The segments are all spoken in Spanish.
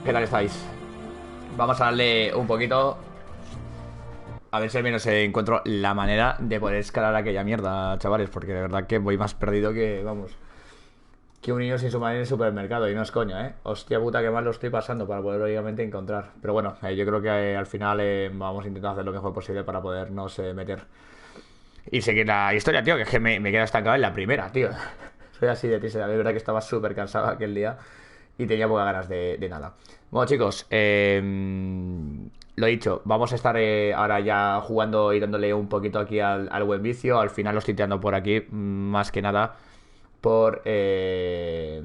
¿Qué tal estáis? Vamos a darle un poquito. A ver si al menos encuentro la manera de poder escalar aquella mierda, chavales. Porque de verdad que voy más perdido que, vamos, que un niño sin su madre en el supermercado. Y no es coña, ¿eh? Hostia puta, que mal lo estoy pasando para poder obviamente encontrar. Pero bueno, yo creo que al final vamos a intentar hacer lo mejor posible para podernos meter y seguir la historia, tío. Que es que me queda estancado en la primera, tío. Soy así de triste. La verdad que estaba súper cansado aquel día y tenía pocas ganas de nada. Bueno, chicos, lo dicho, vamos a estar ahora ya jugando y dándole un poquito aquí al buen vicio. Al final lo estoy tirando por aquí, más que nada porque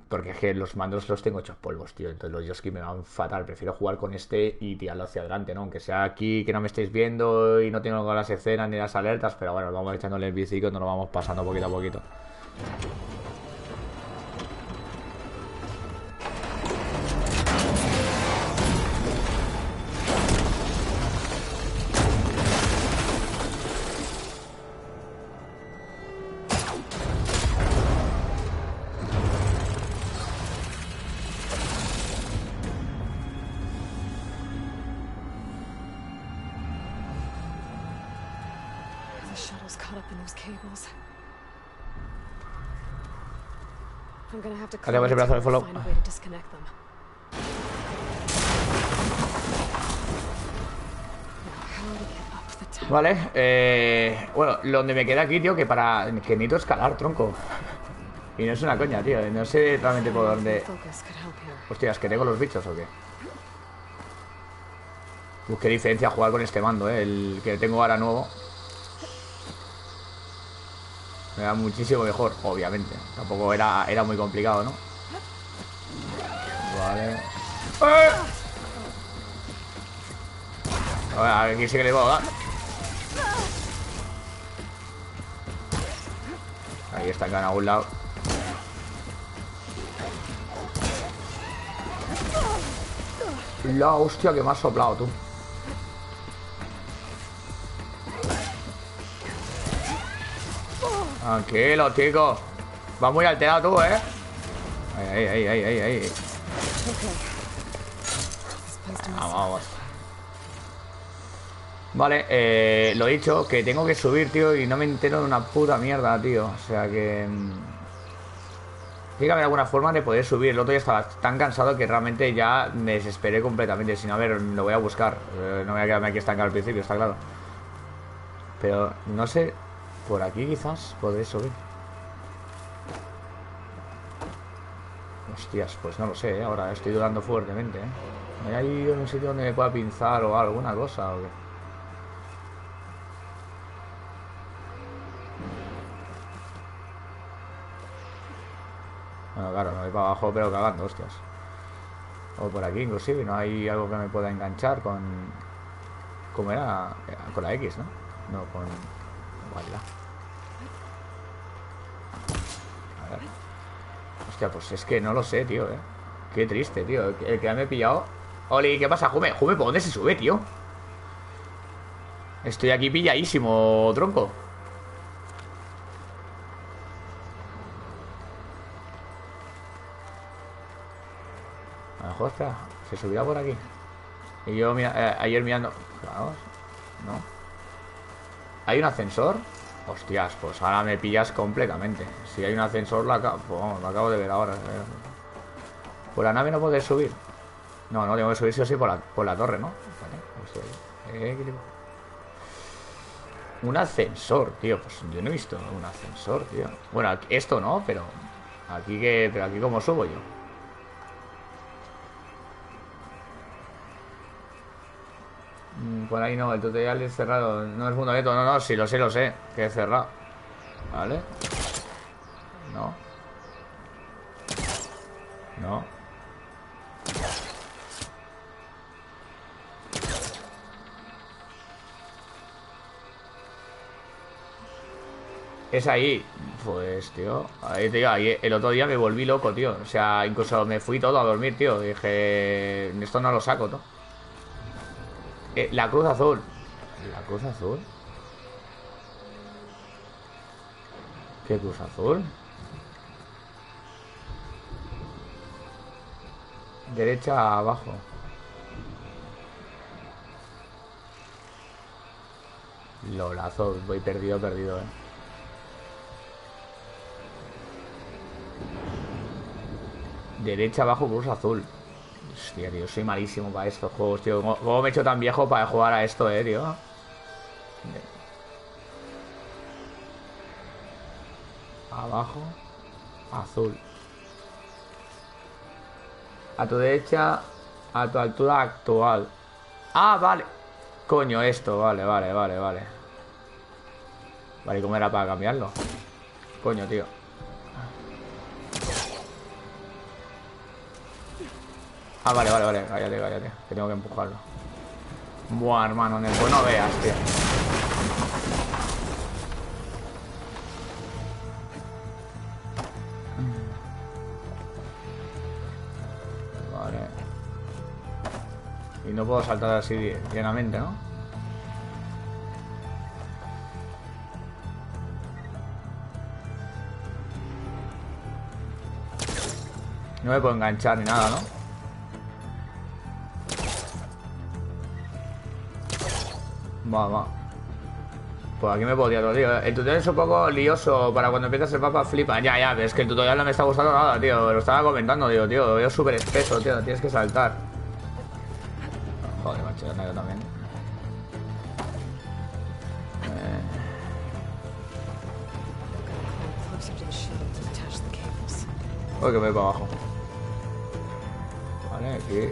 es que los mandos los tengo hechos polvos, tío. Entonces los Yoski me van fatal. Prefiero jugar con este y tirarlo hacia adelante, ¿no? Aunque sea aquí que no me estéis viendo y no tengo las escenas ni las alertas, pero bueno, vamos echándole el bicico y nos lo vamos pasando poquito a poquito. Hacemos el brazo de follow. Vale, bueno, donde me queda aquí, tío, que necesito escalar, tronco. Y no es una coña, tío. No sé realmente por dónde. Hostias, ¿que tengo los bichos o qué? Qué diferencia jugar con este mando, el que tengo ahora nuevo. Me da muchísimo mejor, obviamente. Tampoco era muy complicado, ¿no? Vale. A ver, aquí sí que le puedo dar. Ahí está en algún lado. La hostia que me has soplado, tú. Tranquilo, chico. Va muy alterado tú, ¿eh? Ahí. Vamos. Vale, lo dicho, que tengo que subir, tío, y no me entero de una puta mierda, tío. O sea que... tiene que haber alguna forma de poder subir. El otro día estaba tan cansado que realmente ya me desesperé completamente. Si no, a ver, lo voy a buscar. No voy a quedarme aquí estancado al principio, está claro. Pero no sé... por aquí quizás podré subir. Hostias, pues no lo sé, ¿eh? Ahora estoy dudando fuertemente, ¿eh? ¿Hay un sitio donde me pueda pinzar o alguna cosa o qué? Bueno, claro, me voy para abajo pero cagando, hostias. O por aquí inclusive, ¿no hay algo que me pueda enganchar con... ¿cómo era? Con la X, ¿no? No, con... Vale. A ver. Hostia, pues es que no lo sé, tío, ¿eh? Qué triste, tío. El que me he pillado... Oli, ¿qué pasa, Jume? Jume, ¿por dónde se sube, tío? Estoy aquí pilladísimo, tronco. A lo mejor, espera, se subirá por aquí. Y yo ayer mirando... Vamos, ¿no? ¿Hay un ascensor? Hostias, pues ahora me pillas completamente. Si hay un ascensor, lo acabo de ver ahora. Por la nave no puedes subir. No, tengo que subir sí o sí por la torre, ¿no? Vale, un ascensor, tío. Pues yo no he visto un ascensor, tío. Bueno, esto no, pero pero aquí cómo subo yo. Por ahí no, el tutorial es cerrado. No es mundo abierto, no, sí, lo sé, que es cerrado. Vale. No. Es ahí. Pues, tío. Ahí, tío, ahí, el otro día me volví loco, tío. O sea, incluso me fui todo a dormir, tío. Dije, esto no lo saco, ¿no? La cruz azul. ¿La cruz azul? ¿Qué cruz azul? Derecha abajo. Lolazo, voy perdido, Derecha abajo, cruz azul. Hostia, tío, soy malísimo para estos juegos, tío. ¿Cómo me he hecho tan viejo para jugar a esto, tío? Abajo, azul. A tu derecha, a tu altura actual. Ah, vale. Coño, esto, vale. Vale, ¿cómo era para cambiarlo? Coño, tío. Ah, vale. Cállate. Que tengo que empujarlo. Buah, hermano, pues no veas, tío. Vale. Y no puedo saltar así llenamente, ¿no? No me puedo enganchar ni nada, ¿no? Va. Pues aquí me podría todo, tío. El tutorial es un poco lioso para cuando empiezas el mapa, flipa. Ya, pero es que el tutorial no me está gustando nada, tío. Lo estaba comentando, digo, tío, lo veo súper espeso, tío. Tienes que saltar. Joder, macho, yo también. Uy, que me voy para abajo. Vale, aquí.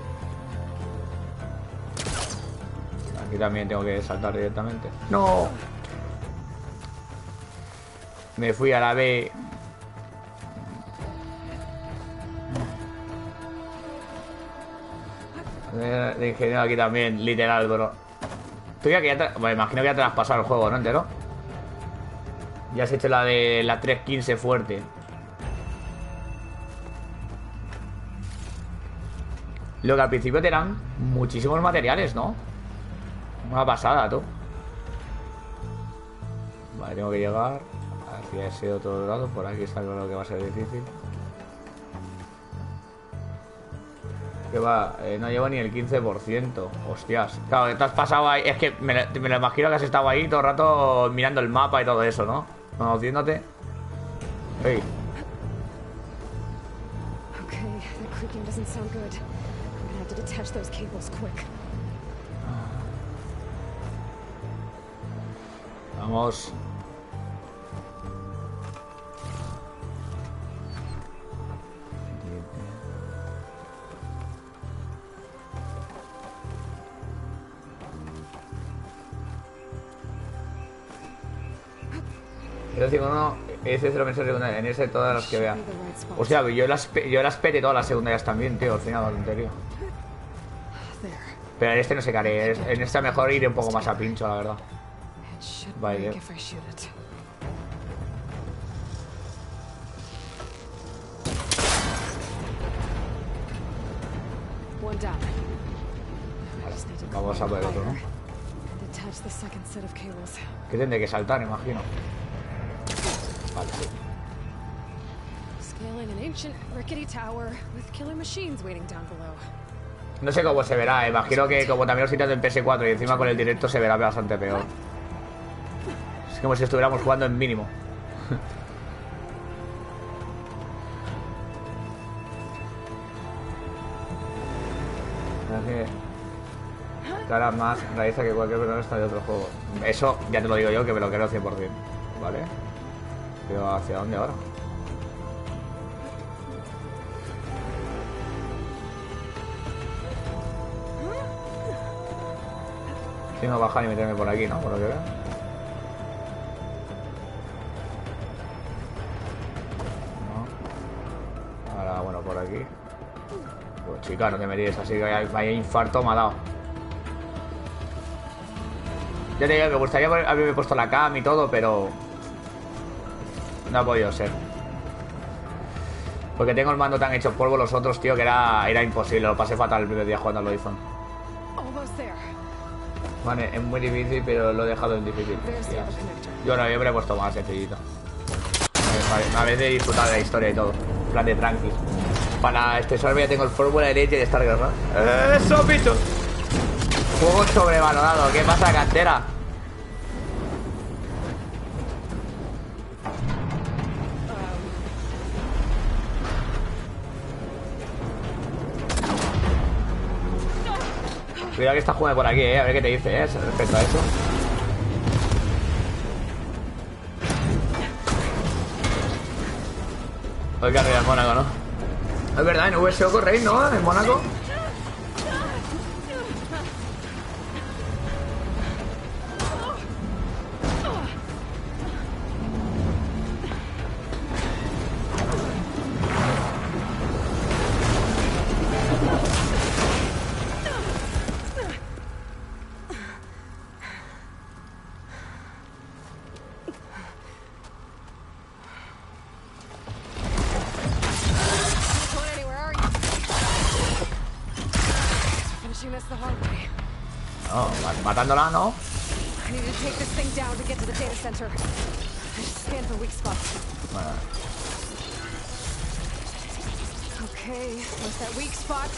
Aquí también tengo que saltar directamente. ¡No! Me fui a la B. De ingeniero aquí también, literal, bro. Tú ya que ya bueno, imagino que ya te has pasado el juego, ¿no? Entero. Ya has hecho la de la 3.15 fuerte. Lo que al principio te dan muchísimos materiales, ¿no? Una pasada, tú. Vale, tengo que llegar hacia ese otro lado. Por aquí está lo que va a ser difícil. Que va, no llevo ni el 15%. Hostias. Claro, te has pasado ahí. Es que me lo imagino que has estado ahí todo el rato mirando el mapa y todo eso, ¿no? Conociéndote. Hey. Vamos. Ese es lo menos secundaria, en ese todas las que vea. O sea, yo las pete todas las secundarias también, tío, al final, lo anterior. Pero en este no se cae, en este mejor ir un poco más a pincho, la verdad. Vale. Vamos a por el otro, ¿no? Que tendré que saltar, imagino. Vale, sí. No sé cómo se verá, imagino que como también los sitios en PS4 y encima con el directo se verá bastante peor. Es como si estuviéramos jugando en mínimo. Cara más raíz que cualquier protagonista de otro juego. Eso ya te lo digo yo, que me lo creo 100%. ¿Vale? Pero ¿hacia dónde ahora? Si no bajar y meterme por aquí, ¿no? Por lo que veo. No. Ahora, bueno, por aquí. Pues chica, no te metes así, que vaya infarto me ha dado. Ya te digo, me gustaría haberme puesto la cam y todo, pero no ha podido ser. Porque tengo el mando tan hecho polvo los otros, tío, que era imposible. Lo pasé fatal el primer día jugando al Horizon. Vale, es muy difícil, pero lo he dejado en difícil. Yo no, yo me lo he puesto más sencillito. A ver de disfrutar de la historia y todo. En plan de tranqui. Para estresarme ya tengo el fórmula de leche de Stargirl, ¿no? ¡Eso, bicho! Juego sobrevalorado. ¿Qué pasa, cantera? Cuidado que está jugando por aquí, a ver qué te dice, respecto a eso. Hoy que arriba en Mónaco, ¿no? Es verdad, en VSO corréis, ¿no? En Mónaco. Oh, matándola, ¿no? Bueno. Okay, what's that weak spot?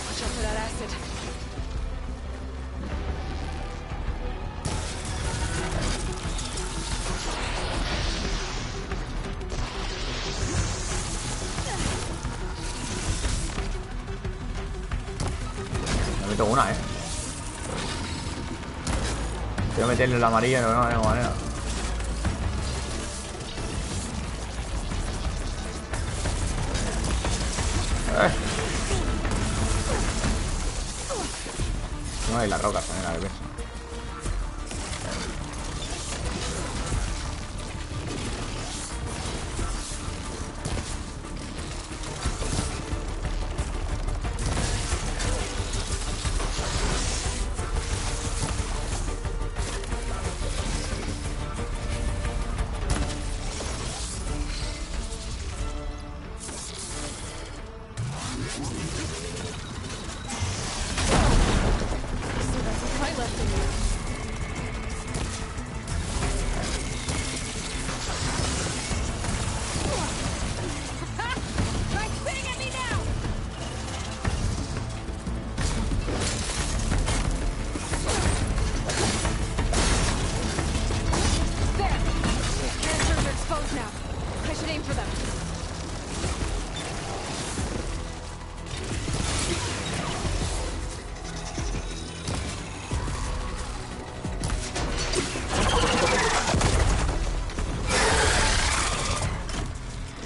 Watch out for that acid. Me meto una, Quiero meterle el amarillo, pero no tengo manera. No hay las rocas también, a ver.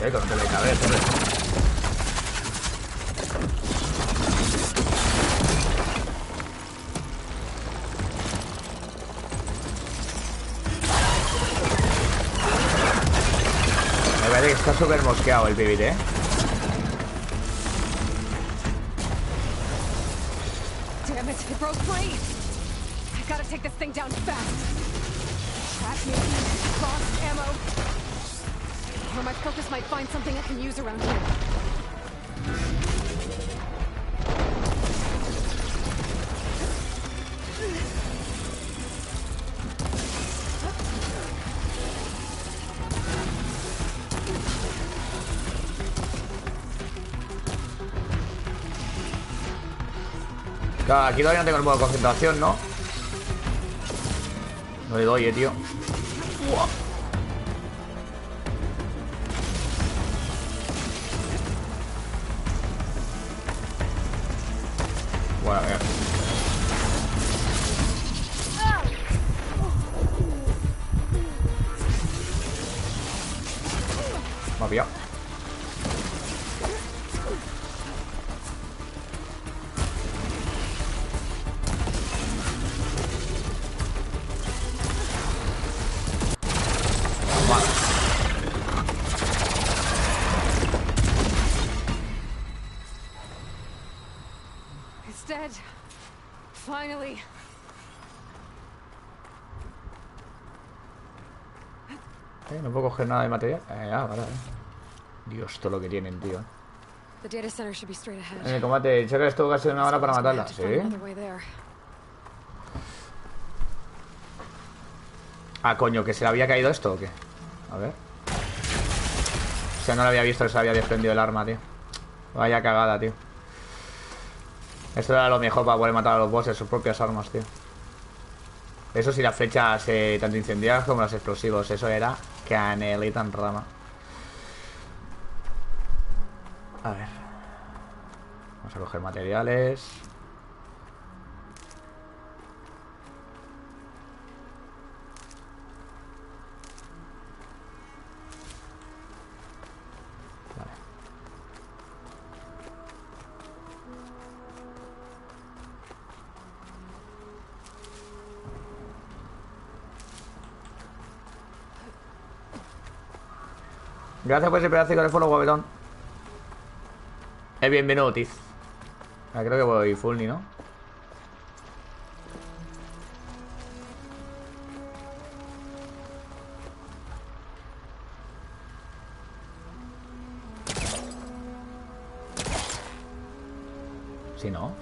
Con un telecabez, Me parece que está súper mosqueado el pibit, Damn it, it broke free. I gotta take this thing down fast. Trash maybe, lost ammo. Or my focus might find something I can use around here. Claro, aquí todavía no tengo el modo de concentración, ¿no? No le doy, tío. Uah. Bueno, a ver. Me ha pillado. It's dead. Finally. No puedo coger nada de material. Vale. Dios, todo lo que tienen, tío. The data center should be straight ahead. En el combate, checa esto casi una hora para matarla. ¿Sí? Ah, coño, ¿que se le había caído esto o qué? A ver. O sea, no lo había visto que se le había desprendido el arma, tío. Vaya cagada, tío. Esto era lo mejor para poder matar a los bosses, sus propias armas, tío. Eso sí, las flechas tanto incendiarias como los explosivos. Eso era canelita en rama. A ver. Vamos a coger materiales. Vale. Gracias por ese pedazo de follow, guapetón. Bienvenido, Tiz. Creo que voy full ni, ¿no? Sí, ¿no?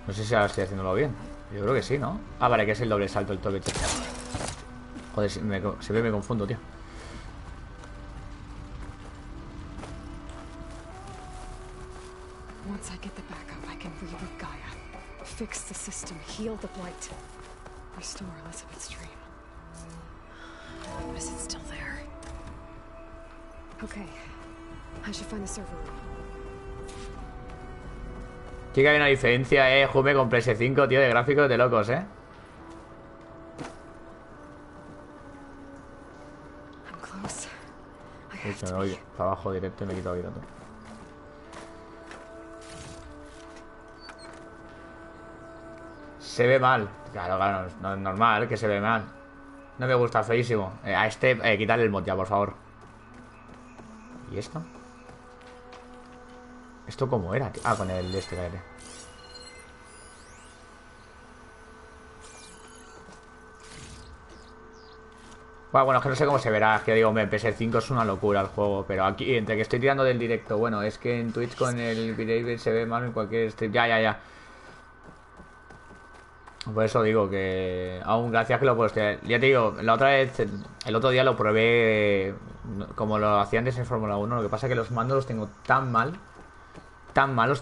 No sé si ahora estoy haciéndolo bien. Yo creo que sí, ¿no? Ah, vale, que es el doble salto, el toque. Joder, siempre me confundo, tío. Once I get the backup, I can reboot Gaia. Fix the system, heal the blight. Restore Elizabeth's dream. But is it still there? Okay. I should find the server room. Sí que hay una diferencia, Jume, con PS5, tío, de gráficos de locos, I'm close. I have Hecho, to me voy be. para abajo directo y me quito vida todo. Se ve mal. Claro, claro, no es normal que se ve mal. No me gusta, feísimo. A este, quitarle el mod ya, por favor. ¿Y esto? ¿Esto cómo era, tío? Ah, con el de este, cállate. Bueno, es que no sé cómo se verá. Es que digo, hombre, PS5 es una locura el juego. Pero aquí, entre que estoy tirando del directo. Bueno, es que en Twitch con el video se ve mal en cualquier stream. Ya. Por eso digo que aún gracias que lo puedo estudiar. Ya te digo, la otra vez, el otro día lo probé como lo hacía antes en Fórmula 1. Lo que pasa es que los mandos los tengo tan malos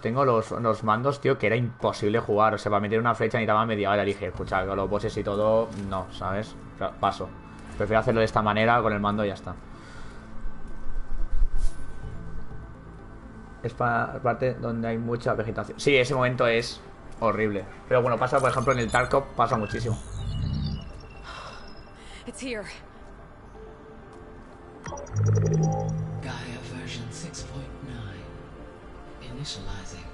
tengo los mandos, tío, que era imposible jugar. O sea, para meter una flecha necesitaba media hora. Dije, escucha, con los bosses y todo, no, ¿sabes? O sea, paso. Prefiero hacerlo de esta manera, con el mando y ya está. Es parte donde hay mucha vegetación. Sí, ese momento es horrible. Pero bueno, pasa, por ejemplo, en el Tarkov pasa muchísimo. It's here. Gaia version 6.9. Initializing.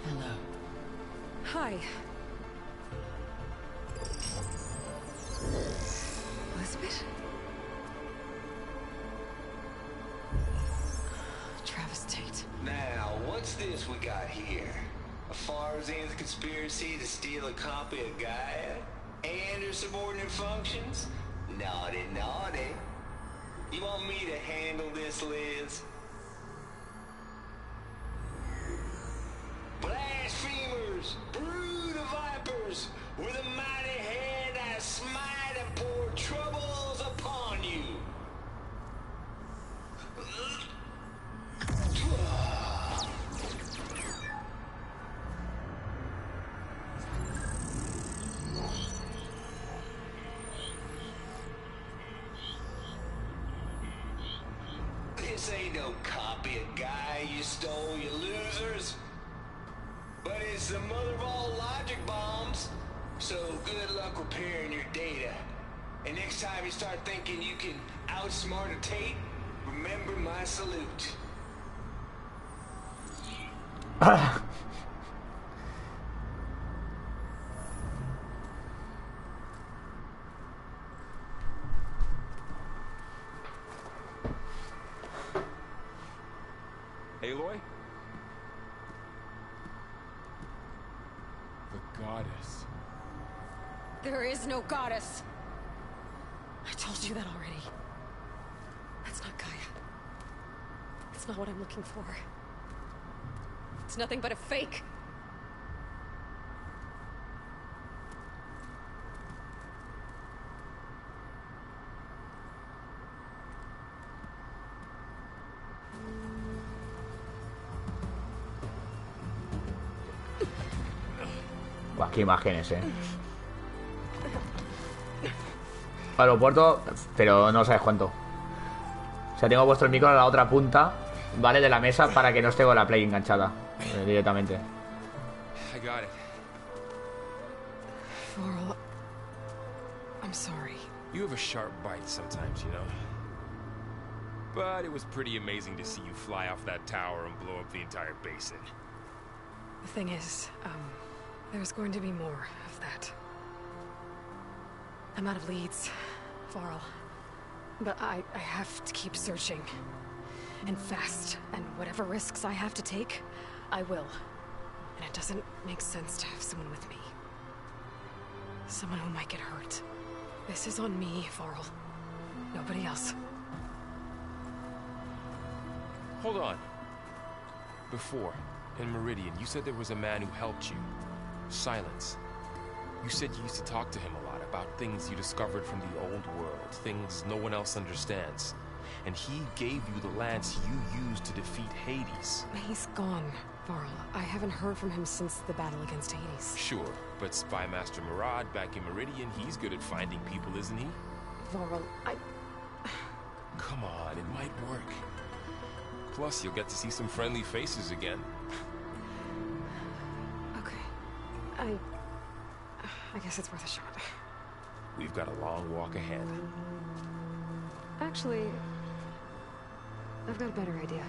Hello. Hi. Elizabeth? Travis Tate. Now, what's this we got here? A Farzan's conspiracy to steal a copy of Gaia? And her subordinate functions? Naughty, naughty. You want me to handle this, Liz? Blasphemers! Brood of vipers! With a mighty hand I smite and pour troubles upon you! This ain't no copy of Guy you stole, you losers. But it's the mother of all logic bombs. So good luck repairing your data. And next time you start thinking you can outsmart a Tate, remember my salute. Aloy? The goddess. There is no goddess. I told you that already. That's not Gaia. It's not what I'm looking for. It's nothing but a fake. Buah, qué imágenes, Aeropuerto, pero no sabes cuánto. O sea, tengo puesto el micro a la otra punta, ¿vale? De la mesa para que no esté con la Play enganchada directamente. I got it. Laurel, I'm sorry. You have a sharp bite sometimes, you know. But it was pretty amazing to see you fly off that tower and blow up the entire basin. The thing is, there's going to be more of that. I'm out of leads, Varl. But I have to keep searching. And fast. And whatever risks I have to take, I will. And it doesn't make sense to have someone with me. Someone who might get hurt. This is on me, Varl. Nobody else. Hold on. Before, in Meridian, you said there was a man who helped you. Silence. You said you used to talk to him a lot about things you discovered from the old world, things no one else understands. And he gave you the lance you used to defeat Hades. He's gone, Varl. I haven't heard from him since the battle against Hades. Sure, but Spy Master Murad back in Meridian, he's good at finding people, isn't he? Varl, Come on, it might work. Plus, you'll get to see some friendly faces again. Okay. I guess it's worth a shot. We've got a long walk ahead. Actually, I've got a better idea.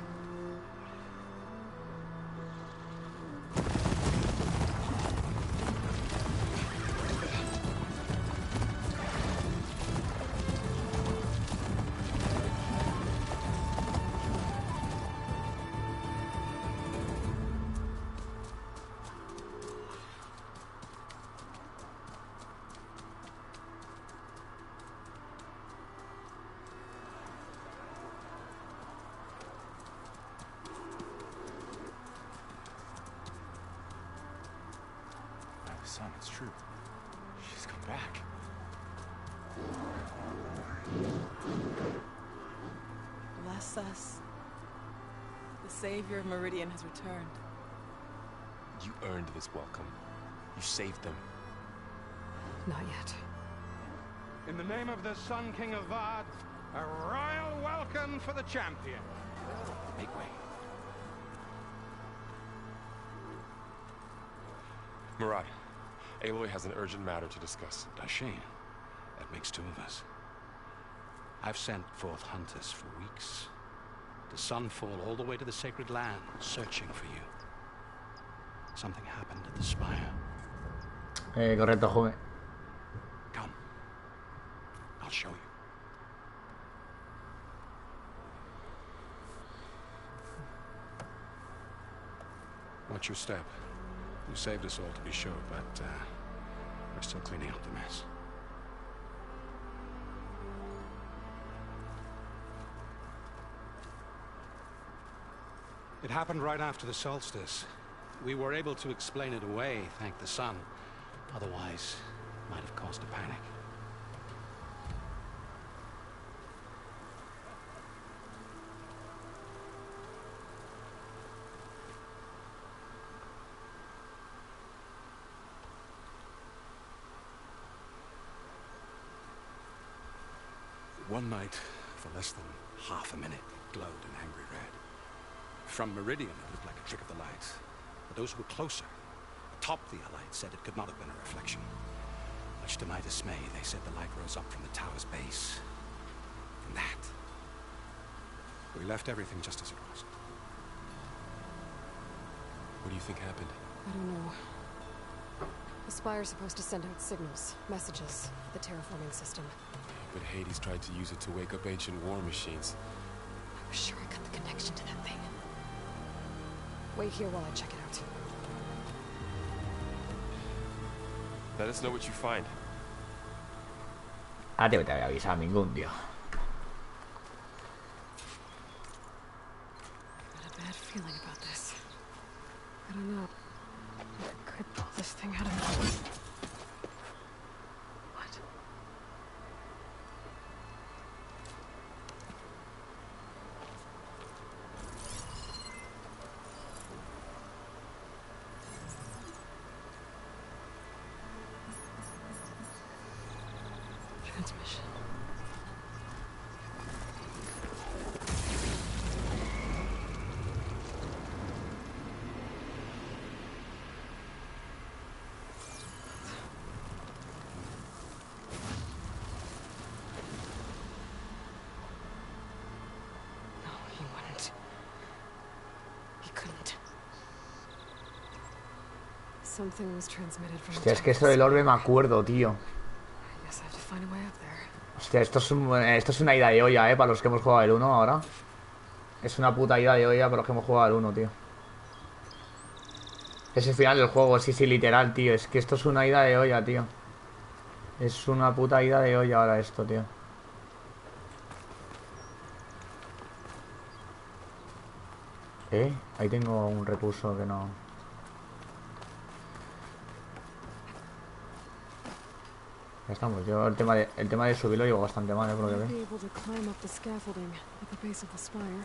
Son, it's true. She's come back. Bless us. The savior of Meridian has returned. You earned this welcome. You saved them. Not yet. In the name of the Sun King of Vard, a royal welcome for the champion. Make way. Murad, Aloy has an urgent matter to discuss. Dashane, that makes two of us. I've sent forth hunters for weeks. To Sunfall all the way to the Sacred Land, searching for you. Something happened at the spire. Correcto, joven. Come. I'll show you. Watch your step. You saved us all, to be sure, but we're still cleaning up the mess. It happened right after the solstice. We were able to explain it away, thank the sun. Otherwise, it might have caused a panic. One night, for less than half a minute, it glowed an angry red. From Meridian, it looked like a trick of the lights. But those who were closer, atop the Allied, said it could not have been a reflection. Much to my dismay, they said the light rose up from the tower's base. From that. We left everything just as it was. What do you think happened? I don't know. The Spire's supposed to send out signals, messages, the terraforming system. But Hades tried to use it to wake up ancient war machines. I was sure I got the connection to that thing. Wait here while I check it out. Let us know what you find. Ah, te voy a avisar ningún, tío. Got a bad feeling about this. I don't know. I could pull this thing out of me. What? Transmission. No, he wouldn't. He couldn't. Something was transmitted from Hostia, es que esto del orbe me acuerdo, tío. I guess I have to find a way up there. Hostia, esto es una ida de olla, para los que hemos jugado el 1 ahora. Es una puta ida de olla para los que hemos jugado el 1, tío. Es el final del juego, sí, sí, literal, tío. Es que esto es una ida de olla, tío. Es una puta ida de olla ahora esto, tío. Ahí tengo un recurso que no... Ya estamos, yo el tema de subirlo llevo bastante mal, por lo que Be veo. able to climb up the scaffolding at the base of the spire.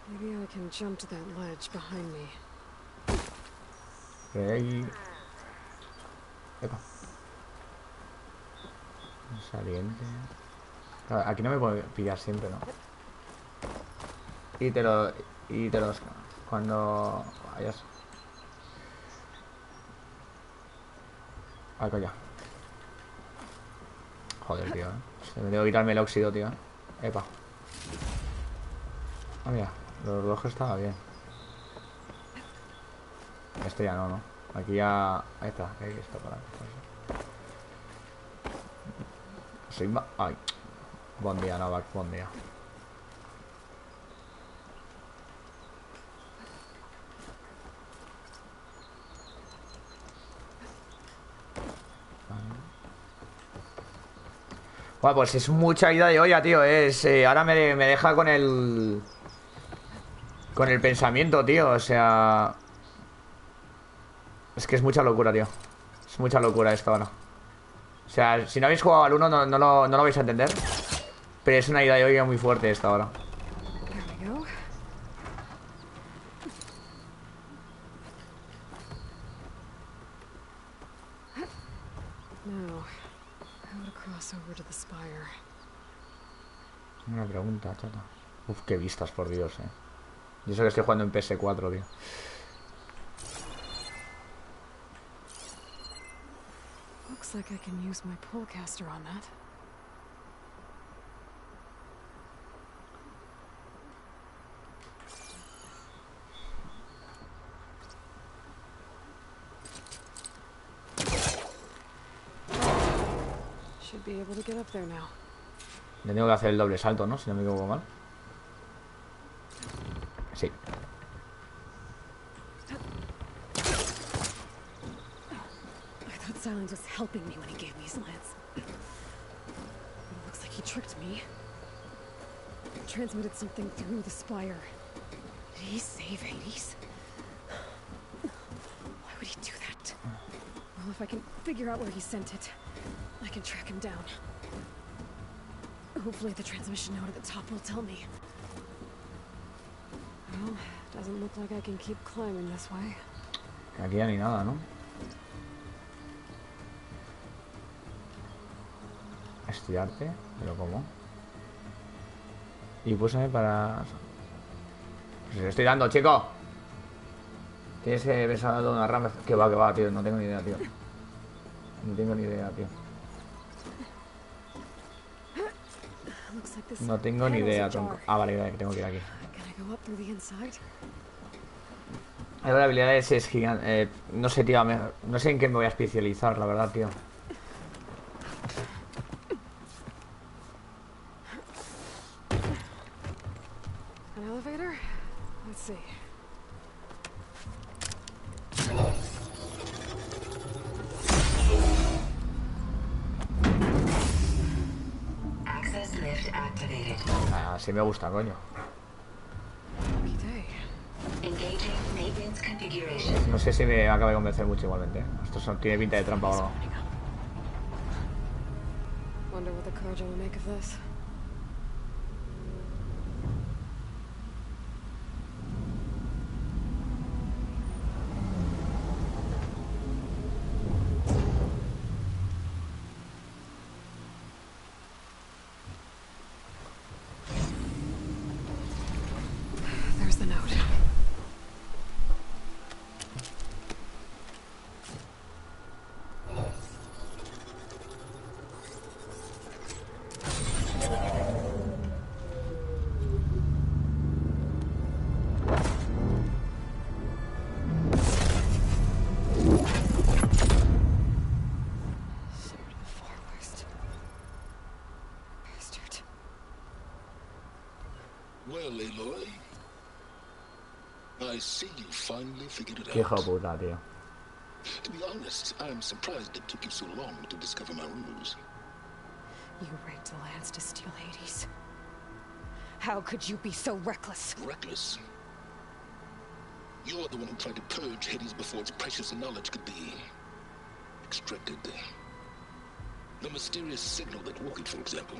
Maybe I can jump to that ledge behind me. Ahí... Epa. Saliente... Claro, aquí no me puedo pillar siempre, ¿no? Y te los... Cuando... vayas... Ay, coño. Joder, tío, Me tengo que quitarme el óxido, tío, Epa. Ah, mira. Los reloj estaba bien. Este ya no. Aquí ya... Ahí está. Ahí está para... Soy Ay. Buen día, Novak. Buen día. Bueno, pues es mucha ida de olla, tío. Ahora me deja con el... Con el pensamiento, tío. O sea... Es que es mucha locura, tío. Es mucha locura esto ahora. O sea, si no habéis jugado al 1 no lo vais a entender. Pero es una ida de olla muy fuerte esta ahora. There we go. Now, how to cross over to the spire. Una pregunta, chata. Uf, qué vistas, por Dios, Yo sé que estoy jugando en PS4, tío. Looks like I can use my pullcaster on that. Should be able to get up there now. Le tengo que hacer el doble salto, ¿no? Si no me equivoco mal. Sí. I thought Silence was helping me when he gave me his lance. But it looks like he tricked me. Transmitted something through the spire. Did he save Hades? Why would he do that? Well, if I can figure out where he sent it, I can track him down. Hopefully the transmission note at the top will tell me. Well, doesn't look like I can keep climbing this way. Aquí ya ni nada, ¿no? Estudiarte, pero ¿cómo? Y púsame para... Pues le estoy dando, chico. Tienes que besar a una rama. Que va, tío. No tengo ni idea, tío. No tengo ni idea, tío. No tengo ni idea, tronco. Ah, vale, tengo que ir aquí. La habilidad es gigante. No sé, tío. No sé en qué me voy a especializar, la verdad, tío. An elevator? Let's see. Access lift activated. Ah, sí me gusta, coño. Lucky day. Engaging maintenance configuration. No sé si me acaba de convencer mucho igualmente. Tiene pinta de trampa o algo. Wonder what the Carja will make of this. Aloy. I see you finally figured it Qué hijo de out. puta, tío. To be honest, I'm surprised it took you so long to discover my ruse. You rigged the lands to steal Hades. How could you be so reckless? Reckless? You're the one who tried to purge Hades before its precious knowledge could be extracted. The mysterious signal that woke it, for example.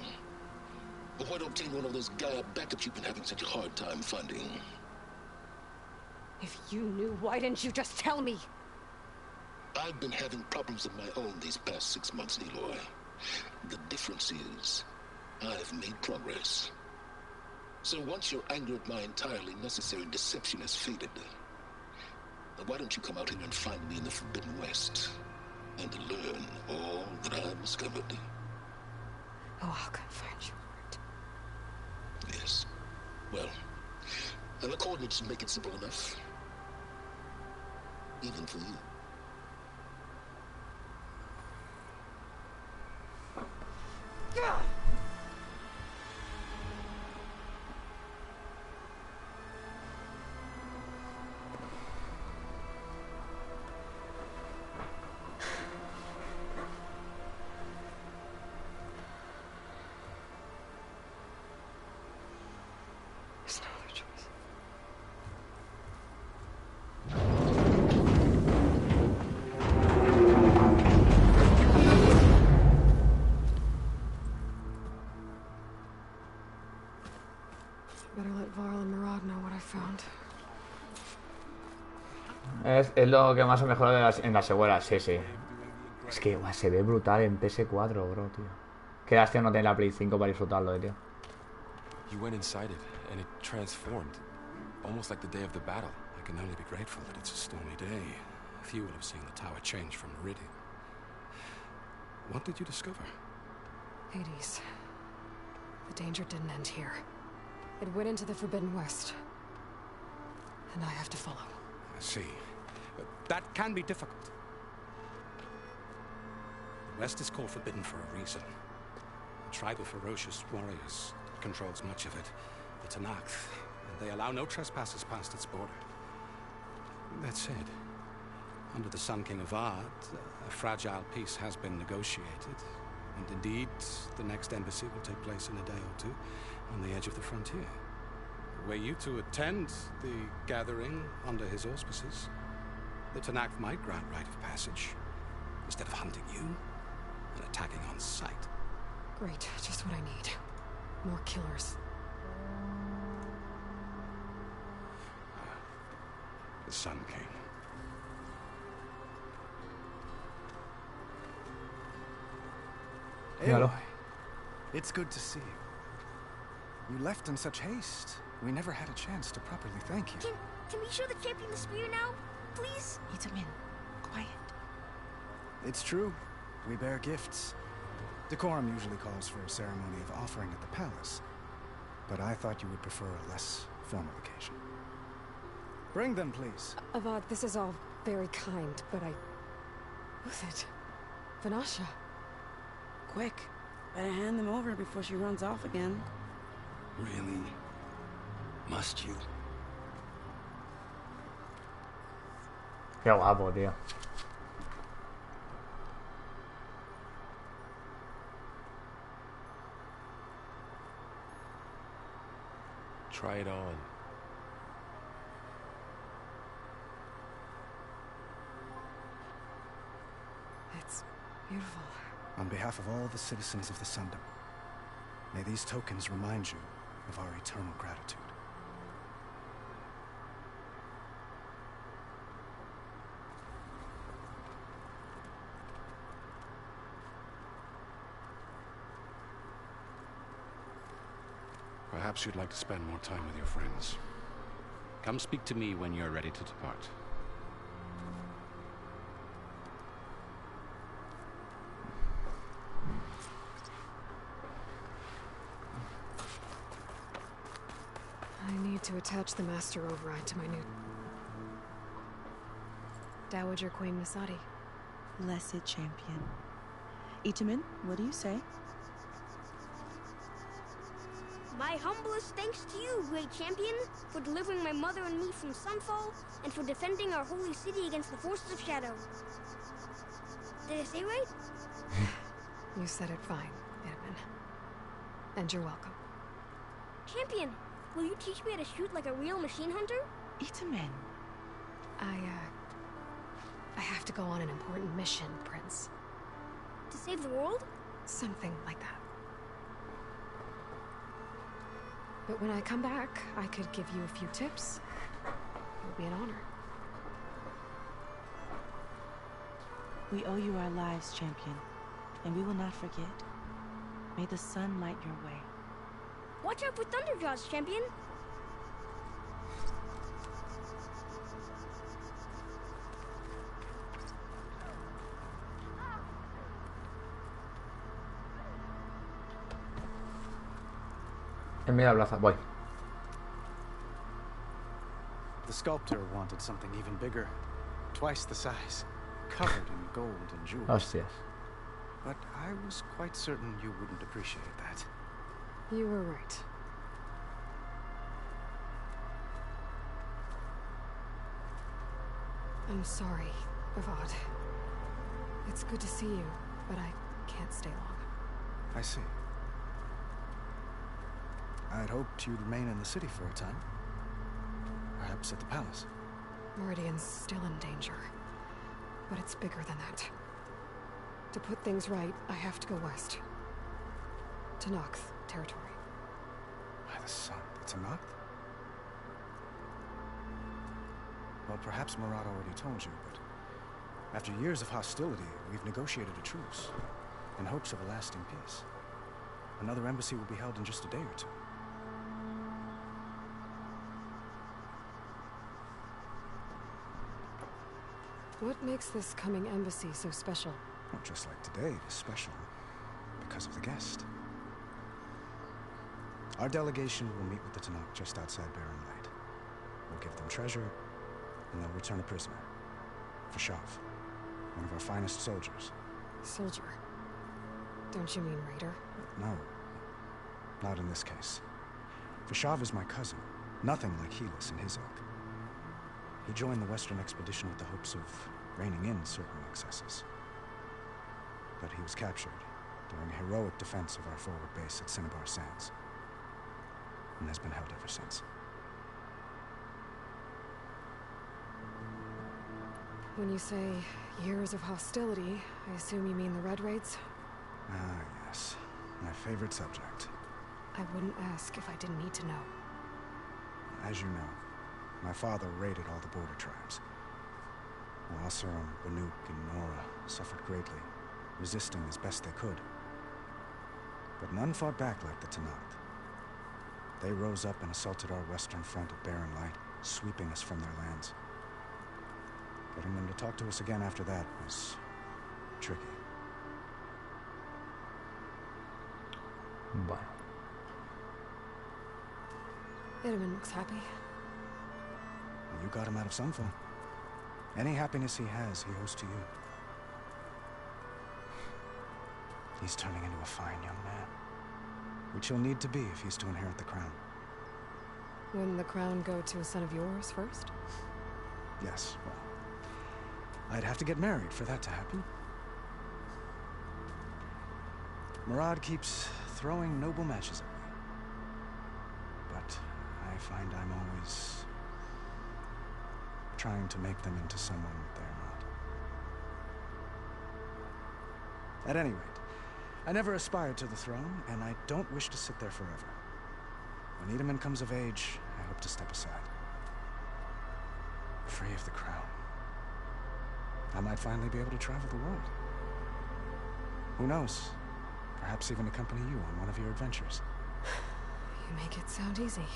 Or why to obtain one of those Gaia backups you've been having such a hard time finding? If you knew, why didn't you just tell me? I've been having problems of my own these past 6 months, Aloy. The difference is, I've made progress. So once your anger at my entirely necessary deception has faded, why don't you come out here and find me in the Forbidden West and learn all that I've discovered? Oh, I'll come find you, Lord. Yes. Well, and the coordinates make it simple enough. Even for you. There's no other choice. Better let Varl and Murad know what I found. Es lo que más o mejor en las secuelas, sí, sí. Es que guau, se ve brutal en PS4, bro, tío. Qué lástima no tener la Play 5 para disfrutarlo, tío. You went inside it, and it transformed, almost like the day of the battle. I can only be grateful that it's a stormy day. Few will have seen the tower change from Meridian. What did you discover? Hades. The danger didn't end here. It went into the Forbidden West. And I have to follow. I see. That can be difficult. The West is called Forbidden for a reason. A tribe of ferocious warriors controls much of it, the Tanakh, and they allow no trespassers past its border. That said, under the Sun King of Ard, a fragile peace has been negotiated, and indeed, the next embassy will take place in a day or two on the edge of the frontier. Were you to attend the gathering under his auspices, the Tanakh might grant right of passage, instead of hunting you and attacking on sight. Great, just what I need. More killers. The Sun King. Míralo. It's good to see you. You left in such haste. We never had a chance to properly thank you. Can we show the champion the spear now? Please? Itamin, quiet. It's true. We bear gifts. Decorum usually calls for a ceremony of offering at the palace. But I thought you would prefer a less formal occasion. Bring them, please. Avad, this is all very kind, but I... Who's it? Vanasha. Quick. Better hand them over before she runs off again. Really? Must you? Qué guapo, tío. Try it on. It's beautiful. On behalf of all the citizens of the Sundom, may these tokens remind you of our eternal gratitude. Perhaps you'd like to spend more time with your friends. Come speak to me when you're ready to depart. I need to attach the Master Override to my new... Dowager Queen Masadi. Blessed champion. Itamin, what do you say? My humblest thanks to you, great champion, for delivering my mother and me from Sunfall, and for defending our holy city against the forces of Shadow. Did I say right? You said it fine, Edmund. And you're welcome. Champion, will you teach me how to shoot like a real machine hunter? Itamen. I have to go on an important mission, Prince. To save the world? Something like that. But when I come back, I could give you a few tips. It would be an honor. We owe you our lives, champion, and we will not forget. May the sun light your way. Watch out for Thunderjaws, champion. En medio de la plaza, voy. The sculptor wanted something even bigger. Twice the size. Covered in gold and jewels. Hostias. But I was quite certain you wouldn't appreciate that. You were right. I'm sorry, Avad. It's good to see you, but I can't stay long. I see. I'd hoped you'd remain in the city for a time. Perhaps at the palace. Meridian's still in danger. But it's bigger than that. To put things right, I have to go west. To Nox territory. By the sun, it's a Nox? Well, perhaps Murad already told you, but after years of hostility, we've negotiated a truce in hopes of a lasting peace. Another embassy will be held in just a day or two. What makes this coming embassy so special? Well, just like today, it is special because of the guest. Our delegation will meet with the Tanakh just outside Barren Light. We'll give them treasure, and they'll return a prisoner. Fashav, one of our finest soldiers. Soldier? Don't you mean raider? No, not in this case. Fashav is my cousin, nothing like Helis and his ilk. He joined the Western expedition with the hopes of reining in certain excesses. But he was captured during a heroic defense of our forward base at Cinnabar Sands, and has been held ever since. When you say years of hostility, I assume you mean the Red Raids? Ah, yes. My favorite subject. I wouldn't ask if I didn't need to know. As you know, my father raided all the border tribes. Oseram, Banuk, and Nora suffered greatly, resisting as best they could. But none fought back like the Tanakh. They rose up and assaulted our western front at Barren Light, sweeping us from their lands. Getting them to talk to us again after that was tricky. Bueno. Edmund looks happy. You got him out of Sunfall. Any happiness he has, he owes to you. He's turning into a fine young man, which he'll need to be if he's to inherit the crown. Wouldn't the crown go to a son of yours first? Yes, well, I'd have to get married for that to happen. Murad keeps throwing noble matches at me. But I find I'm always trying to make them into someone they're not. At any rate, I never aspired to the throne, and I don't wish to sit there forever. When Itamen comes of age, I hope to step aside. Free of the crown. I might finally be able to travel the world. Who knows? Perhaps even accompany you on one of your adventures. You make it sound easy.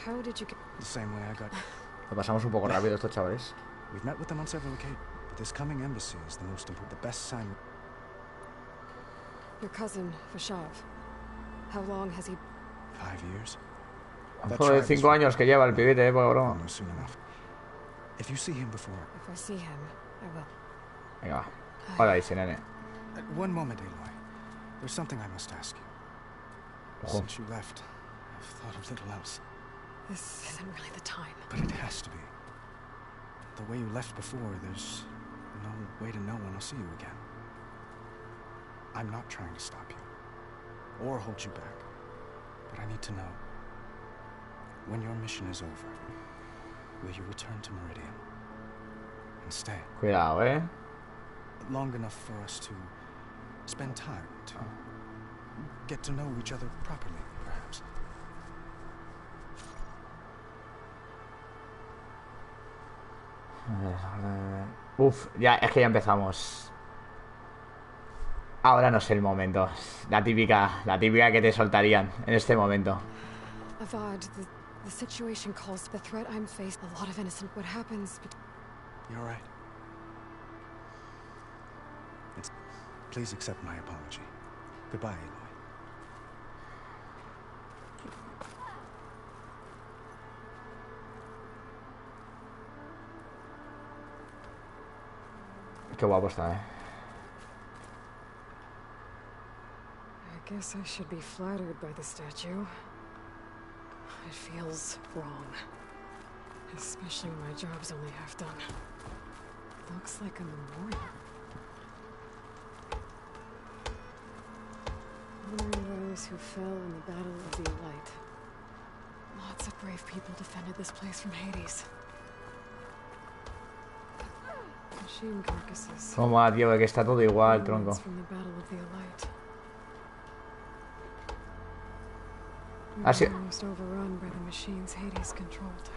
How did you get... The same way I got... Lo pasamos un poco rápido estos chavales. We've met with them on several occasions, but this coming embassy is the most important, the best sign. Your cousin, Fashav. How long has he... 5 years. Joder, 5 años que lleva el pibete, poca broma. Soon enough. If you see him before... If I see him, I will. Venga, va. Ahora dice, nene. One moment, Aloy. There's something I must ask you. Ojo. Since you left, I've thought of little else. This isn't really the time. But it has to be. The way you left before, there's no way to know when I'll see you again. I'm not trying to stop you, or hold you back. But I need to know, when your mission is over, will you return to Meridian? And stay? Cuidado, Long enough for us to spend time, to get to know each other properly, perhaps. Uf, ya, es que ya empezamos. Ahora no es el momento. La típica que te soltarían en este momento. Avad, the situation calls the threat I'm facing. A lot of innocent. What happens? You're right. Please accept my apology. Goodbye, Aloy. Qué guapo está, I guess I should be flattered by the statue. It feels wrong. Especially when my job's only half done. Looks like a memorial. Honoring those who fell in the Battle of the Elite. Lots of brave people defended this place from Hades. Machine carcasses. Como a tío, que está todo igual, tronco. From the Battle of the Elite. Así. Overrun by the machines Hades controlled.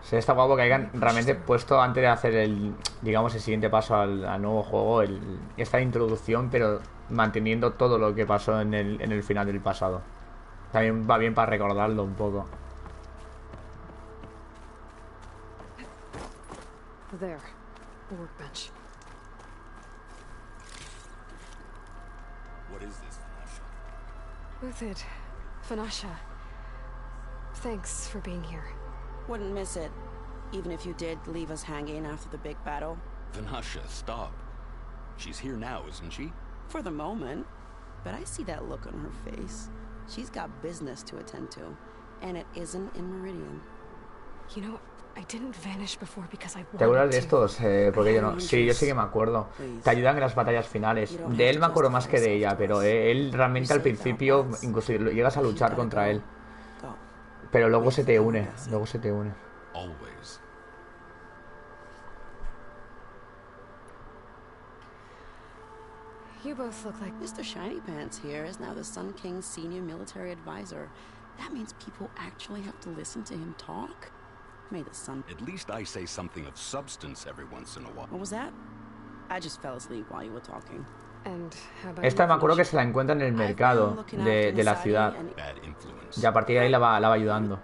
Sí, está guapo que hayan realmente puesto antes de hacer el, digamos, el siguiente paso al nuevo juego, esta introducción, pero manteniendo todo lo que pasó en el final del pasado. También va bien para recordarlo un poco. There, a workbench. What is this, Vanasha? Uthid, Vanasha. Thanks for being here. Wouldn't miss it, even if you did leave us hanging after the big battle. Vanasha, stop. She's here now, isn't she? For the moment. But I see that look on her face. She's got business to attend to, and it isn't in Meridian. You know, I didn't vanish before because I wanted to. ¿Te acuerdas de estos? Porque yo no. Sí, yo sí que me acuerdo. Te ayudan en las batallas finales. De él me acuerdo más que de ella, pero él realmente al principio incluso llegas a luchar contra él. Pero luego se te une. Luego se te une. Always. You both look like Mr. Shiny Pants here is now the Sun King's senior military advisor. That means people actually have to listen to him talk? May the sun... At least I say something of substance every once in a while. What was that? I just fell asleep while you were talking. And how about Esta me acuerdo que se la encuentra en el mercado de la ciudad. Y a partir de ahí la va ayudando.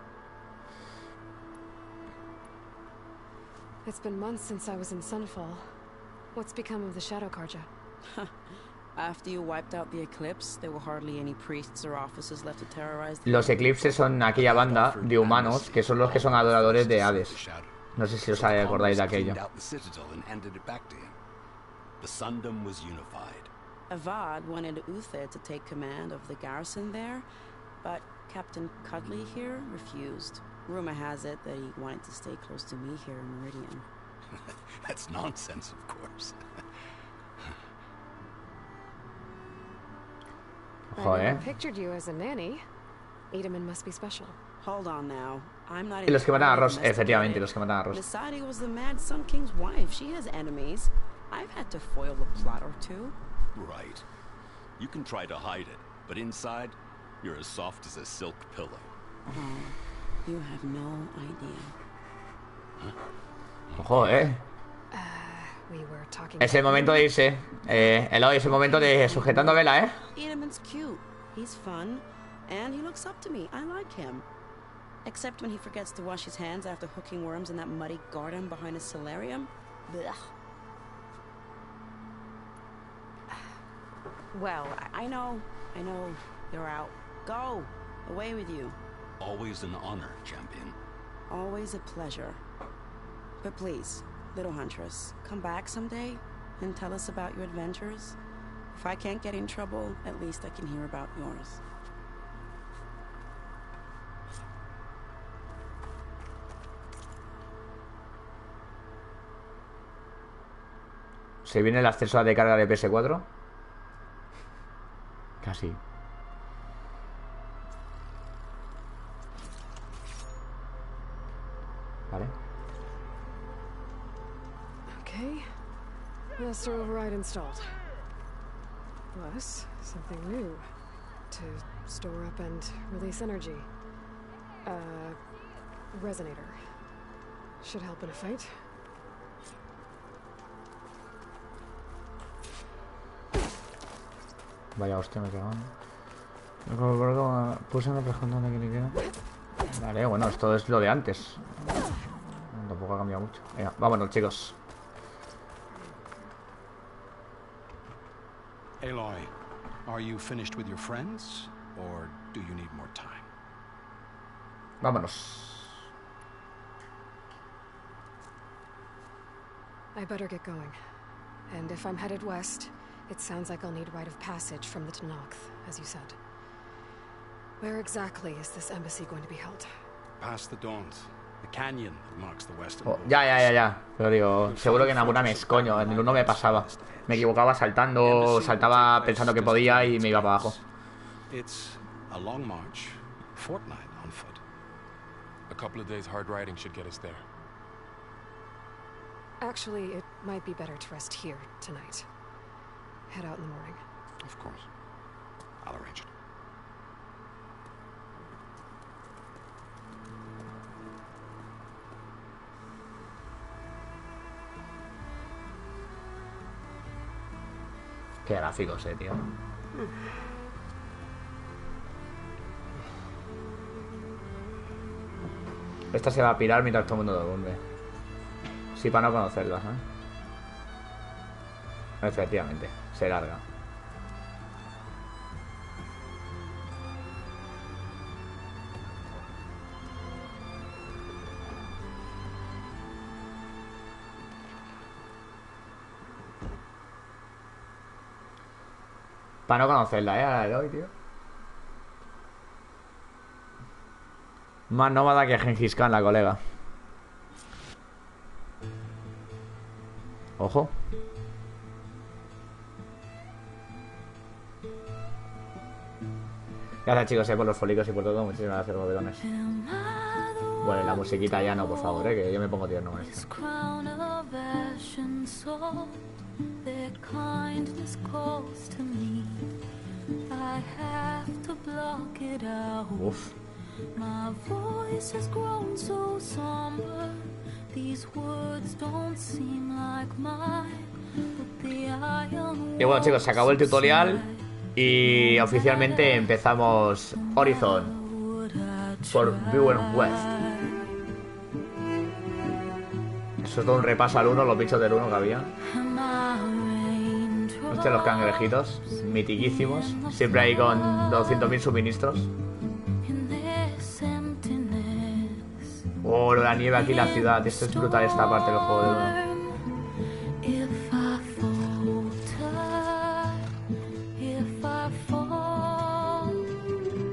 It's been months since I was in Sunfall. What's become of the Shadow Karja? After you wiped out the Eclipse, there were hardly any priests or officers left to terrorize. Los Eclipses son aquella banda de humanos que son los que son adoradores de Hades. No sé si os acordáis de aquello. The Sundom was unified. Avad wanted Uthid to take command of the garrison there, but Captain Cuddly here refused. Rumor has it that he wanted to stay close to me here in Meridian. That's nonsense, of course. I never pictured you as a nanny. Edaman must be special. Hold on now. I'm not. Y los que matan a Ross, efectivamente, los que matan a Ross. Misadi was the Mad Sun King's wife. She has enemies. I've had to foil a plot or two. Right. You can try to hide it, but inside, you're as soft as a silk pillow. Oh, you have no idea. Huh? Ojo, We were talking. Es el momento de irse. Eloy, es el momento de sujetando vela, Edaman's cute. He's fun, and he looks up to me. I like him. Except when he forgets to wash his hands after hooking worms in that muddy garden behind his solarium. Blech. Well, I know. You're out. Go. Away with you. Always an honor, champion. Always a pleasure. But please, Little Huntress, come back someday and tell us about your adventures. If I can't get in trouble, at least I can hear about yours. ¿Se viene el acceso a de carga de PS4? Casi. Vale. Okay. Master override installed. Plus, something new. To store up and release energy. Resonator. Should help in a fight. Vaya hostia, me pegaban. Puse una pregunta que le queda. Vale, bueno, esto es lo de antes. Tampoco ha cambiado mucho. Venga, vámonos, chicos. Aloy, are you finished with your friends, or do you need more time? Vámonos. I better get going. And if I'm headed west, it sounds like I'll need rite of passage from the Tenakth, as you said. Where exactly is this embassy going to be held? Past the Dawns, the canyon that marks the western Oh, ya. Pero digo, seguro que en alguna me escoño. En el 1 me pasaba. Me equivocaba saltando, saltaba pensando que podía y me iba para abajo. It's a long march, fortnight on foot. A couple of days hard riding should get us there. Actually, it might be better to rest here tonight. Head out in the morning. Of course. I'll arrange it. Qué gráficos, tío. Esta se va a pirar mientras todo el mundo duerme. Sí, para no conocerlas, ¿eh? Efectivamente, se larga. Para no conocerla, a la Aloy, tío. Más nómada que Gengis Khan, la colega. Ojo. Gracias, chicos, por los folicos y por todo. Muchísimas gracias, bodegones. Bueno, la musiquita ya no, por favor, que yo me pongo tierno con esto. Uf. Y bueno, chicos, se acabó el tutorial y oficialmente empezamos Horizon Forbidden West. Eso es todo un repaso al 1, los bichos del 1 que había. Hostia, los cangrejitos, mitiquísimos. Siempre ahí con 200.000 suministros. Oh, la nieve aquí en la ciudad. Esto es brutal, esta parte del juego del 1.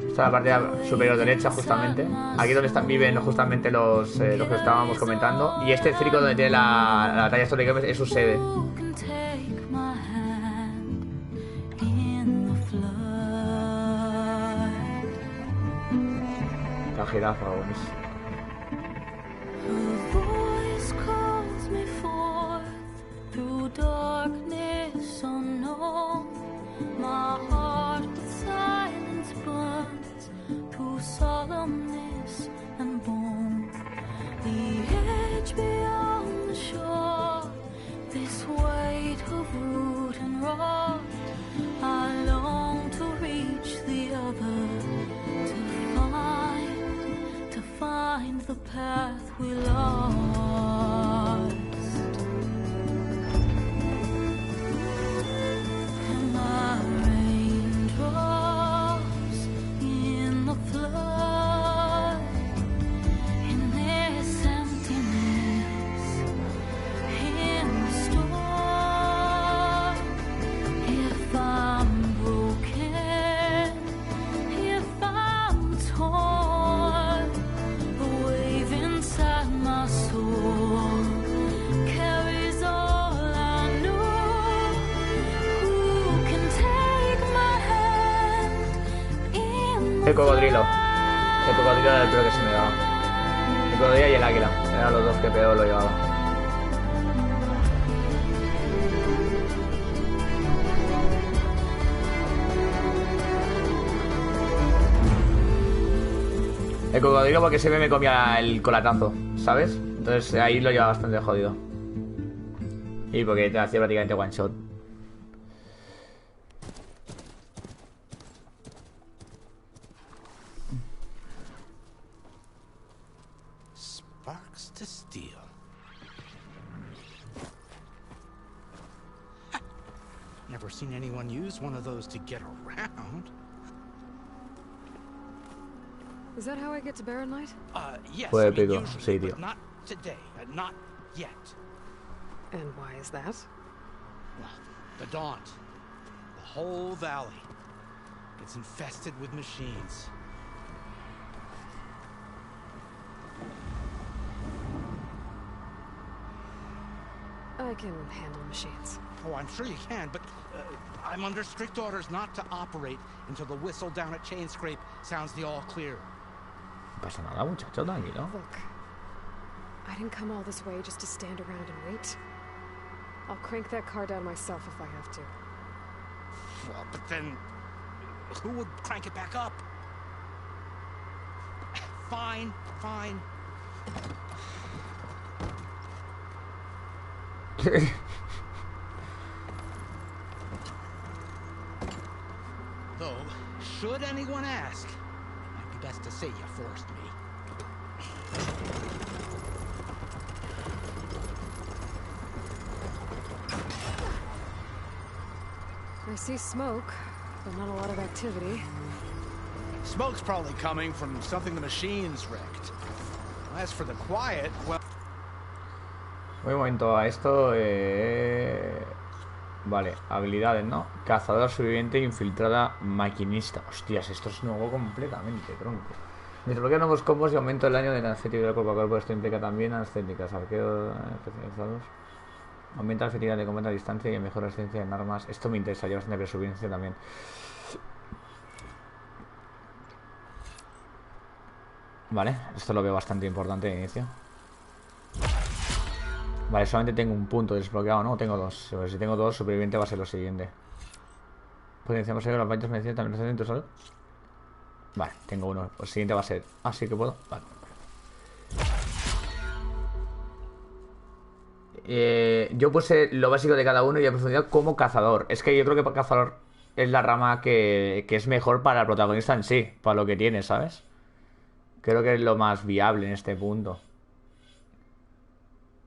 Esta es la parte superior derecha, justamente. Aquí donde viven justamente los que estábamos comentando. Y este circo donde tiene la talla histórica es su sede. La jirafa, buenísimo. Solemnness and bone, the edge beyond the shore, this weight of root and rot. I long to reach the other, to find the path we lost. And my raindrops in the flood, in this emptiness, el cocodrilo. El cocodrilo era el peor que se me daba. El cocodrilo y el águila. Eran los dos que peor lo llevaba. El cocodrilo porque siempre me comía el colatazo, ¿sabes? Entonces ahí lo llevaba bastante jodido. Y porque te hacía prácticamente one shot. Sparks to steel. Never seen anyone use one of those to get around. Is that how I get to Barren Light? Yes. Fue I mean, épico, usually, sí, but tío. not today. Not yet. And why is that? Well, the Daunt. The whole valley. It's infested with machines. I can handle machines. Oh, I'm sure you can, but I'm under strict orders not to operate until the whistle down at Chain Scrape sounds the all clear. No pasa nada, muchacho, tranquilo. Look, I didn't come all this way just to stand around and wait. I'll crank that car down myself if I have to. Well, but then who would crank it back up? Fine, fine. Though, should anyone ask, it might be best to say you forced me. I see smoke, but not a lot of activity. Smoke's probably coming from something the machines wrecked. As for the quiet, well... Un momento a esto. Vale, habilidades, ¿no? Cazador, sobreviviente, infiltrada, maquinista. Hostias, esto es nuevo completamente, tronco. Desbloquea nuevos combos y aumento el daño de la estética del cuerpo a cuerpo. Esto implica también estéticas, arqueos especializados. Aumenta la efectividad de combate a distancia y mejora la asistencia en armas. Esto me interesa, ya bastante supervivencia también. Vale, esto lo veo bastante importante de inicio. Vale, solamente tengo un punto desbloqueado, ¿no? Tengo dos. Si tengo dos, superviviente va a ser lo siguiente. Potenciamos los valles medicinas también dentro, ¿sabes? Vale, tengo uno. El siguiente va a ser... Ah, sí que puedo. Vale. Yo puse lo básico de cada uno y he profundizado como cazador. Es que yo creo que cazador es la rama que es mejor para el protagonista en sí, para lo que tiene, ¿sabes? Creo que es lo más viable en este punto.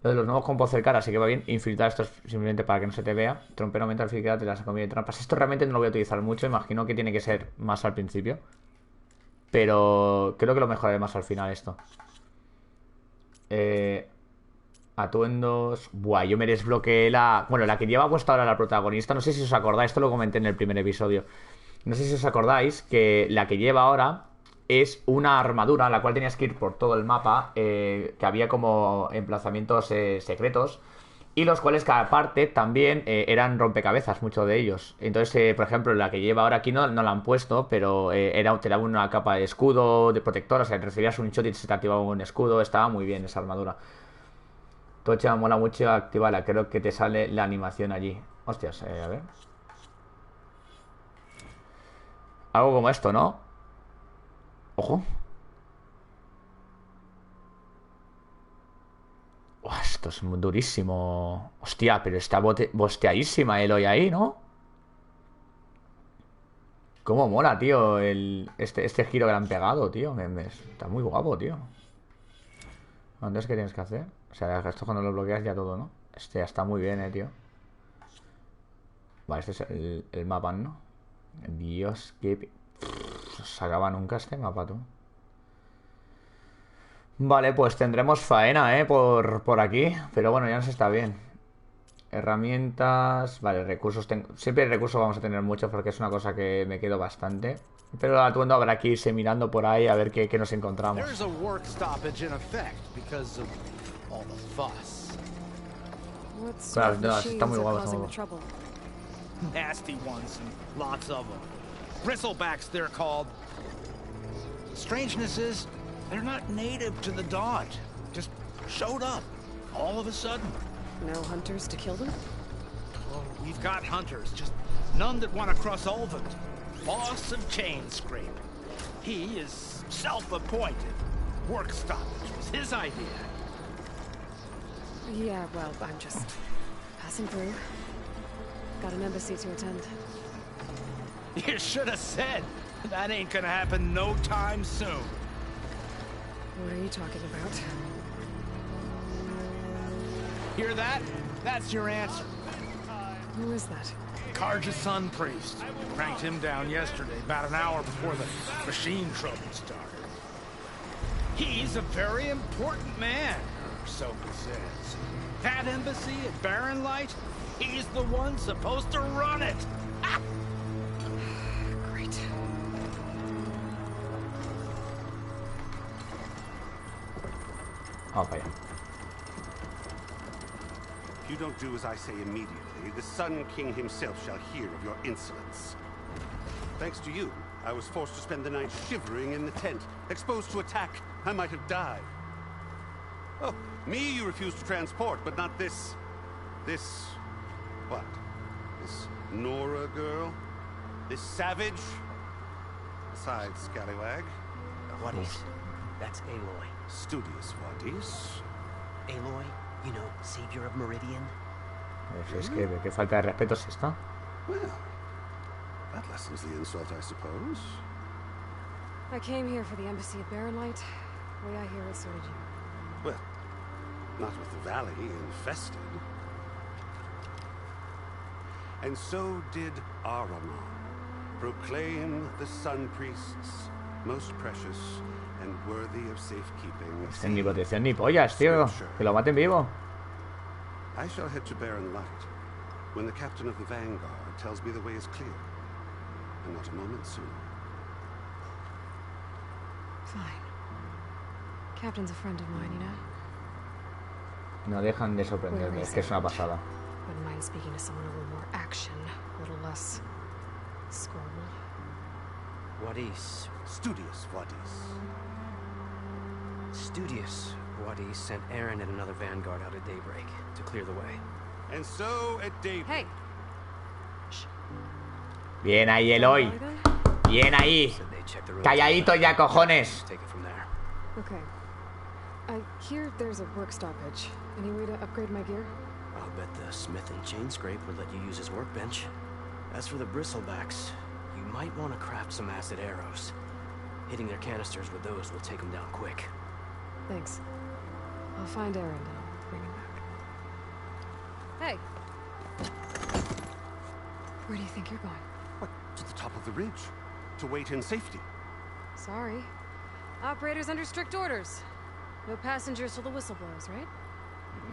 Lo de los nuevos combos cercar, así que va bien. Infiltrar esto es simplemente para que no se te vea. Trompero aumenta la eficacia de las comidas y trampas. Esto realmente no lo voy a utilizar mucho. Imagino que tiene que ser más al principio. Pero creo que lo mejoraré más al final esto. Atuendos. Buah, yo me desbloqueé la... Bueno, la que lleva puesta ahora la protagonista. No sé si os acordáis, esto lo comenté en el primer episodio. No sé si os acordáis que la que lleva ahora es una armadura, la cual tenías que ir por todo el mapa, que había como emplazamientos secretos, y los cuales cada parte también eran rompecabezas, muchos de ellos. Entonces, por ejemplo, la que lleva ahora aquí no la han puesto, pero te daba una capa de escudo, de protector, o sea, recibías un shot y se te activaba un escudo. Estaba muy bien esa armadura. Tocha, me mola mucho activarla, creo que te sale la animación allí. Hostias, a ver. Algo como esto, ¿no? Ojo. Uah, esto es muy durísimo. Hostia, pero está bosteadísima Eloy ahí, ¿no? Cómo mola, tío, este giro que le han pegado, tío. Está muy guapo, tío. Entonces, ¿qué tienes que hacer? O sea, esto cuando lo bloqueas ya todo, ¿no? Este ya está muy bien, tío. Vale, este es el mapa, ¿no? Dios, qué... Se acaba nunca este mapa, tú. Vale, pues tendremos faena, por aquí. Pero bueno, ya nos está bien. Herramientas... Vale, recursos... Siempre recursos vamos a tener muchos porque es una cosa que me quedo bastante. Pero el atuendo habrá que irse mirando por ahí a ver qué nos encontramos. Claro, no, está muy guapo. Nasty ones and lots of them. Bristlebacks, they're called. strangeness is, they're not native to the Dawn. Just showed up, all of a sudden. No hunters to kill them? Oh, we've got hunters, just none that want to cross Ulvund. Boss of Chainscrape. He is self-appointed. Work stoppage was his idea. Yeah, well, I'm just passing through. Got an embassy to attend. You should have said. That ain't gonna happen no time soon. What are you talking about? Hear that? That's your answer. Who is that? Karja's son priest. Cranked him down yesterday, about an hour before the machine trouble started. He's a very important man, or so he says. That embassy at Barren Light, he's the one supposed to run it. Ah! Great. Vamos para allá. If you don't do as I say immediately, the Sun King himself shall hear of your insolence. Thanks to you, I was forced to spend the night shivering in the tent, exposed to attack. I might have died. Oh, me you refused to transport, but not this... what? This Nora girl? This savage? Besides, scallywag. Wadis. That's Aloy. Studious Wadis. Aloy, you know, savior of Meridian. Es que qué falta de respeto es esta. Well, that lessens the insult, I suppose. I came here for the embassy at Barren Light. The way I hear it, so did you. Well, not with the valley infested. And so did Ahriman. Proclaim the Sun Priests most precious and worthy of safekeeping. Este ni protección ni pollas, tío. Que lo maten vivo. I shall head to Barren Light when the captain of the Vanguard tells me the way is clear. And not a moment sooner. Fine. Captain's a friend of mine, you know? No dejan de sorprenderme, es que es una pasada. Wouldn't mind speaking to someone a little more action, a little less school. Wadis. Studious Wadis. Studious Wadis sent Aaron and another Vanguard out at daybreak to clear the way. And so at daybreak. Hey. Bien ahí, Eloy. Bien ahí. Calladito ya, cojones. Take it from there. Okay. I hear there's a work stoppage. Any way to upgrade my gear? I'll bet the smith in Chainscrape would let you use his workbench. As for the bristlebacks, you might want to craft some acid arrows. Hitting their canisters with those will take them down quick. Thanks. I'll find Aaron and I'll bring him back. Hey! Where do you think you're going? What, to the top of the ridge. To wait in safety. Sorry. Operator's under strict orders. No passengers till the whistle blows, right?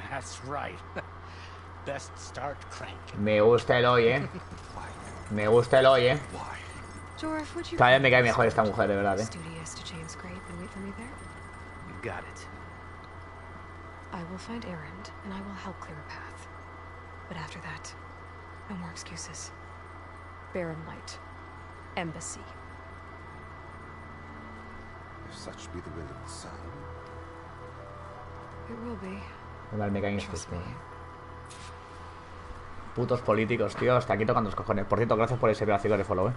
That's right. Best start cranking. Me gusta Eloy, Me gusta Eloy, Jorf, would you cada vez me cae mejor esta mujer, de verdad, Studious to Chainscrape and wait for me there? You got it. I will find Aaron, and I will help clear a path. But after that, no more excuses. Barren Light. Embassy. If such be the will of the sun. It will be. Me caen estos, tío. Putos políticos, tío. Hasta aquí tocando los cojones. Por cierto, gracias por ese pedacito de follow,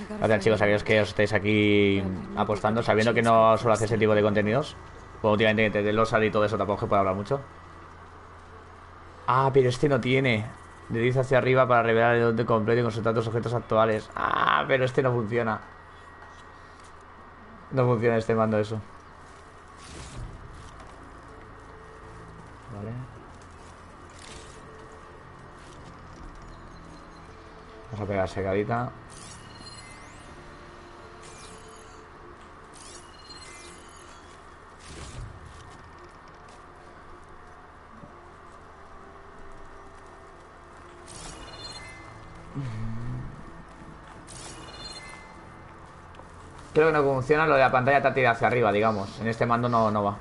Gracias, chicos, aquellos que os estáis aquí apostando, sabiendo que no suelo hacer ese tipo de contenidos. Pues últimamente entre los y todo eso tampoco se puede hablar mucho. Ah, pero este no tiene. Dediza hacia arriba para revelar el donde completo y consultar tus objetos actuales. Ah, pero este no funciona. No funciona este mando eso. Vale. Vamos a pegar secadita. Creo que no funciona lo de la pantalla táctil hacia arriba, digamos. En este mando no va.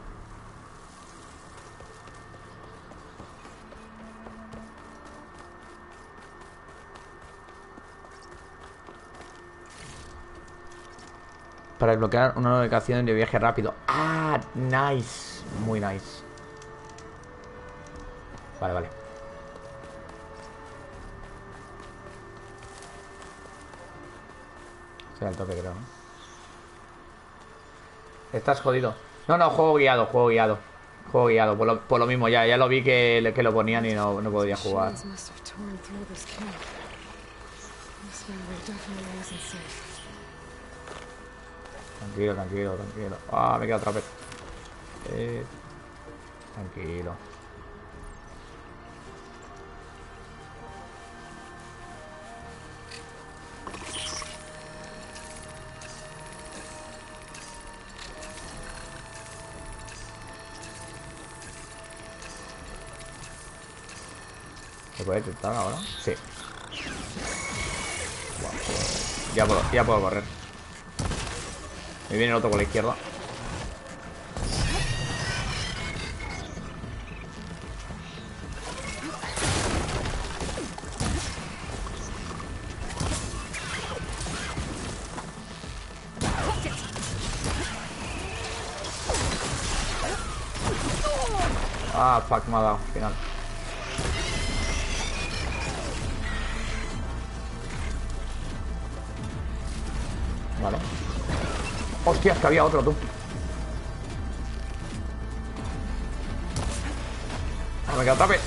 Para desbloquear una navegación de viaje rápido. Ah, nice. Muy nice. Vale, vale. Será el tope, creo, ¿no? Estás jodido. No, no, juego guiado, juego guiado. Juego guiado, por lo mismo, ya lo vi que lo ponían y no podía jugar. Tranquilo, tranquilo, tranquilo. Ah, me queda otra vez. Tranquilo. ¿Se puede detectar ahora? Sí. Buah, ya puedo correr. Me viene el otro por la izquierda. Ah, fuck, me ha dado al final. Vale. Hostias, que había otro, tú. Ah, me queda otra vez.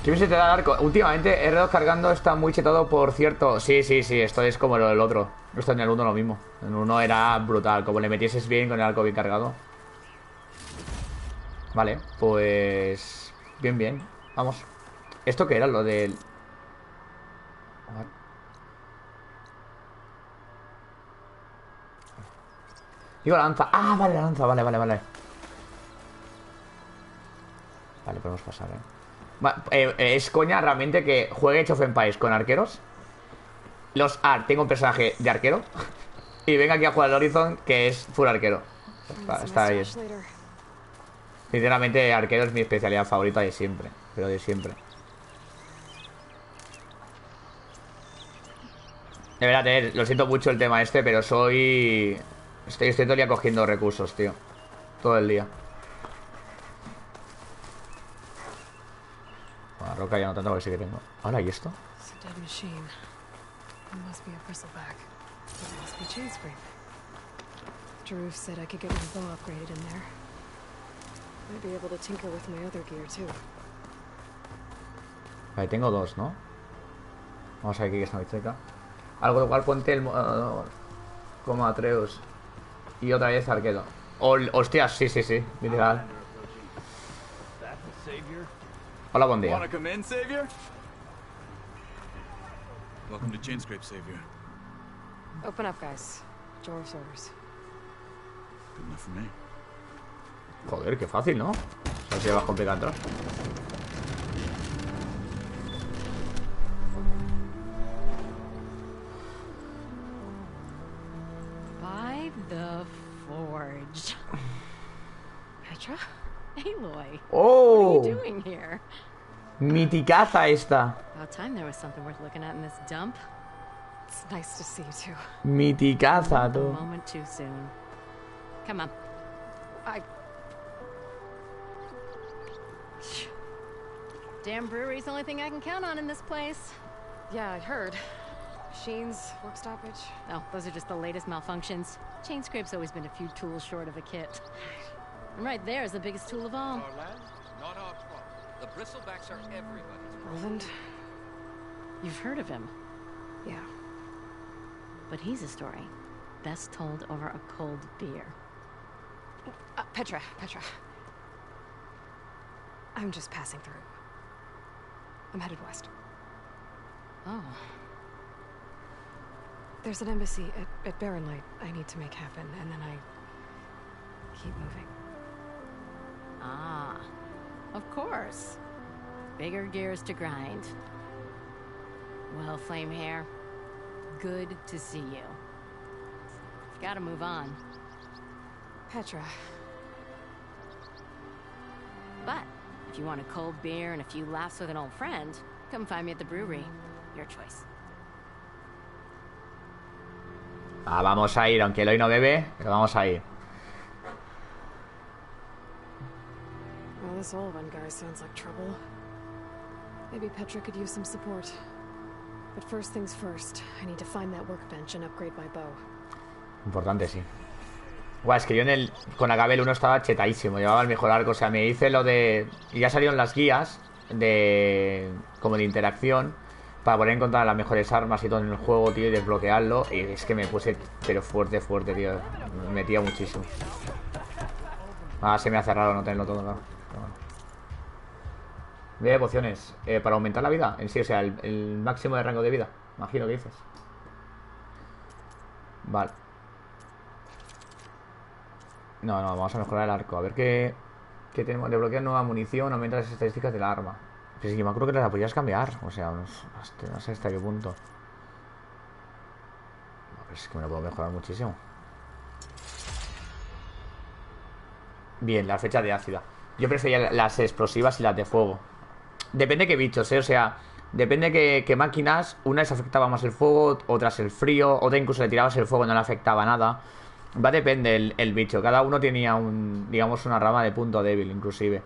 ¿Qué me se te da el arco? Últimamente R2 cargando está muy chetado, por cierto. Sí, esto es como lo del otro. Esto en el 1 lo mismo. En el 1 era brutal, como le metieses bien con el arco bien cargado. Vale, pues... Bien. Vamos. ¿Esto qué era? Lo del... Digo, la lanza. Ah, vale, la lanza. Vale. Vale, podemos pasar, es coña realmente que juegue Age of Empires con arqueros. Tengo un personaje de arquero. Y venga aquí a jugar al Horizon, que es full arquero. Está bien. Sinceramente, arquero es mi especialidad favorita de siempre. Pero de siempre. De verdad, lo siento mucho el tema este, pero estoy todo el día cogiendo recursos, tío. Todo el día. Bueno, roca ya no tanto, porque sí que tengo. Hola, ¿y esto? Drew said I could get my bow upgraded in there. Might be able to tinker with my other gear too. Vale, tengo dos, ¿no? Vamos a ver aquí que está muy cerca. Algo de cual ponte el... como Atreus. Y otra vez arquero. Hostias, sí. Literal. Hola, buen día. Welcome to Chainscrape, Savior. Open up, guys. Jorah's orders. Good enough for me. Joder, qué fácil, ¿no? No se va a complicar atrás. By the forge. Petra? Aloy. Oh! What are you doing here? Miticaza esta. About time there was something worth looking at in this dump. It's nice to see you too. Miticaza, A tú. moment too soon. Come on. Damn brewery's the only thing I can count on in this place. Yeah, I heard. Machines, work stoppage. Oh, those are just the latest malfunctions. Chainscrape's always been a few tools short of a kit. And right there is the biggest tool of all. Our land, not our problem. The bristlebacks are everybody's problem. Roland? You've heard of him. Yeah. But he's a story best told over a cold beer. Petra. I'm just passing through. I'm headed west. Oh. There's an embassy at Barren Light I need to make happen, and then I keep moving. Ah, of course. Bigger gears to grind. Well, Flamehair, good to see you. Gotta move on. Petra. If you want a cold beer and a few laughs with an old friend, come find me at the brewery. Your choice. Ah, vamos a ir, aunque el hoy no bebe, pero vamos a ir. Well, this Olvan guy sounds like trouble. Maybe Petra could use some support. But first things first, I need to find that workbench and upgrade my bow. Importante, sí. Guau, es que yo con Agabel 1 estaba chetadísimo, llevaba el mejor arco. O sea, me hice lo de... Y ya salieron las guías de... como de interacción para poder encontrar las mejores armas y todo en el juego, tío, y desbloquearlo. Y es que me puse, pero fuerte, tío. Me metía muchísimo. Ah, se me hace raro no tenerlo todo, claro. De pociones para aumentar la vida en sí, o sea, el máximo de rango de vida. Imagino que dices. Vale. No, vamos a mejorar el arco. A ver qué tenemos. Desbloquear nueva munición, aumenta las estadísticas del arma. Pues sí, yo me acuerdo que la podías cambiar. O sea, no sé hasta qué punto. No, pero es que me lo puedo mejorar muchísimo. Bien, la flecha de ácida. Yo prefería las explosivas y las de fuego. Depende qué bichos, o sea, depende qué máquinas. Una les afectaba más el fuego, otras el frío, otra incluso le tirabas el fuego y no le afectaba nada. Va, depende el bicho. Cada uno tenía digamos, una rama de punto débil, inclusive.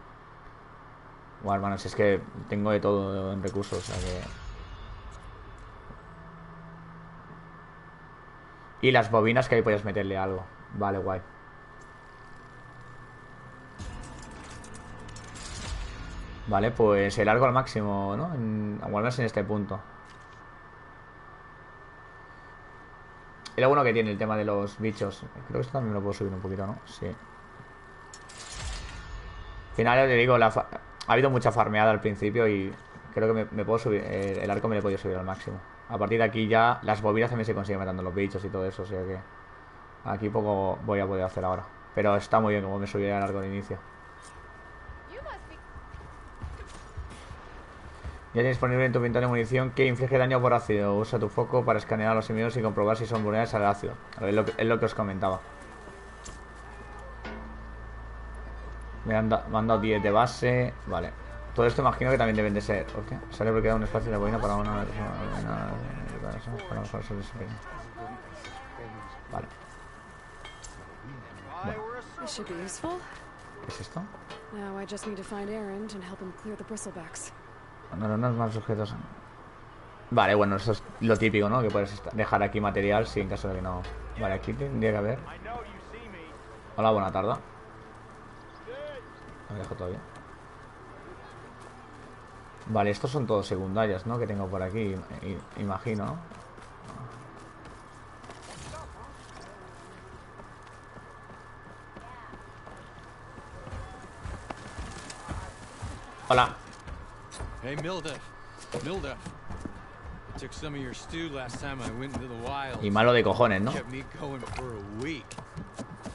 Bueno, hermanos, es que tengo de todo en recursos, o sea que... Y las bobinas que ahí podías meterle algo. Vale, guay. Vale, pues el arco al máximo, ¿no? Al menos en este punto. Es lo bueno que tiene el tema de los bichos. Creo que esto también lo puedo subir un poquito, ¿no? Sí. Al final, te digo, ha habido mucha farmeada al principio y creo que me puedo subir. El arco me lo he podido subir al máximo. A partir de aquí ya las bobinas también se consiguen matando los bichos y todo eso. O sea que aquí poco voy a poder hacer ahora. Pero está muy bien como me subí el arco de inicio. Ya tienes disponible en tu inventario de munición que inflige daño por ácido. Usa tu foco para escanear a los enemigos y comprobar si son vulnerables al ácido. Es lo que os comentaba. Me han dado 10 de base. Vale. Todo esto imagino que también deben de ser. Hostia, sale porque da un espacio de boina para una... Vale. This should be useful. ¿Qué es esto? Now I just need to find Erend and help him clear the bristlebacks. No más objetos. Vale, bueno, eso es lo típico, ¿no? Que puedes dejar aquí material si en caso de que no... Vale, aquí tendría que haber... Hola, buena tarde. Me dejo todavía. Vale, estos son todos secundarias, ¿no? Que tengo por aquí, imagino, ¿no? Hola. Hey, Mildef. Took some of your stew last time I went into the wild. Y malo de cojones, ¿no? Kept me going for a week.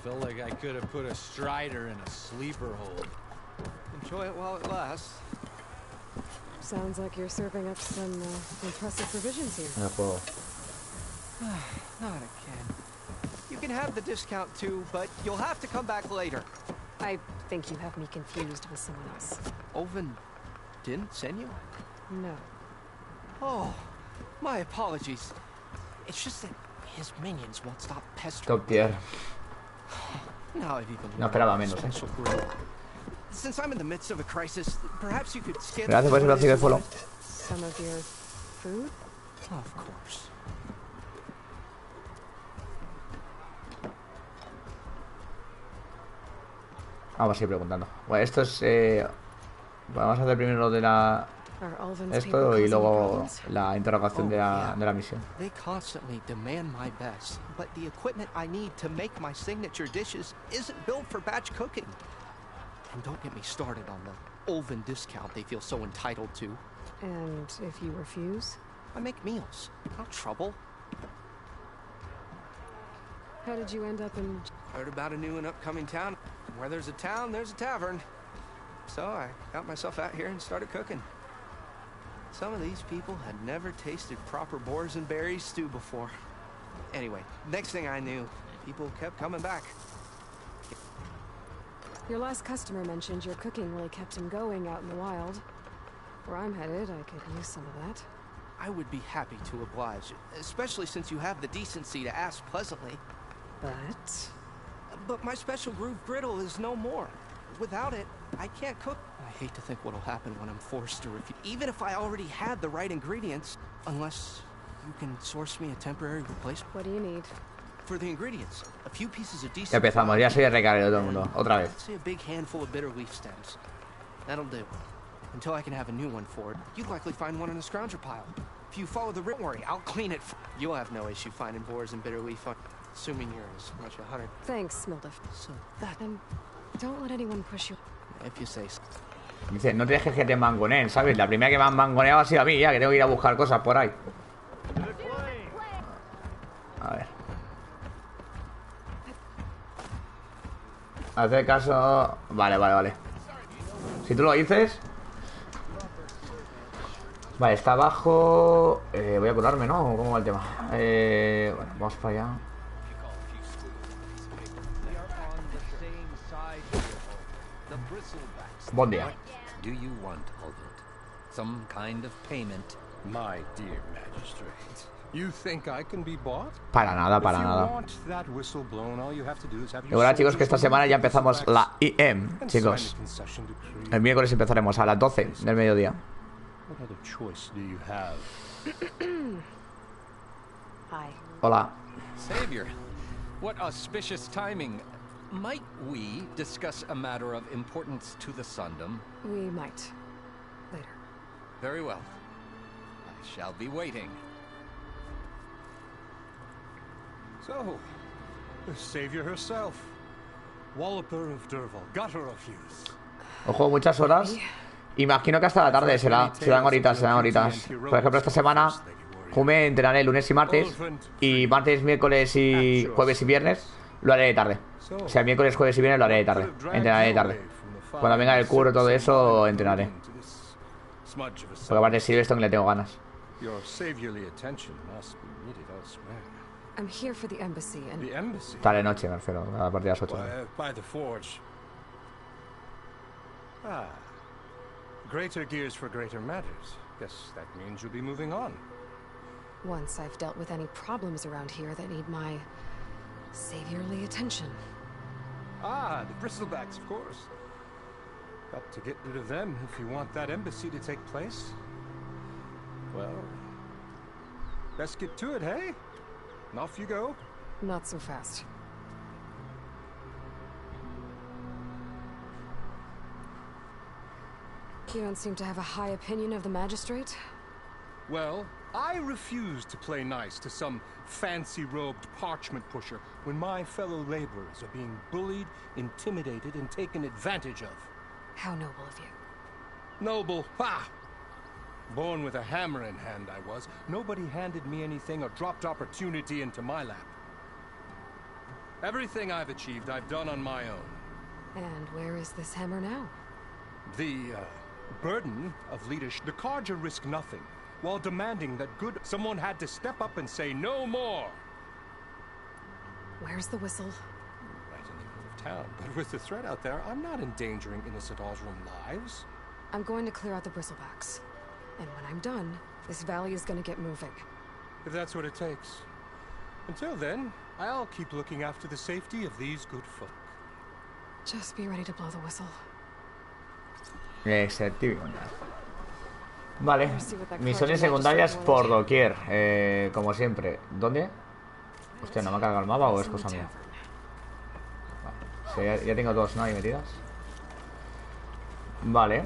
Felt like I could have put a strider in a sleeper hold. Enjoy it while it lasts. Sounds like you're serving up some impressive provisions here. El juego. Not again. You can have the discount too, but you'll have to come back later. I think you have me confused with someone else. Owen didn't send you? No. Oh, my apologies. It's just that his minions won't stop pestering. Top tier. Now I've even No esperaba menos, special grill. Since I'm in the midst of a crisis, perhaps you could skip. Gracias por ese brazo de follow. Some of your food? Of course. Vamos a ir preguntando. Bueno, esto es... vamos a hacer primero lo de la... Esto y luego la interrogación de la misión. They constantly demand my best, but the equipment I need to make my signature dishes isn't built for batch cooking. And don't get me started on the Olven discount they feel so entitled to. And if you refuse? I make meals. No trouble. How did you end up in... Heard about a new and upcoming town. Where there's a town, there's a tavern. So I got myself out here and started cooking. Some of these people had never tasted proper boars and berries stew before. Anyway, next thing I knew, people kept coming back. Your last customer mentioned your cooking really kept him going out in the wild. Where I'm headed, I could use some of that. I would be happy to oblige, especially since you have the decency to ask pleasantly. But my special groove griddle is no more. Without it, I can't cook. I hate to think what'll happen when I'm forced to refuse, even if I already had the right ingredients, unless you can source me a temporary replacement. What do you need? For the ingredients, a few pieces of Ya decent. empezamos, ya soy el recargo de todo el mundo. Otra vez. Let's say a big handful of bitter leaf stems. That'll do. Until I can have a new one for it, you'd likely find one in a scrounger pile. If you follow the don't worry, I'll clean it. You'll have no issue finding boars and bitter leaf, assuming you're as much a hunter. Thanks, Mildif. So that. And don't let anyone push you. If you say so. Dice, no te dejes que te mangoneen, ¿sabes? La primera que me han mangoneado ha sido a mí, ya que tengo que ir a buscar cosas por ahí. A ver. Hacer caso... Vale. Si tú lo dices... Vale, está abajo... voy a curarme, ¿no? ¿Cómo va el tema? Bueno, vamos para allá. Buen día. Do you want, Albert? Some kind of payment? My dear magistrate, you think I can be bought? Para nada. If you want that whistle blown, all you have to do is have Y your bueno, chicos, que esta soldiers semana ya go to empezamos the la IM, and chicos. sign the concession decree. El miércoles empezaremos a las 12 del mediodía. What other choice do you have? Hi. Hola. Savior, what auspicious timing. Might we discuss a matter of importance to the Sundom? We might. Later. Very well. I shall be waiting. So, the savior herself, Walloper of Derval, gutter of youth. Ojo, muchas horas. Imagino que hasta la tarde serán horitas. Por ejemplo, esta semana Jume entrenaré lunes y martes. Y martes, miércoles y jueves y viernes lo haré de tarde. O sea, miércoles, jueves y viernes lo haré de tarde. Entrenaré de tarde. Cuando venga el curro y todo eso, entrenaré. Porque aparte si esto que le tengo ganas. I'm here for the embassy and... The embassy? Está de noche, me refiero, a partir de las 8. By the forge. Ah. Greater gears for greater matters. Guess that means you'll be moving on. Once I've dealt with any problems around here that need my saviorly attention. Ah, the bristlebacks, of course. Got to get rid of them if you want that embassy to take place. Well, best get to it, hey? And off you go. Not so fast. You don't seem to have a high opinion of the magistrate? Well, I refuse to play nice to some fancy-robed parchment pusher when my fellow laborers are being bullied, intimidated, and taken advantage of. How noble of you. Noble? Ha! Born with a hammer in hand, I was. Nobody handed me anything or dropped opportunity into my lap. Everything I've achieved, I've done on my own. And where is this hammer now? The, burden of leadership. The Carja risk nothing, while demanding that someone had to step up and say no more. Where's the whistle? Right in the middle of town. But with the threat out there, I'm not endangering innocent Osram lives. I'm going to clear out the bristlebacks. And when I'm done, this valley is going to get moving. If that's what it takes. Until then, I'll keep looking after the safety of these good folk. Just be ready to blow the whistle. Vale, misiones secundarias por doquier, como siempre. ¿Dónde? Hostia, ¿no me ha cargado el mapa o es cosa mía? Vale. Sí, ya tengo dos, ¿no? Ahí metidas. Vale.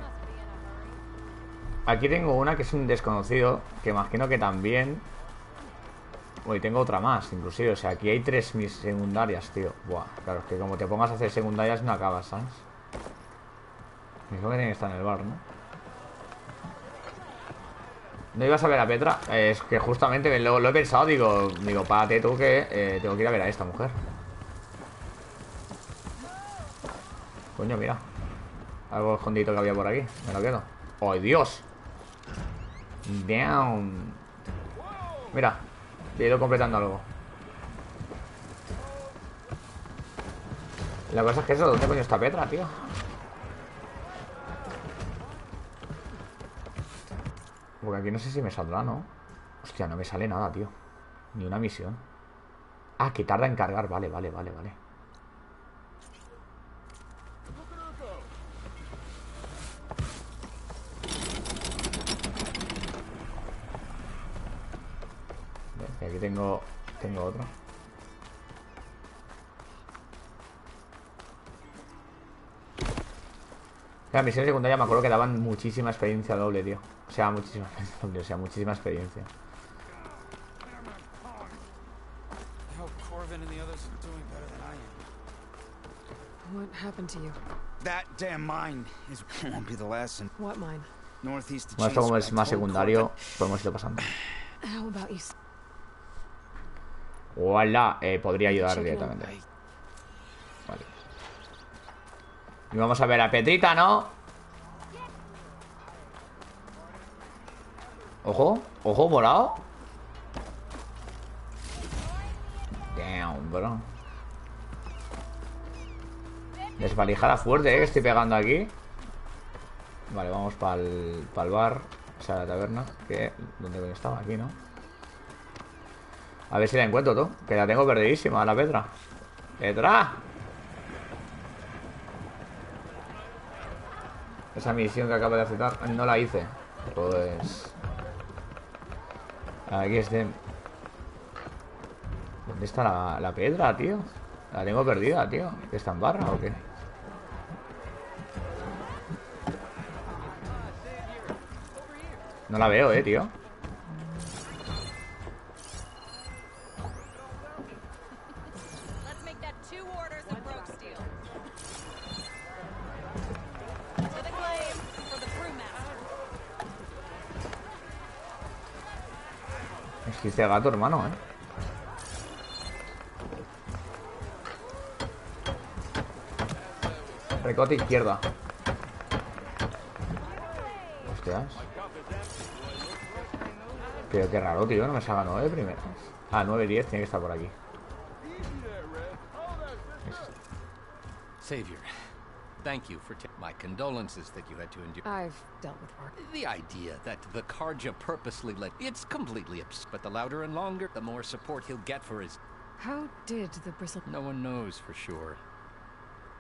Aquí tengo una que es un desconocido, que imagino que también... Uy, tengo otra más, inclusive. O sea, aquí hay 3 secundarias, tío. Buah, claro, es que como te pongas a hacer secundarias no acabas, ¿sabes? Me dijo que tiene que estar en el bar, ¿no? ¿No ibas a ver a Petra? Es que justamente lo he pensado, digo, párate tú que tengo que ir a ver a esta mujer. Coño, mira. Algo escondido que había por aquí. Me lo quedo. ¡Oh, Dios! Damn. Mira, he ido completando algo. La cosa es que eso, ¿dónde coño está Petra, tío? Porque aquí no sé si me saldrá, ¿no? Hostia, no me sale nada, tío. Ni una misión. Ah, que tarda en cargar. Vale. Y aquí tengo otro. La misión secundaria me acuerdo que daban muchísima experiencia doble, tío. O sea, muchísima experiencia doble, o sea, muchísima experiencia. What happened to you? That damn mine won't be the last in What mine? northeast of Bueno, esto como es más Told secundario, Corbin. podemos irlo pasando. How about you? Hola, podría ayudar directamente. Vale. Y vamos a ver a Petrita, ¿no? Ojo, morado. Damn, bro. Desvalijada fuerte, que estoy pegando aquí. Vale, vamos para el bar. O sea, la taberna. ¿Dónde coño estaba? Aquí, ¿no? A ver si la encuentro, tú. Que la tengo perdidísima, la Petra. ¡Petra! Esa misión que acabo de aceptar no la hice. Pues... Aquí esté. ¿Dónde está la Petra, tío? La tengo perdida, tío. ¿Está en barra o qué? No la veo, tío. Existe gato, hermano, Recote izquierda. Hostias. Pero qué raro, tío. No me salga 9 primero. Ah, 9-10 tiene que estar por aquí. Savior, thank you for my condolences that you had to endure. I've dealt with work. The idea that the Karja purposely it's completely absurd. But the louder and longer, the more support he'll get for his... How did the bristle... No one knows for sure.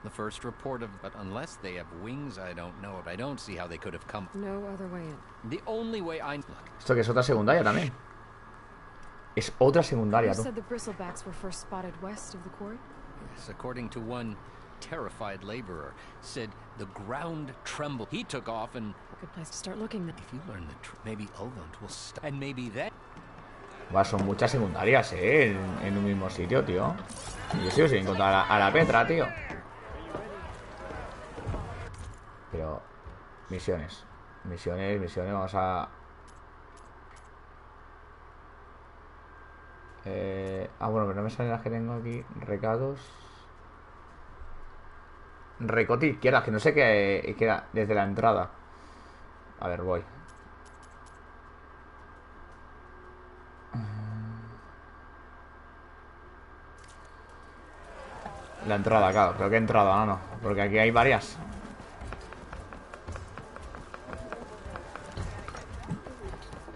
The first report of... But unless they have wings, I don't know. I don't see how they could have come... No other way in. The only way I... Look. Esto que es otra secundaria también. Es otra secundaria, You tú. said the bristlebacks were first spotted west of the quarry? Yes, according to one terrified laborer, said the ground trembled. He took off and... Good place to start looking then. If you learn the truth, maybe Olund will stop. And maybe that... Va, son muchas secundarias, en un mismo sitio, tío. Yo sigo sin encontrar a la Petra, tío. Pero... Misiones. Vamos a... bueno, pero no me salen las que tengo aquí. Recados. Recote izquierda, que no sé qué queda desde la entrada. A ver, voy. La entrada, claro. Creo que entrada, no. Porque aquí hay varias.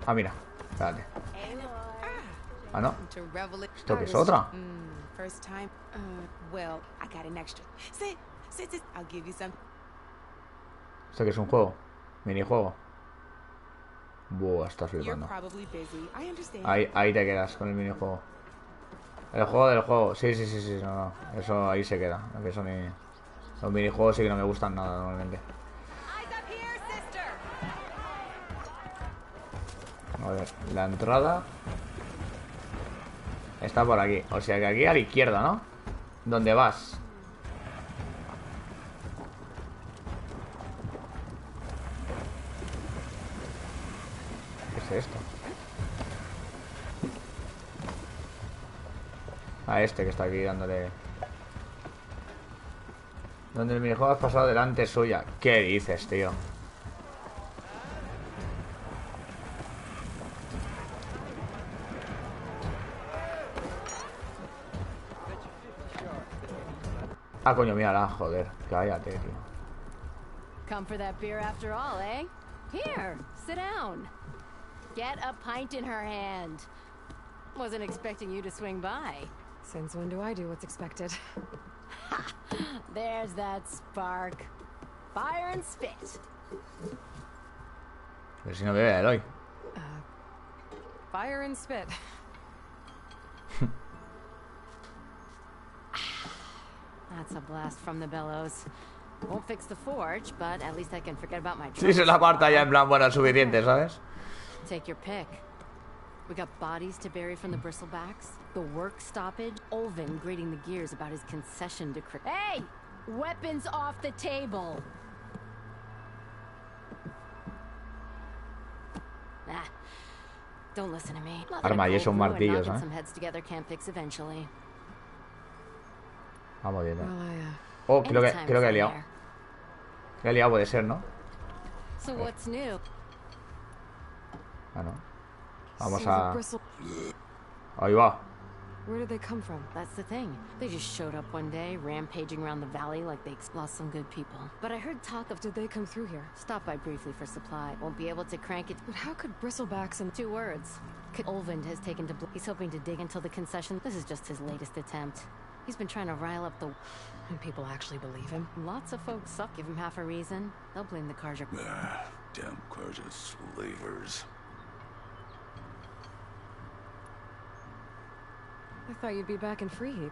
Ah, mira. Espérate. Ah, no. ¿Esto qué es otra? First time. Well, I got an extra. Sit. I'll give you some. ¿Esto qué es un juego? Minijuego. Buah, estás flipando. Ahí te quedas con el minijuego. El juego del juego. Sí, no. Eso ahí se queda. No, que eso ni... Los minijuegos sí que no me gustan nada normalmente. A ver, la entrada está por aquí. O sea que aquí a la izquierda, ¿no? ¿Dónde vas? ¿Qué es esto? A este que está aquí dándole... Donde el minijuego has pasado delante suya. ¿Qué dices, tío? Ah, coño, mírala, joder. Cállate, tío. Come for that beer after all, eh? Here, sit down. Get a pint in her hand. Wasn't expecting you to swing by. Since when do I do what's expected? Ha! There's that spark. Fire and spit. A ver si no bebe Eloy. Fire and spit. That's a blast from the bellows. Won't fix the forge, but at least I can forget about my Sí, se la aparta ya en plan, bueno, suficiente, ¿sabes? Take your pick. We got bodies to bury from the bristlebacks, the work stoppage, Olvin grating the gears about his concession to Hey! Weapons off the table! Ah, don't listen to me. Arma y eso, un martillo, ¿sabes? Some heads together can't fix eventually. Vamos bien, Oh, creo que he liado. Que he liado, puede ser, ¿no? So what's new? Ah, no. Vamos a... Ahí va. Where did they come from? That's the thing. They just showed up one day, rampaging around the valley like they lost some good people. But I heard talk of... Did they come through here? Stop by briefly for supply. Won't be able to crank it. But how could bristlebacks and... 2 words. Olvind has taken to... He's hoping to dig until the concession. This is just his latest attempt. He's been trying to rile up the... And people actually believe him? Lots of folks suck. Give him half a reason. They'll blame the Carja. Damn Carja slavers. I thought you'd be back in Freeheap.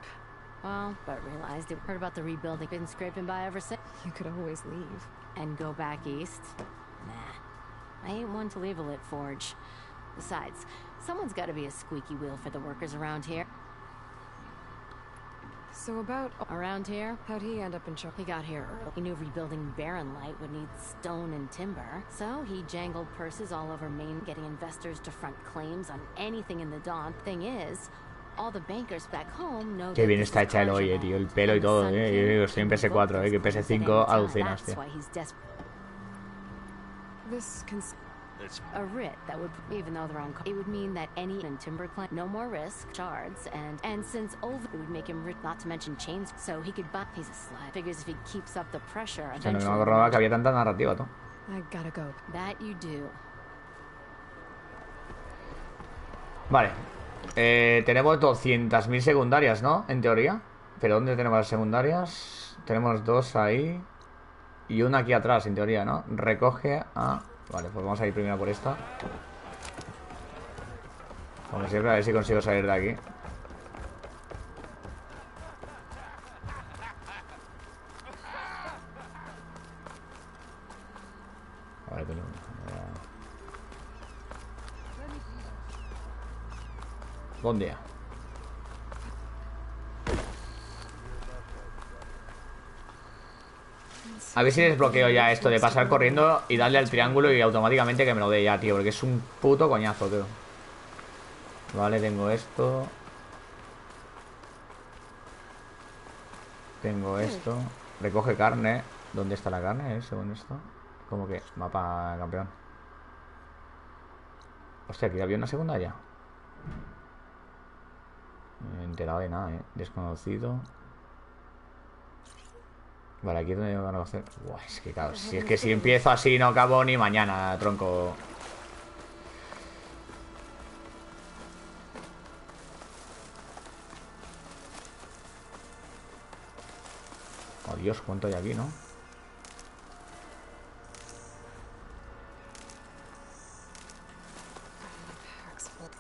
Well, but realized it. Heard about the rebuilding. Been scraping by ever since. You could always leave. And go back east? Nah. I ain't one to leave a lit forge. Besides, someone's gotta be a squeaky wheel for the workers around here. So about... Around here? How'd he end up in charge? He got here early. He knew rebuilding Barren Light would need stone and timber. So he jangled purses all over Maine, getting investors to front claims on anything in the Dawn. Thing is, all the bankers back home know... Qué bien está hecha Eloy, tío. El pelo y todo, Yo estoy en PS4, que PS5 alucinas, tío. This a writ that would, even though they're on, it would mean that any in timber claim, no more risk, shards, and since Olvin would make him rich, not to mention chains, so he could buy. He's a slut. Figures if he keeps up the pressure, eventually. No me acordaba que había tanta narrativa, tú. I gotta go. That you do. Vale. Tenemos 200.000 secundarias, ¿no? En teoría. Pero ¿dónde tenemos las secundarias? Tenemos 2 ahí. Y una aquí atrás, en teoría, ¿no? Recoge a... Vale, pues vamos a ir primero por esta. Como siempre, a ver si consigo salir de aquí. Vale, coño. ¿Dónde? A ver si desbloqueo ya esto de pasar corriendo y darle al triángulo y automáticamente que me lo dé ya, tío. Porque es un puto coñazo, tío. Vale, tengo esto. Tengo esto. Recoge carne. ¿Dónde está la carne, según esto? Como que mapa campeón. Hostia, aquí había una secundaria. No me he enterado de nada, Desconocido. Vale, aquí es donde van a hacer. Buah, es que claro, si es que si empiezo así no acabo ni mañana, tronco. Oh Dios, cuánto hay aquí, ¿no?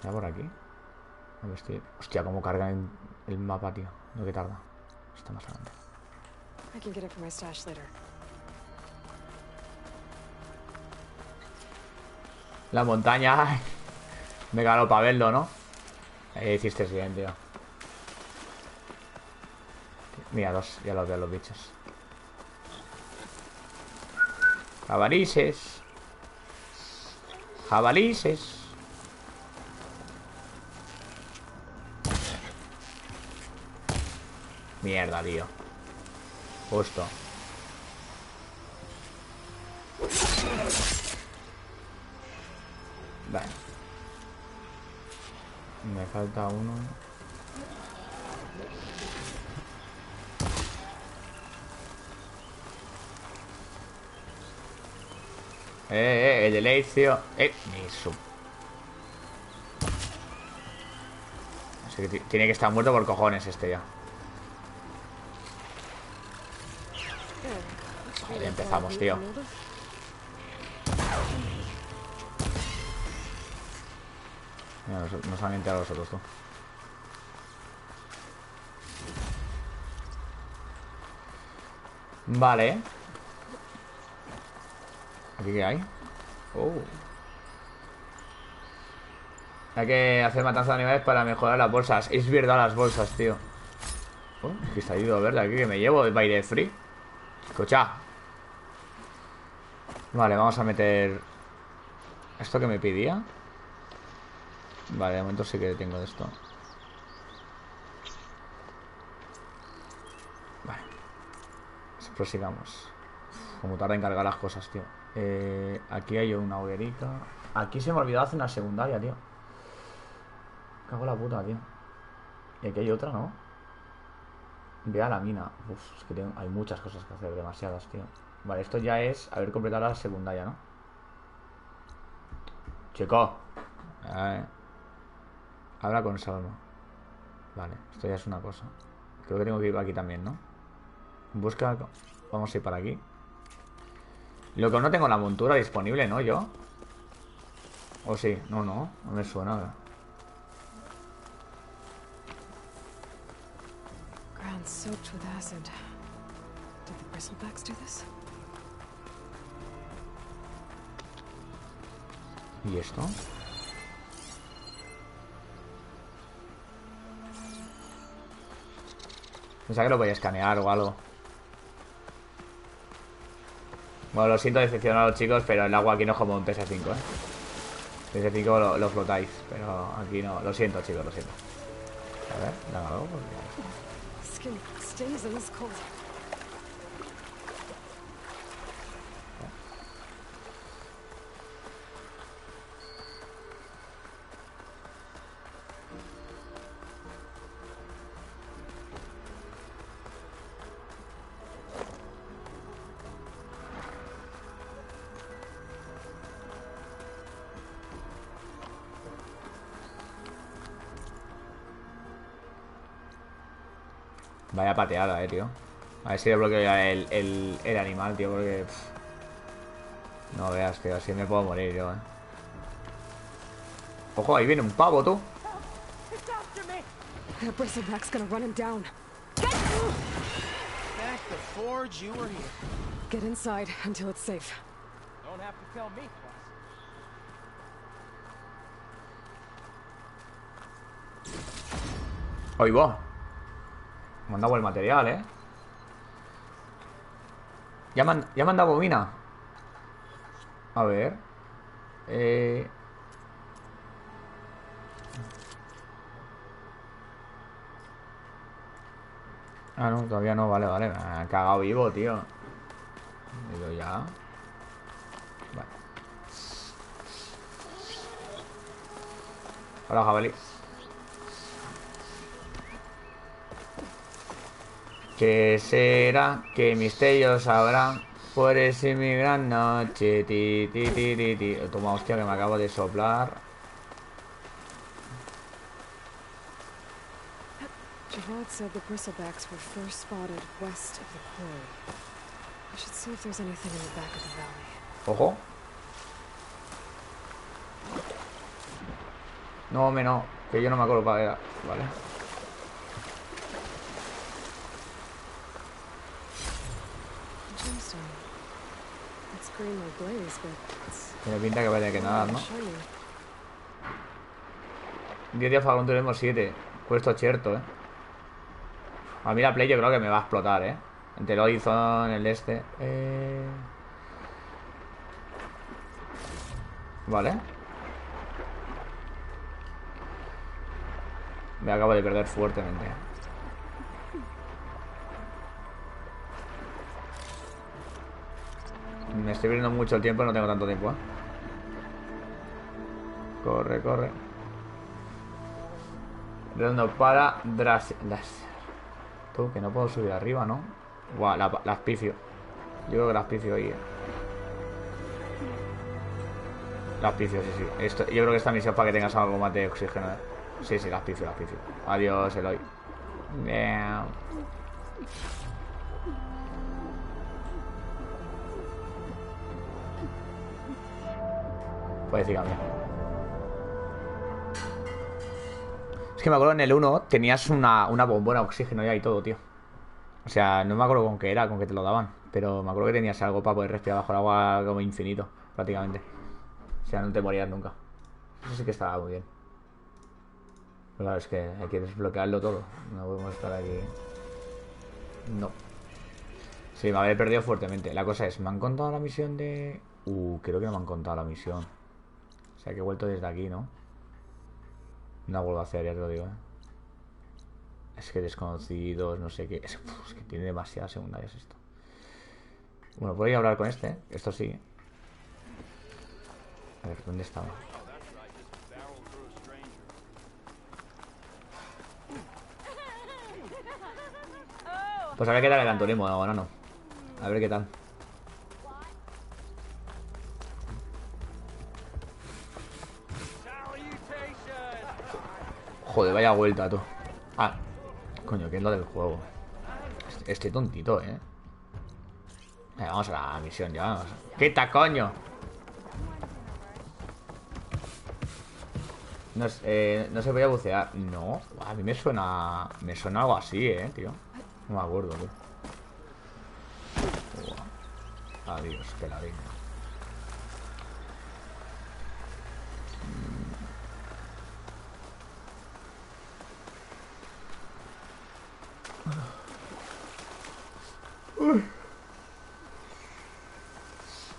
Ya por aquí. A ver, estoy... Hostia, cómo carga el mapa, tío. No, que tarda. Está más adelante. I can get it from my stash later. La montaña. Me ganó para verlo, ¿no? Hiciste bien, tío. Mira, ya los veo los bichos. Jabalices. Jabalices. Mierda, tío. Justo. Vale. Me falta uno. El delay, tío. Mi sub. Así que tiene que estar muerto por cojones este ya. Vale, empezamos, tío. Mira, nos han enterado los otros, tú. Vale. ¿Aquí qué hay? Hay que hacer matanza de animales para mejorar las bolsas. Es verdad, las bolsas, tío. Que está ido verde aquí que me llevo de baile free. Escucha. Vale, vamos a meter esto que me pedía. Vale, de momento sí que tengo de esto. Vale. Prosigamos. Como tarda en cargar las cosas, tío. Aquí hay una hoguerita. Aquí se me ha olvidado hacer una secundaria, tío. Cago en la puta, tío. Y aquí hay otra, ¿no? Ve a la mina. Uf, es que hay muchas cosas que hacer, demasiadas, tío. Vale, esto ya es haber completado la secundaria, ¿no? Chico. Habla con Salmo. Vale, esto ya es una cosa. Creo que tengo que ir aquí también, ¿no? Busca... Vamos a ir para aquí. Lo que no tengo la montura disponible, ¿no? Yo. ¿O sí? No me suena. Ground soaked with acid. Did the bristlebacks do this? ¿Y esto? Pensaba que lo podía escanear o algo. Bueno, lo siento decepcionar a los chicos, pero el agua aquí no es como un PS5, PS5 lo flotáis, pero aquí no. Lo siento, chicos, lo siento. A ver, dámelo. Skin stays in this cold. Vaya pateada, tío. A ver si desbloqueo ya el animal, tío, porque... No veas, tío, así me puedo morir yo, Ojo, ahí viene un pavo, tú. That bristleback's gonna run him down. Back the forge, you were here. Get inside until it's safe. Don't have to tell me twice. Ahí va. Me han dado el material, Ya me han dado bobina. A ver. Ah, no, todavía no, vale. Me han cagado vivo, tío. Digo ya. Vale. Hola, jabalí. ¿Qué será? ¿Qué misterios habrá? Por ese mi gran noche. Toma, hostia, que me acabo de soplar. Javad said the bristlebacks were first spotted west of the quarry. I should see if there's anything in the back of the valley. Ojo. No, que yo no me acuerdo para ver. Vale. Tiene pinta que va a tener que nadar, ¿no? 10 días para un turismo 7. Cuesto cierto, A mí la play yo creo que me va a explotar, Entre el Horizon, el este. Vale. Me acabo de perder fuertemente. Me estoy perdiendo mucho el tiempo, no tengo tanto tiempo, Corre. Redondo para láser. Tú, que no puedo subir arriba, ¿no? Guau, las pifio. Yo creo que las pifio ahí, Las pifio, sí, sí. Esto, yo creo que esta misión es para que tengas algo más de oxígeno, ¿eh? Sí, sí, las pifio, las pifio. Adiós, Eloy. Puedes decir cambia. Es que me acuerdo en el 1 tenías una bombona de oxígeno ya y todo, tío. O sea, no me acuerdo con qué era, con qué te lo daban. Pero me acuerdo que tenías algo para poder respirar bajo el agua como infinito, prácticamente. O sea, no te morías nunca. Eso sí que estaba muy bien. Pero claro, es que hay que desbloquearlo todo. No podemos estar aquí. No. Sí, me había perdido fuertemente. La cosa es, ¿me han contado la misión de...? Creo que no me han contado la misión. O sea, que he vuelto desde aquí, ¿no? No vuelvo a hacer, ya te lo digo, ¿eh? Es que desconocidos, no sé qué. Es que tiene demasiadas secundarias esto. Bueno, puedo ir a hablar con este, ¿eh? Esto sí. A ver, ¿dónde estaba? Pues a ver qué tal el antónimo, ahora no. A ver qué tal. Joder, vaya vuelta, tú. Ah, coño, que es lo del juego. Estoy tontito, ¿eh? Vamos a la misión ya. ¡Quita, coño! No se podía bucear. No, a mí me suena algo así, tío. No me acuerdo, tío. Adiós, que la vi.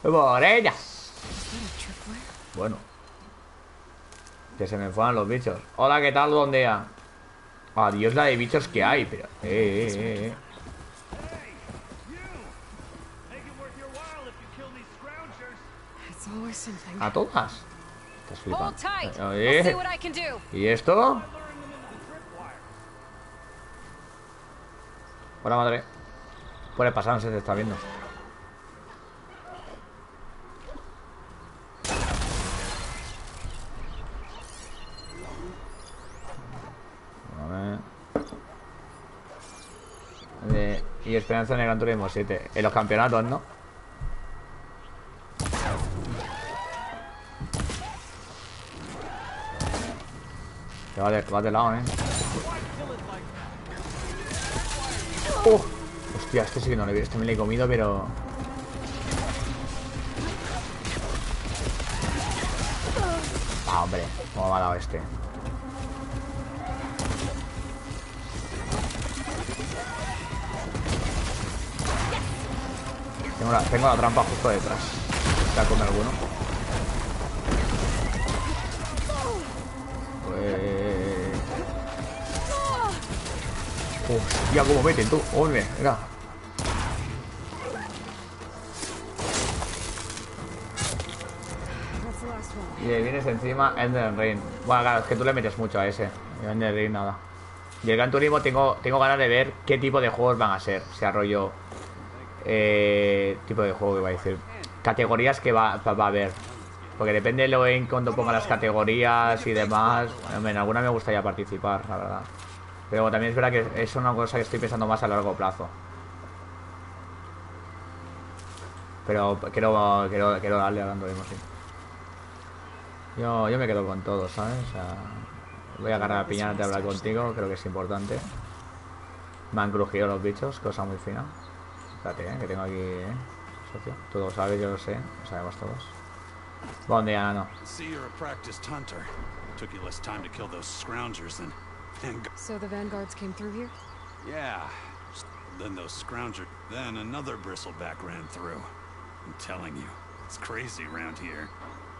Por ella. Bueno. Que se me fueran los bichos. Hola, ¿qué tal? Buen día. Adiós la de bichos que hay, pero... A todas. Estás flipando. ¿Y esto? Hola, madre. Puede pasar, no sé si te está viendo. Y esperanza en el Gran Turismo 7. En los campeonatos, ¿no? Te va de lado, Hostia, este sí que no lo he visto. Este me lo he comido, pero... Ah, hombre. ¿Cómo me ha dado este? Tengo la trampa justo detrás. Voy a comer alguno. Hostia, cómo meten tú. Hombre, venga. Y le vienes encima Elden Ring. Bueno, claro, es que tú le metes mucho a ese. Elden Ring nada. Y el Gran Turismo tengo ganas de ver qué tipo de juegos van a ser. O sea, rollo... tipo de juego que va a decir. Categorías que va a haber. Porque depende de lo en cuando ponga las categorías y demás. Bueno, en alguna me gustaría participar, la verdad. Pero también es verdad que es una cosa que estoy pensando más a largo plazo. Pero quiero darle hablando de sí. Yo me quedo con todo, ¿sabes? O sea, voy a agarrar a piña antes de hablar contigo. Creo que es importante. Me han crujido los bichos, cosa muy fina. Espérate, que tengo aquí, socio. Tú lo sabes, yo lo sé. Lo sabemos todos. Buen día, no. So the vanguards came through here? Yeah. Then those scroungers... Then another bristleback ran through. I'm telling you, it's crazy around here.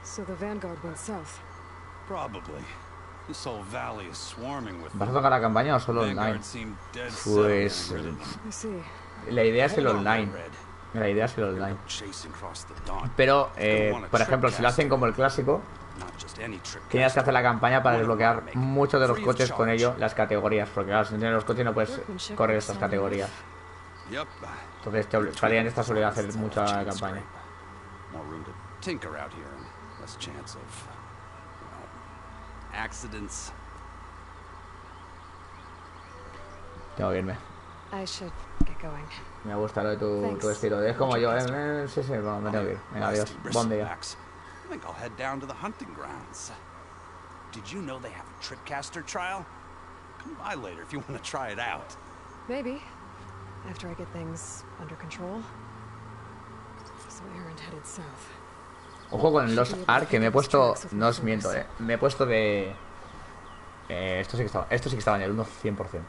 So the vanguard went south? Probably. This whole valley is swarming with... ¿Vas a tocar la campaña o solo online? Pues... La idea es el online. La idea es el online. Pero, por ejemplo, si lo hacen como el clásico, tienes que hacer la campaña para desbloquear muchos de los coches con ello, las categorías. Porque claro, si no tienes los coches no puedes correr estas categorías. Entonces, esta solía hacer mucha campaña. less chance of, well, accidents. Tengo que irme. I should get going. Me gusta lo de tu estilo. Es como yo, ¿eh? Sí, bueno, me tengo que ir. Venga, adiós. Buen día. I think I'll head down to the hunting grounds. Did you know they have a tripcaster trial? Come by later if you want to try it out. Maybe. After I get things under control. So Aaron headed south. Ojo con los ARC que me he puesto. No os miento, me he puesto de. Esto sí que estaba en el 1 100%.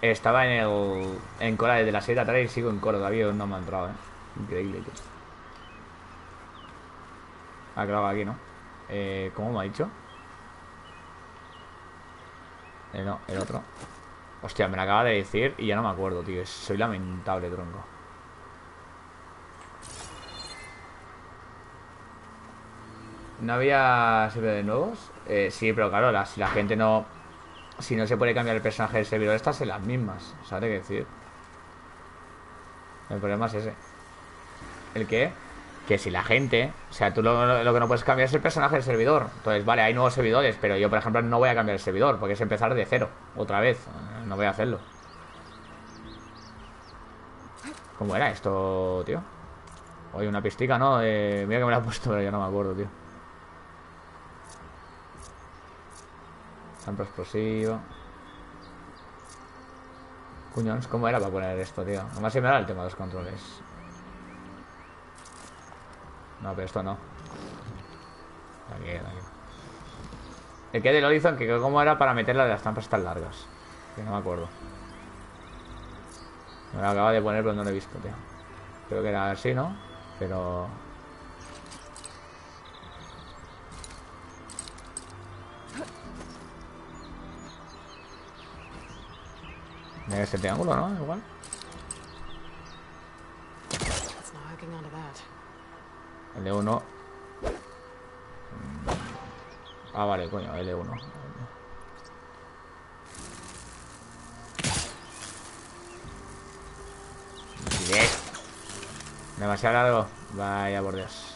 Estaba en cola desde las 6 de la tarde y sigo en cola todavía. No me ha entrado, Increíble, tío. Ah, claro, aquí, ¿no? ¿Cómo me ha dicho? No, el otro. Hostia, me lo acaba de decir y ya no me acuerdo, tío. Soy lamentable, tronco. ¿No había servidores de nuevos? Sí, pero claro, si la gente no... Si no se puede cambiar el personaje del servidor, estas son las mismas. ¿Sabes qué decir? El problema es ese. ¿El qué? Que si la gente... O sea, tú lo que no puedes cambiar es el personaje del servidor. Entonces, vale, hay nuevos servidores, pero yo, por ejemplo, no voy a cambiar el servidor, porque es empezar de cero. Otra vez. No voy a hacerlo. ¿Cómo era esto, tío? Oye, una pistica, ¿no? Mira que me la he puesto, pero ya no me acuerdo, tío. Campo explosivo. Cuñones, ¿cómo era para poner esto, tío? Nomás se me da el tema de los controles. No, pero esto no. Aquí. El que del Horizon, que cómo era para meterla de las trampas tan largas. Que no me acuerdo. Me lo acaba de poner, pero no lo he visto, tío. Creo que era así, ¿no? Pero... Mira ese triángulo, ¿no? Igual. L1. Ah, vale, coño, L1. Demasiado largo. Vaya, por Dios.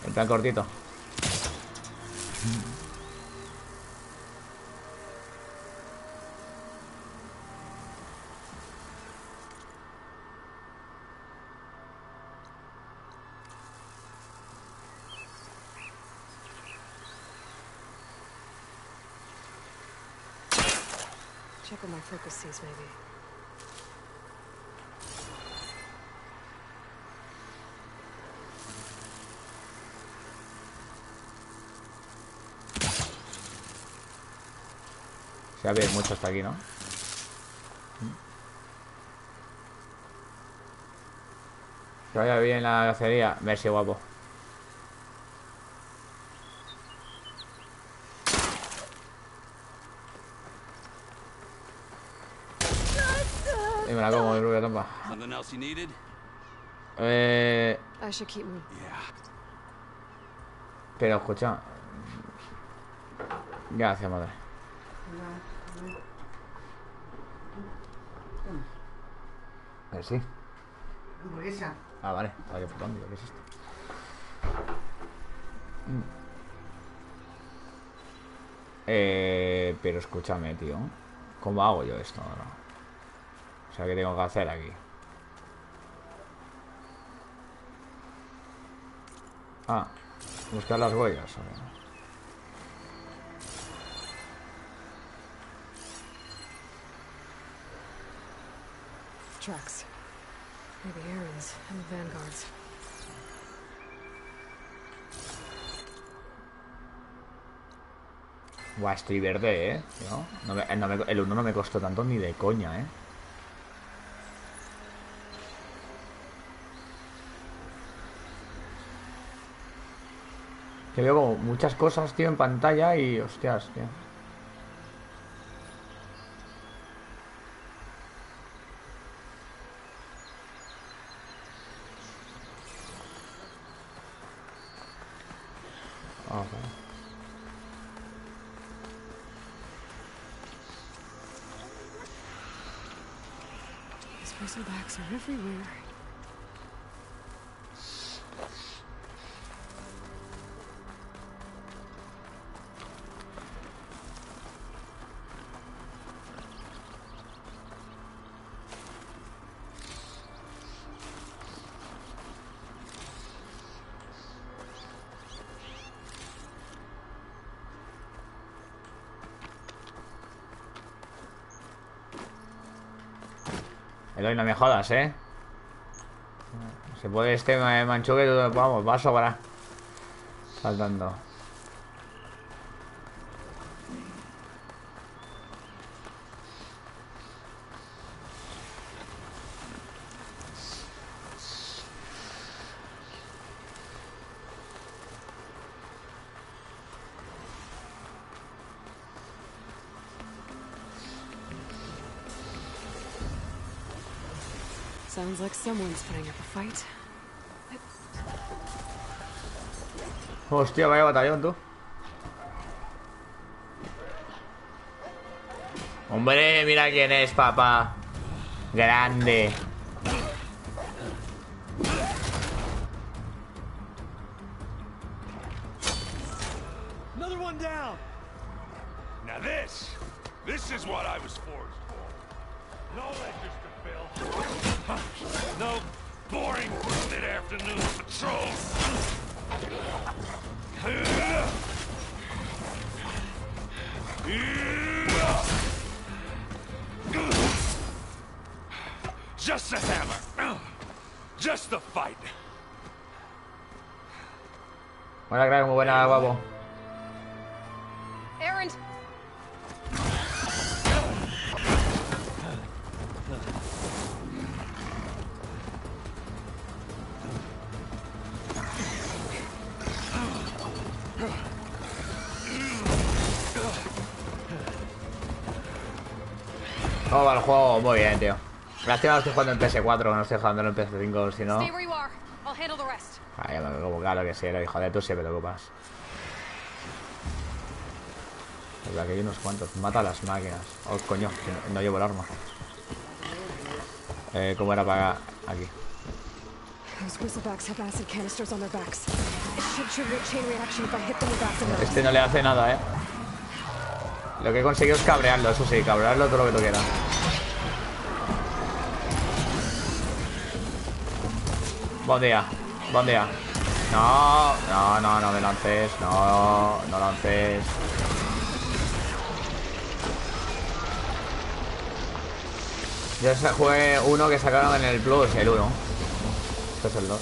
En plan cortito. Check what my focus sees, maybe. Se va a ver mucho hasta aquí, ¿no? Que vaya bien la cacería. Merci, guapo. Y me la como, mi propia trampa. Pero escucha. Gracias, madre. Sí. ¿Hamburguesa? Ah, vale. Vaya putón, ¿qué es esto? Pero escúchame, tío. ¿Cómo hago yo esto ahora? O sea, ¿qué tengo que hacer aquí? Ah, buscar las huellas. Tracks. Maybe Aaron's and the Vanguard's. Buah, estoy verde, el 1 no me costó tanto ni de coña, Que veo como muchas cosas, tío, en pantalla y... Hostias, tío. These bristlebacks are everywhere. Eloy, no me jodas, Se puede este manchuque, vamos, va a sobrar. Saltando. Sounds like someone's putting up a fight. Hostia, vaya batallón, tú. Hombre, mira quién es, papá. Grande. Another one down. Now this is what I was forged for. No ledgers to fill. No boring mid-afternoon patrols. Just a hammer. Just the fight. Buena, crack, muy buena, guapo. Aaron! ¿Cómo va el juego? Muy bien, tío. Lástima que estoy jugando en PS4, no estoy jugando en PS5, si no... Stay where you are. I'll handle the rest. Ay, me preocupo, claro que sí, hijo de tú siempre te ocupas. Es verdad que hay unos cuantos. Mata a las máquinas. Oh, coño, que no llevo el arma. ¿Cómo era para aquí? Those bristlebacks have acid canisters on their backs. It should trigger a chain reaction if I hit them with acid now. Este no le hace nada, Lo que he conseguido es cabrearlo, eso sí, cabrearlo todo lo que tú quieras. Buen día, buen día. No, no, no, no me lances. No, no lances. Yo jugué uno que sacaron en el Plus, el 1. Este es el 2.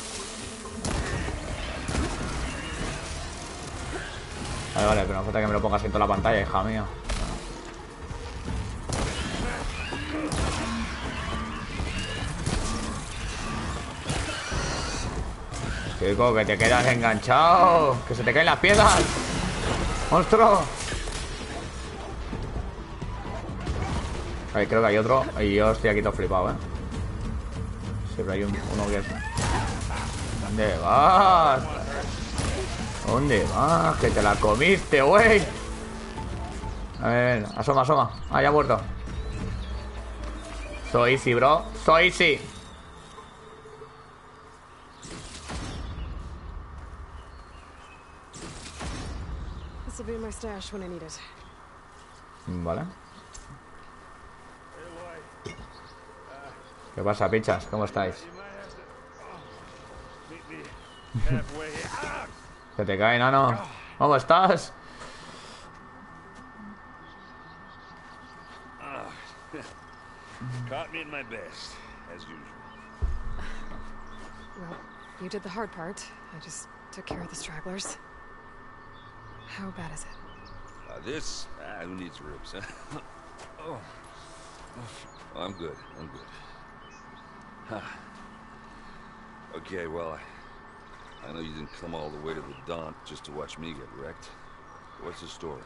Vale, vale, pero no falta que me lo pongas en toda la pantalla, hija mía. Chico, que te quedas enganchado. Que se te caen las piedras. ¡Monstruo! Ahí creo que hay otro. Y yo estoy aquí todo flipado, Siempre hay uno que es... ¿Dónde vas? ¿Dónde vas? Que te la comiste, güey. A ver, asoma, asoma. Ah, ya ha muerto. Soy easy, bro. Soy easy. This will be in my stash when I need it. Vale. ¿Qué pasa, pichas? ¿Cómo estáis? Se te cae, nano. ¿Cómo estás? Caught me in my best, as usual. Well, you did the hard part. I just took care of the stragglers. How bad is it? This? Who needs ribs, huh? Oh, I'm good. I'm good. Huh. Okay, well, I know you didn't come all the way to the Daunt just to watch me get wrecked. What's the story?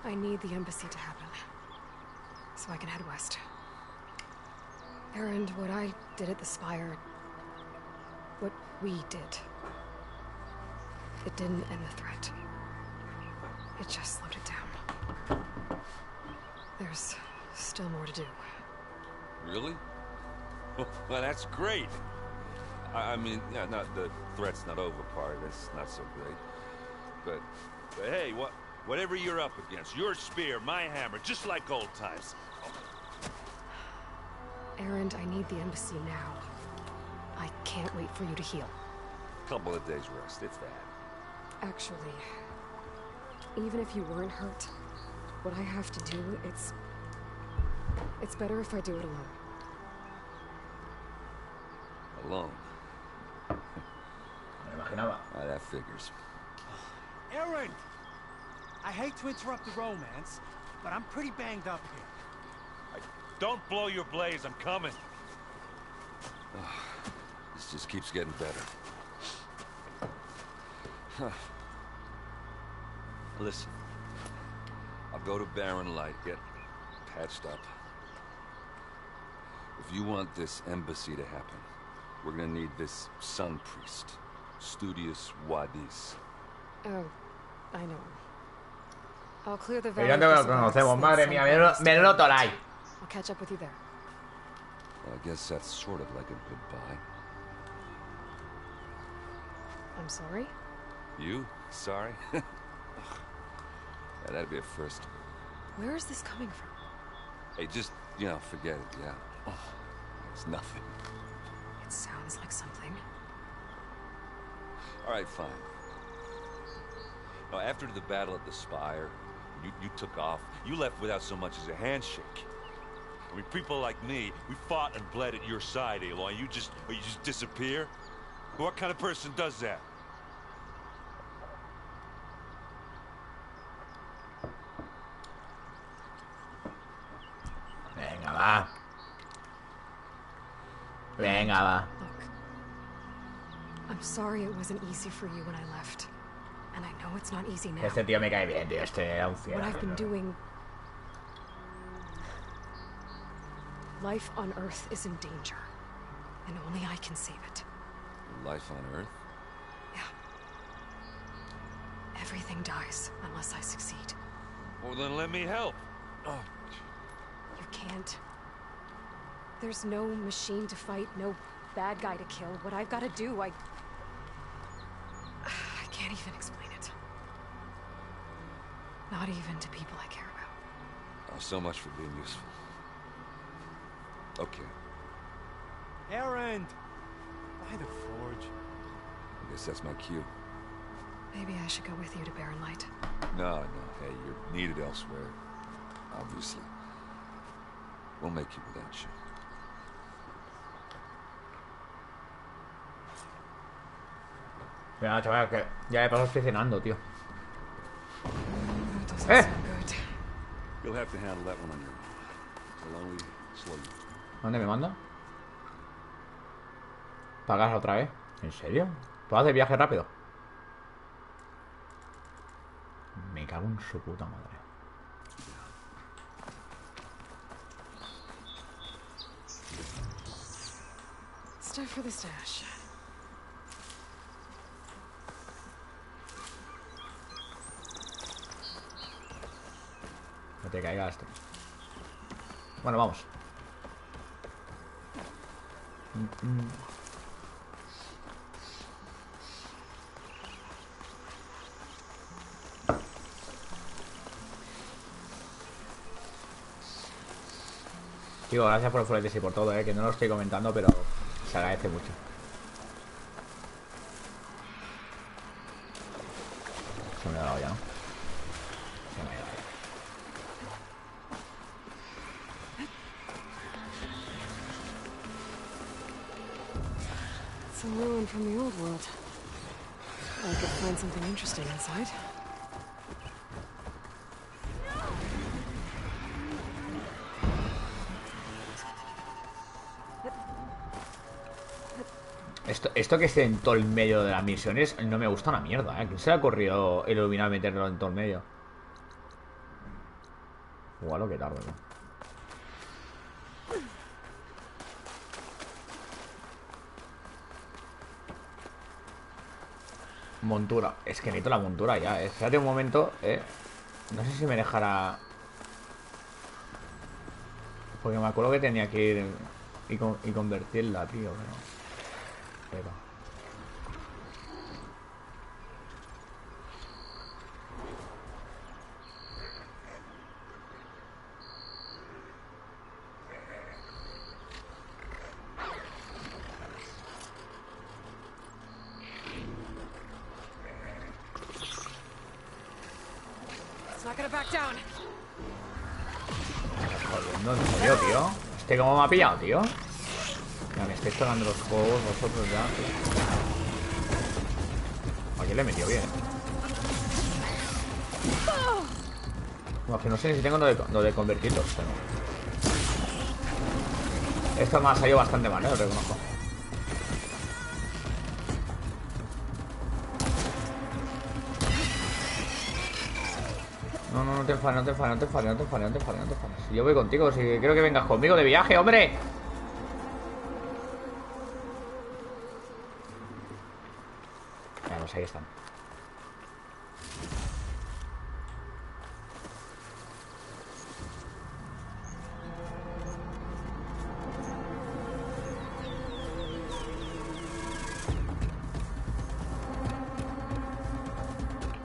I need the embassy to happen, so I can head west. Aaron, what I did at the Spire, what we did, it didn't end the threat. It just slowed it down. There's still more to do. Really? Well, that's great. I mean, yeah, not the threat's not over part. That's not so great. But hey, whatever you're up against, your spear, my hammer, just like old times. Aaron, I need the embassy now. I can't wait for you to heal. Couple of days rest, if that. Actually, even if you weren't hurt, what I have to do, it's better if I do it alone. Alone. Me imaginaba. That figures. Aaron! I hate to interrupt the romance, but I'm pretty banged up here. Don't blow your blaze, I'm coming. This just keeps getting better. Huh. Listen, I'll go to Barren Light, get patched up. If you want this embassy to happen, we're gonna need this sun priest, Studious Wadis. Oh, I know. I'll clear the Ya te lo conocemos, madre mía, menudo Toray. I'll catch up with you there. Well, I guess that's sort of like a goodbye. I'm sorry? You? Sorry? Yeah, that'd be a first. Where is this coming from? Hey, just, forget it, yeah. It's nothing. It sounds like something. All right, fine. Now, after the battle at the Spire, you took off. You left without so much as a handshake. I mean, people like me, we fought and bled at your side, Aloy. You just disappear? What kind of person does that? Venga, va. Venga, va. Look, I'm sorry it wasn't easy for you when I left. And I know it's not easy now. Este tío me cae bien, tío. Este era un fiel. What I've been doing... Life on Earth is in danger. And only I can save it. Life on Earth? Yeah. Everything dies unless I succeed. Well, then let me help. Oh. You can't. There's no machine to fight, no bad guy to kill. What I've got to do, I can't even explain it. Not even to people I care about. Oh, so much for being useful. Okay. Aaron! By the forge. I guess that's my cue. Maybe I should go with you to Barren Light. No. Hey, you're needed elsewhere. Obviously. We'll make it without you. Mira, chaval, que ya de paso estoy cenando, tío. You'll have to handle that one on your own. Slowly. ¿Dónde me manda? ¿Pagas otra vez? ¿En serio? ¿Puedo hacer viaje rápido? Me cago en su puta madre. Stuff for the stash. No te caigas esto. Bueno, vamos. Tío, gracias por el folletes y por todo, que no lo estoy comentando, pero se agradece mucho. Se me ha dado ya, ¿no? Se me ha dado ya. Some ruin from the old world. I could find something interesting inside. Esto que esté en todo el medio de las misiones no me gusta una mierda, ¿eh? ¿Quién se le ha ocurrido iluminar meterlo en todo el medio? Igual lo que tarde, ¿no? Montura. Es que necesito la montura ya, ¿eh? Espérate un momento, ¿eh? No sé si me dejará... Porque me acuerdo que tenía que ir y convertirla, tío, pero... Espera. It's not gonna back down. Jodiendo, en serio, tío. ¿Este cómo me ha pillado, tío? Me Venga, me estáis tocando los juegos vosotros ya. Aquí le he metido bien. No, que no sé si tengo lo de convertirlos, pero... Esto me ha salido bastante mal, lo reconozco. No, no te enfades, no te enfades, no te enfades, no te enfades, no te enfades, no te enfades. Si yo voy contigo, si quiero que vengas conmigo de viaje, hombre. Ya, pues ahí están.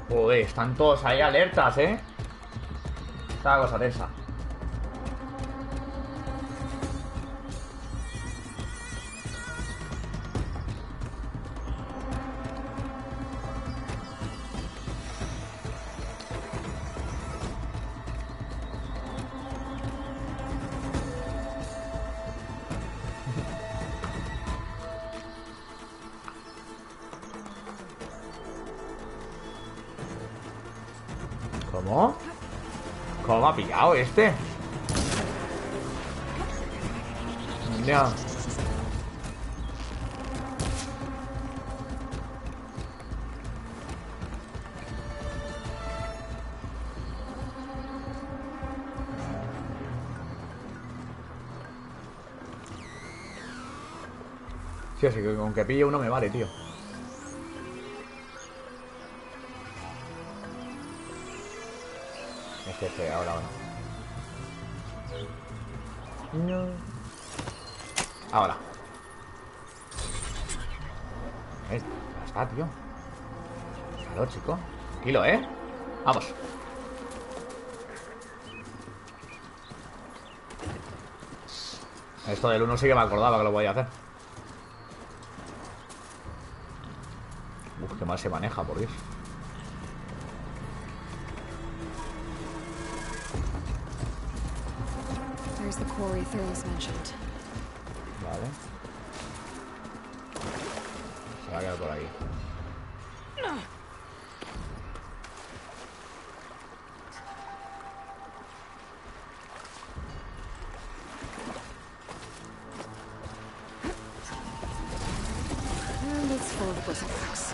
Joder, están todos ahí alertas, ¿eh? Esta cosa tensa. ¿Cómo? ¿Cómo ha pillado este? Ya. Sí, así que con que pille uno me vale, tío. Ahora. No. Ahora. Ya está, tío. Claro, chico. Tranquilo, ¿eh? Vamos. Esto del 1 sí que me acordaba que lo voy a hacer. Uf, qué mal se maneja, por Dios. There's the quarry Thurles mentioned. Vale. Se va a quedar por aquí. And it's full of bristlebacks.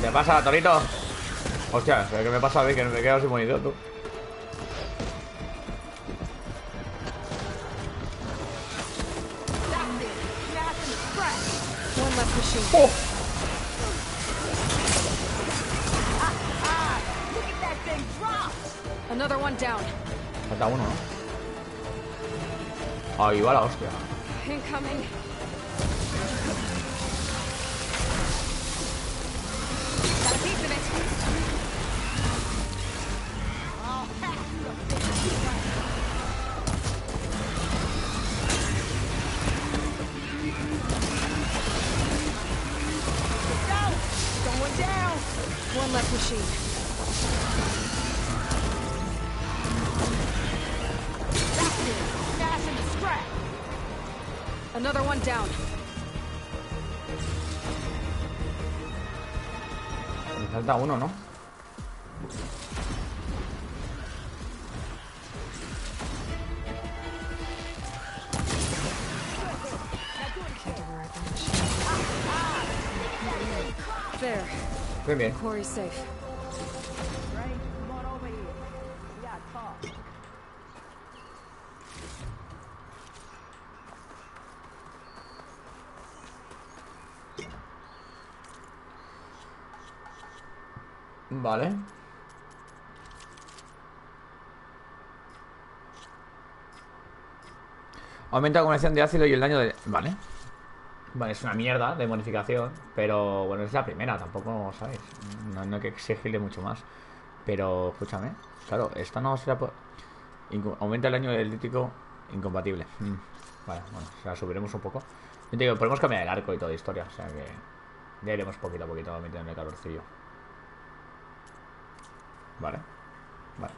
¿Qué pasa, Torito? Hostia, ¿qué me pasa a mí? Que me quedo sin munición, tú. One less machine. Oh. Look at that thing drop. Another one down. Falta uno, ¿no? Ahí va la hostia. Incoming. Got a piece of it. Oh, heck. Down. Going down. One less machine. That's it. Smash and scrap. Another one down. Me falta uno, ¿no? There. Bien, bien. Quarry's safe. Vale. Aumenta la acumulación de ácido y el daño de... Vale. Vale, es una mierda de bonificación. Pero bueno, es la primera, tampoco, ¿sabes? No hay que exigirle mucho más. Pero, escúchame. Claro, esta no será por... Aumenta el daño eléctrico incompatible. Vale, bueno, o sea, subiremos un poco. Yo te digo, podemos cambiar el arco y toda historia. O sea que ya iremos poquito a poquito metiendo el calorcillo. Vale. Vale.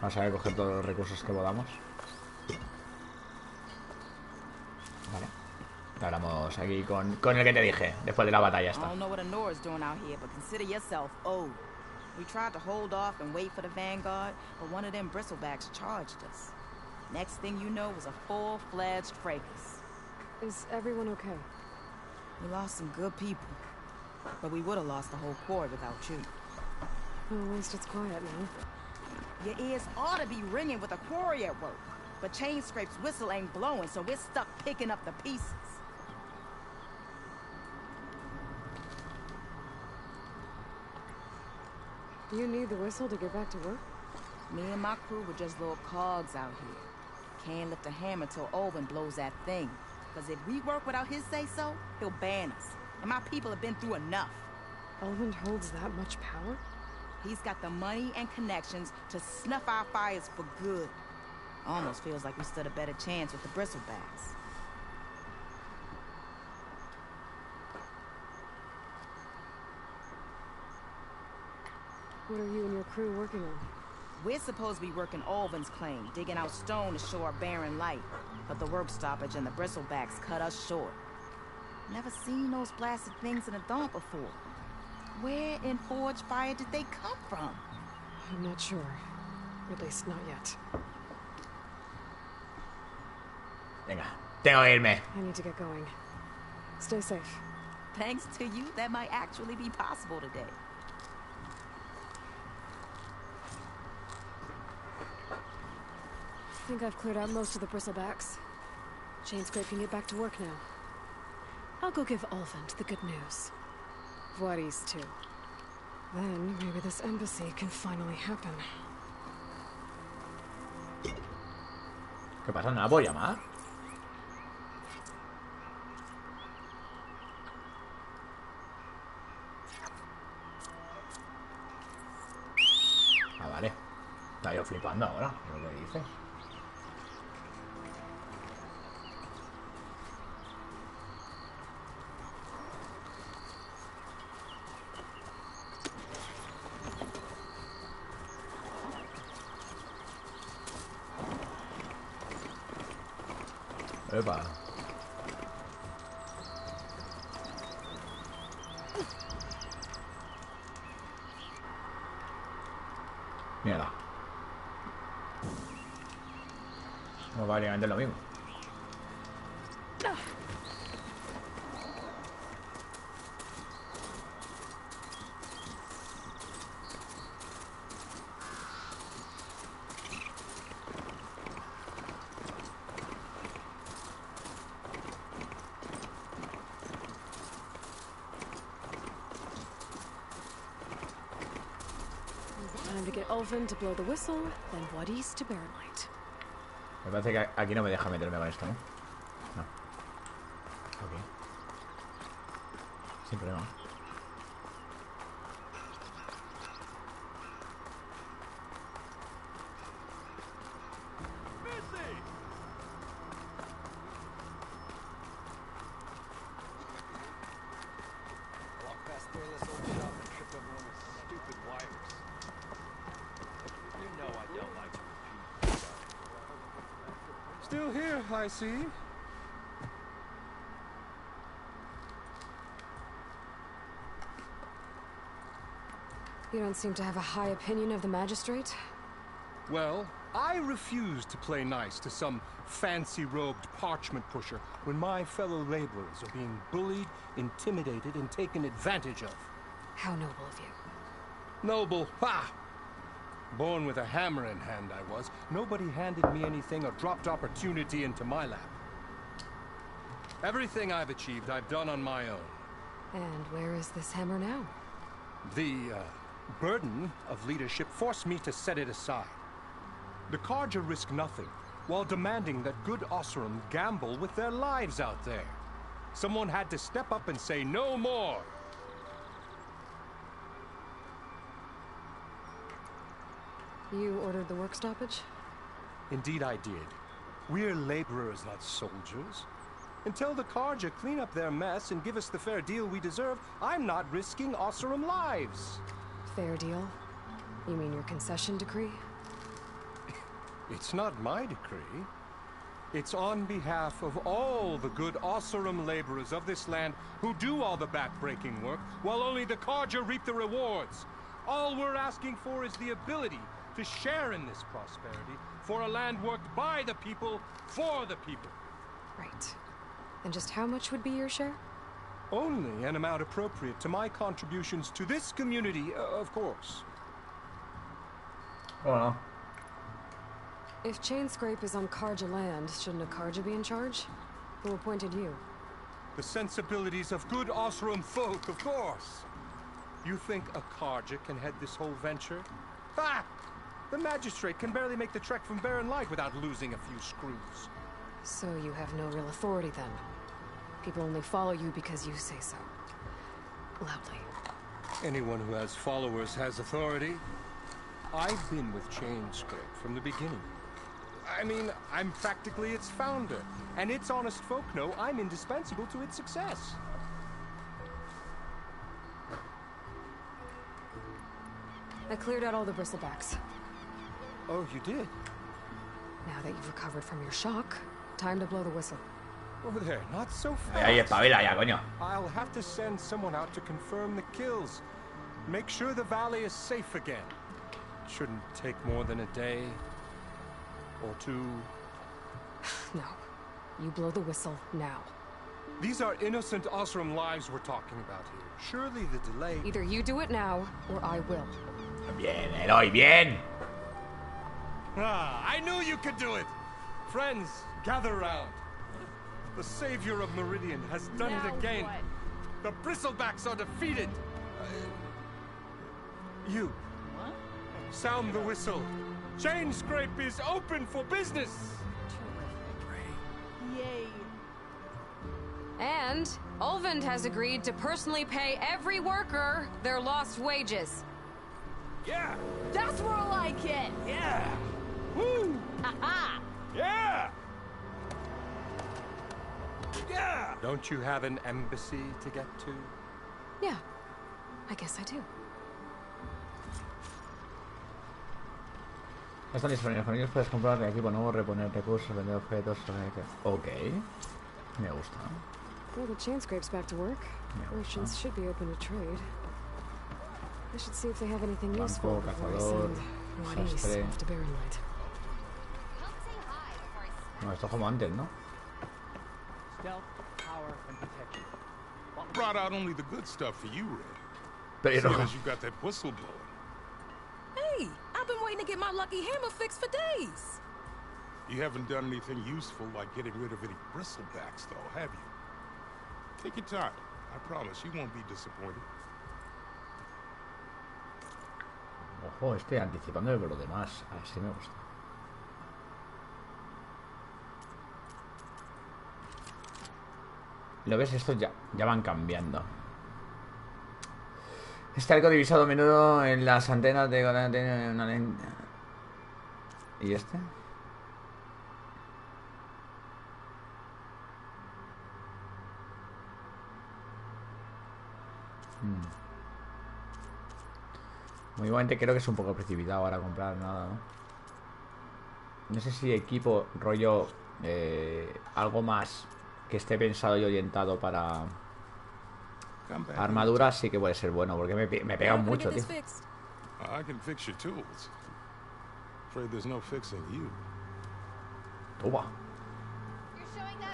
Vamos a coger todos los recursos que podamos. Vale. Ahora vamos aquí con el que te dije, después de la batalla I esta. don't know what Honora's doing out here, but consider yourself owed. We tried to hold off and wait for the Vanguard, but one of them bristlebacks charged us. Next thing you know was a full-fledged fracas. Is everyone okay? We lost some good people, but we would have lost the whole Corps without you. Well, at least it's quiet now. Your ears ought to be ringing with a quarry at work, but Chainscrape's whistle ain't blowing, so we're stuck picking up the pieces. You need the whistle to get back to work? Me and my crew were just little cogs out here. Can't lift a hammer till Olvin blows that thing. Because if we work without his say-so, he'll ban us. And my people have been through enough. Olvin holds that much power? He's got the money and connections to snuff our fires for good. Almost feels like we stood a better chance with the bristlebacks. What are you and your crew working on? We're supposed to be working Olvin's claim, digging out stone to show our barren light. But the work stoppage and the bristlebacks cut us short. Never seen those blasted things in a dump before. Where in Forge Fire did they come from? I'm not sure. At least not yet. Venga, tengo que irme. I need to get going. Stay safe. Thanks to you, that might actually be possible today. I think I've cleared out most of the bristlebacks. Chainscrape can get back to work now. I'll go give Olvin the good news. Vladis too. Then maybe this embassy can finally happen. ¿Qué pasa? ¿No la puedo llamar? Ah, vale. Está yo flipando ahora. ¿Qué me dices? Epa. Mierda. No, básicamente lo mismo. Time to get Olvin to blow the whistle, then Vladis to barren light. Me parece que aquí no me deja meterme con esto, ¿no? No. Ok. Sin problema. Still here, I see. You don't seem to have a high opinion of the magistrate? Well, I refuse to play nice to some fancy-robed parchment pusher when my fellow laborers are being bullied, intimidated, and taken advantage of. How noble of you. Noble? Ha! Born with a hammer in hand, I was. Nobody handed me anything or dropped opportunity into my lap. Everything I've achieved, I've done on my own. And where is this hammer now? The burden of leadership forced me to set it aside. The Carja risk nothing, while demanding that good Osram gamble with their lives out there. Someone had to step up and say no more. You ordered the work stoppage? Indeed I did. We're laborers, not soldiers. Until the Carja clean up their mess and give us the fair deal we deserve, I'm not risking Osram lives. Fair deal? You mean your concession decree? It's not my decree. It's on behalf of all the good Ossurum laborers of this land who do all the back-breaking work, while only the Carja reap the rewards. All we're asking for is the ability to share in this prosperity for a land worked by the people, for the people. Right. And just how much would be your share? Only an amount appropriate to my contributions to this community, of course. Well. If Chainscrape is on Carja land, shouldn't a Carja be in charge? Who appointed you? The sensibilities of good Ossurum folk, of course. You think a Carja can head this whole venture? Ha! The magistrate can barely make the trek from Barren Light without losing a few screws. So you have no real authority then? People only follow you because you say so. Loudly. Anyone who has followers has authority. I've been with Chainscrape from the beginning. I mean, I'm practically its founder, and its honest folk know I'm indispensable to its success. I cleared out all the bristlebacks. Oh, you did? Now that you've recovered from your shock, time to blow the whistle. Oh, there, not so fast. Ahí espabila ya, coño. I'll have to send someone out to confirm the kills. Make sure the valley is safe again. Shouldn't take more than a day or two. No. You blow the whistle now. These are innocent Ossurum lives we're talking about here. Surely the delay... Either you do it now, or I will. Bien, Eloy, bien. Ah, I knew you could do it! Friends, gather round. The savior of Meridian has done it again. What? The bristlebacks are defeated. You. What? Sound the whistle. Chainscrape is open for business. Yay. And Ulvund has agreed to personally pay every worker their lost wages. Yeah. That's more like it. Yeah. Woo. Ha-ha. Yeah. Yeah! Don't you have an embassy to get to? Yeah, I guess I do. Están disponibles con ellos, puedes comprar equipo nuevo, reponer recursos, vender objetos. Ok, me gusta. Well, the Chainscrape's back to work. Merchants should be open to trade. I should see if they have anything useful before I send Juanice off to Barren Light. No, esto es como antes, ¿no? Stealth, power, and protection. Brought out only the good stuff for you, Red. Pero... Seeing as you got that whistle blowing. Hey, I've been waiting to get my lucky hammer fixed for days. You haven't done anything useful like getting rid of any bristlebacks, though, have you? Take your time. I promise you won't be disappointed. Ojo, estoy anticipándome por lo demás. Así me gusta. Lo ves, estos ya van cambiando. Este arco divisado a menudo en las antenas de una lente. ¿Y este? Muy igualmente creo que es un poco precipitado ahora comprar nada, ¿no? No sé si equipo rollo algo más que esté pensado y orientado para armadura sí que puede ser bueno, porque me pega mucho, tío. I can fix your tools. Afraid there's no fixing you. Toma.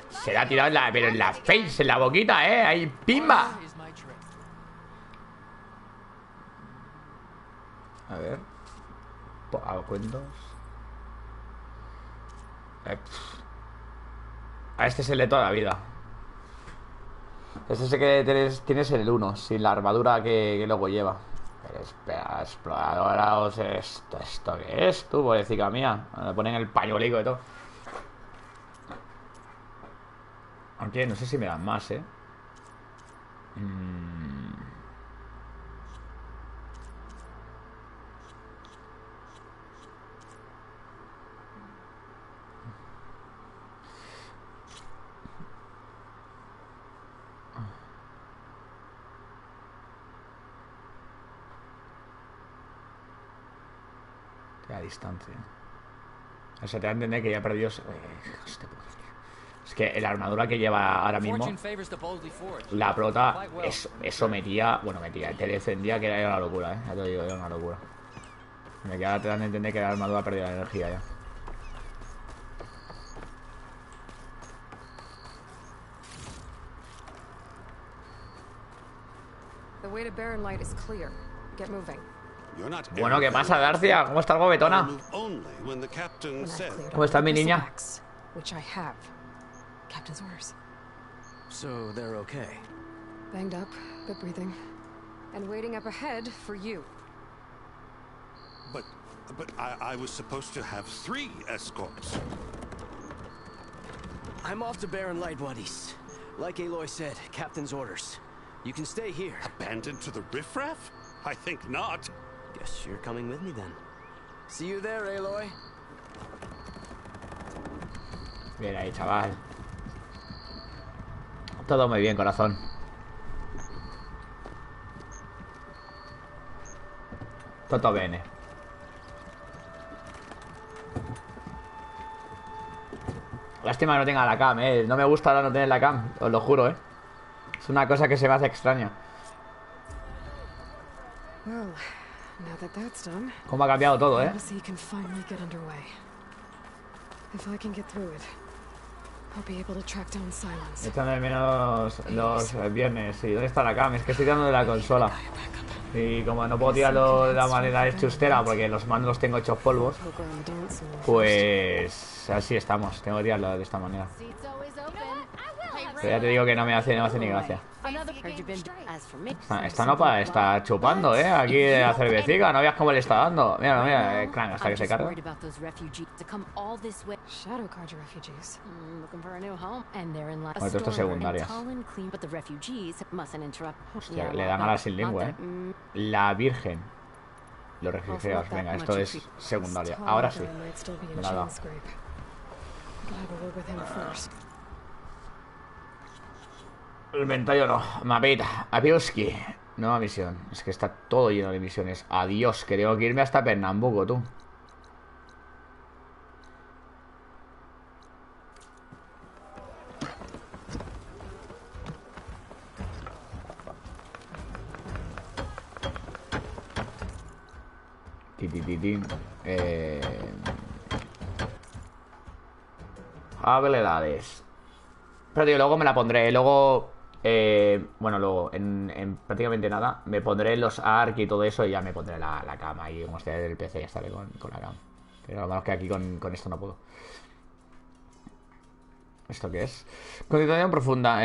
Se la ha tirado pero en la face, en la boquita, ahí, pimba. A ver. Hago cuentos. A este es el de toda la vida. Este sí que tienes el 1, sin la armadura que luego lleva. Pero espera, exploradora, o sea, ¿esto qué es, tú, pobrecita mía? Me ponen el pañuelico y todo. Aunque no sé si me dan más, A distancia. O sea, te da a entender que ya perdió... Es que la armadura que lleva ahora mismo, la prota, eso metía... Bueno, metía, te defendía, que era una locura, ¿eh? Ya te digo, era una locura. Me queda te dan a entender que la armadura ha perdido la energía ya. The way to Barren Light is clear. Get moving. Bueno, ¿qué pasa, Darcia? ¿Cómo estás, gobetona? ¿Cómo está mi niña? Which I have. Captain's orders. So they're okay. Banged up, but breathing. And waiting up ahead for you. But I was supposed to have 3 escorts. I'm off to Barren Light, buddies. Like Aloy said, Captain's orders. You can stay here. Abandoned to the riffraff? I think not. Guess you're coming with me then. See you there, Aloy. Bien ahí, chaval. Todo muy bien, corazón. Todo bene. Lástima que no tenga la cam, No me gusta ahora no tener la cam, os lo juro, Es una cosa que se me hace extraña. Well, now that that's done, Cómo ha cambiado todo, the sea can finally get underway. If I can get through it, I'll be able to track down Silence. Echando de menos los viernes. ¿Y dónde está la cam? Es que estoy tirando de la consola. Y como no puedo tirarlo de la manera chustera porque los mandos los tengo hechos polvos, pues así estamos. Tengo que tirarlo de esta manera. Pero ya te digo que no me hace ni gracia. Esta no para, está chupando, aquí de la cervecica. No veas cómo le está dando. Mira, mira, clan, hasta que se carga. Bueno, esto es secundaria. Hostia, le dan a la sin lengua, La Virgen. Los refugiados. Venga, esto es secundaria. Ahora sí. Me la ha dado. El inventario no. Mapita. Apiuski. Nueva misión. Es que está todo lleno de misiones. Adiós, que tengo que irme hasta Pernambuco, tú. Habilidades. Pero tío, luego me la pondré. Luego, bueno, luego en prácticamente nada me pondré los ARC y todo eso. Y ya me pondré la cama. Y como esté del PC ya estaré con la cama. Pero lo malo es que aquí con esto no puedo. ¿Esto qué es? Concentración profunda.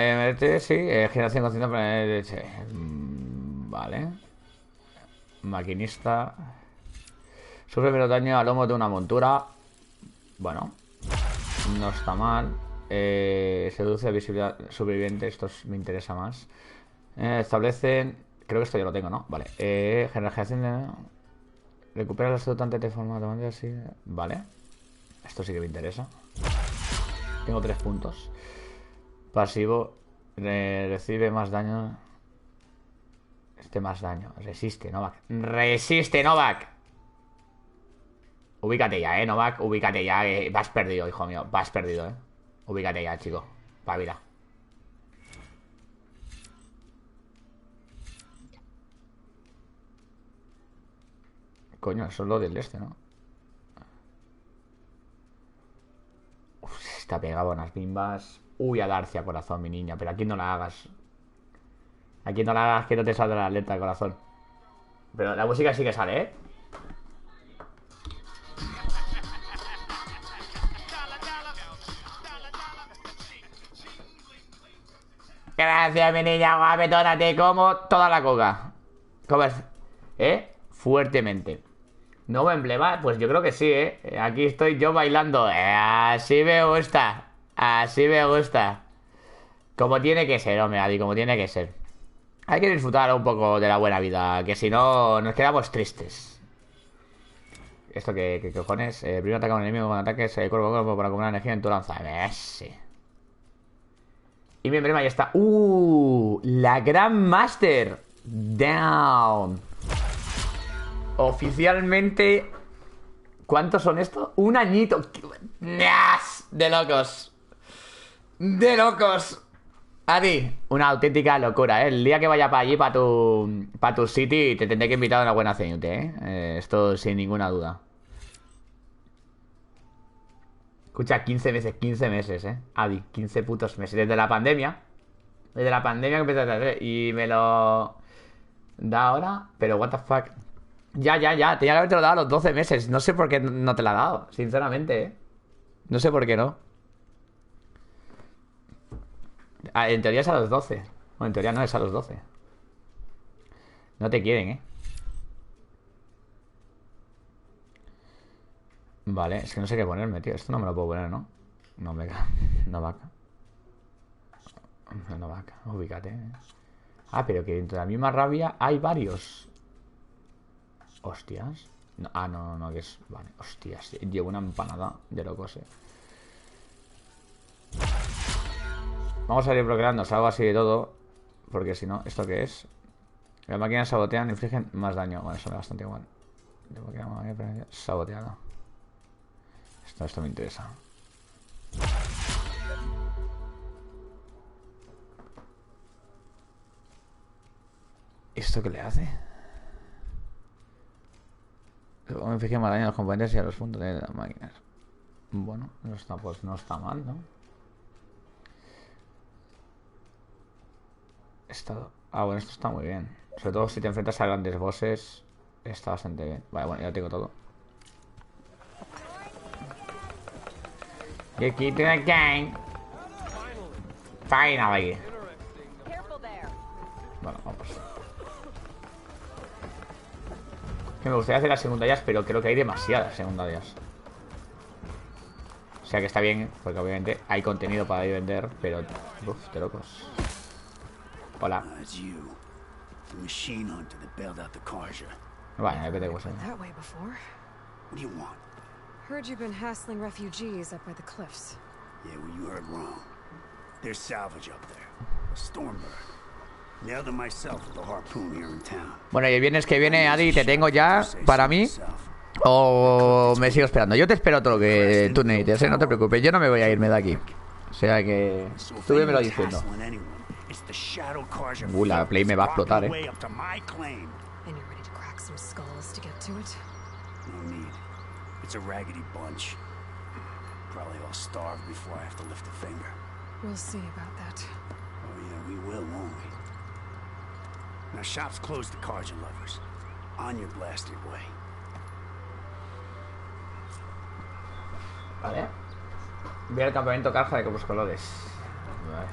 Sí, generación concentración. Vale. Maquinista. Sufre menos daño al lomo de una montura. Bueno, no está mal. Seduce visibilidad superviviente. Esto me interesa más. Establecen. Creo que esto ya lo tengo, ¿no? Vale. Generación de. Recupera los seductantes de forma automática así. Vale. Esto sí que me interesa. Tengo 3 puntos. Pasivo. Recibe más daño. Más daño. Resiste, Novak. Resiste, Novak. Ubícate ya, Novak. Ubícate ya. Vas perdido, hijo mío. Vas perdido, Ubícate ya, chico. Pavila. Coño, eso es lo del este, ¿no? Uf, está pegado a unas bimbas. Uy, a Darcia, corazón, mi niña. Pero aquí no la hagas. Aquí no la hagas que no te saldrá la alerta de corazón. Pero la música sí que sale, Gracias, mi niña guapetona. Te como toda la coca. ¿Cómo es? Fuertemente. ¿Nuevo emblema? Pues yo creo que sí, Aquí estoy yo bailando. Así me gusta. Así me gusta. Como tiene que ser, hombre, Adi, como tiene que ser. Hay que disfrutar un poco de la buena vida, que si no nos quedamos tristes. ¿Esto qué cojones? Primero ataca a un enemigo con ataques cuerpo a cuerpo para acumular energía en tu lanza. Sí. Y mi emblema ya está. La Gran Master. Down. Oficialmente ¿Cuántos son estos? Un añito. ¡Nas! De locos. De locos. Adi, una auténtica locura, ¿eh? El día que vaya para allí, para tu city, te tendré que invitar a una buena cenute, ¿eh? Esto sin ninguna duda. Escucha, 15 meses, ¿eh? Adi, 15 putos meses. Desde la pandemia que empecé a hacer. Y me lo da ahora. Pero what the fuck. Ya. Tenía que haberte lo dado a los 12 meses. No sé por qué no te la ha dado, sinceramente, ¿eh? No sé por qué no. En teoría es a los 12. Bueno, en teoría no, es a los 12. No te quieren, ¿eh? Vale, es que no sé qué ponerme, tío. Esto no me lo puedo poner, ¿no? No me cago. No vaca. No vaca. Ubícate, ¿eh? Ah, pero que dentro de la misma rabia hay varios. Hostias. No, no, que es... Vale, hostias. Llevo una empanada de locos, ¿eh? Vamos a ir bloqueando algo así de todo. Porque si no, ¿esto qué es? Las máquinas sabotean y infligen más daño. Bueno, eso me da bastante igual. Saboteada. Esto me interesa. ¿Esto qué le hace? Me fijé más daño a los componentes y a los puntos de las máquinas. Bueno, no está, pues no está mal, ¿no? Bueno, esto está muy bien. Sobre todo si te enfrentas a grandes bosses. Está bastante bien. Vale, bueno, ya tengo todo. You keep to the gang. Finally. Bueno, vamos. Que me gustaría hacer las secundarias, pero creo que hay demasiadas secundarias. O sea que está bien, porque obviamente hay contenido para vender, pero... Uf, de locos. Hola. Bueno, depende de cosas. Heard you've been hassling refugees up by the cliffs. Yeah, well, you heard wrong. There's salvage up there. A Stormbird. Nailed it myself with the harpoon here in town. Bueno, y el viernes que viene, Adi, te tengo ya para mí. O me sigo esperando. Yo te espero todo lo que tú necesites, ¿eh? No te preocupes. Yo no me voy a irme de aquí. O sea que... Tú me lo diciendo. La Play me va a explotar, ¿eh? It's a raggedy bunch. Probably all starved before I have to lift a finger. We'll see about that. Oh yeah, we will, won't we? Now shop's closed to Carja lovers. On your blasted way. Vale. Voy al campamento Carja de Copos Colores. Vale.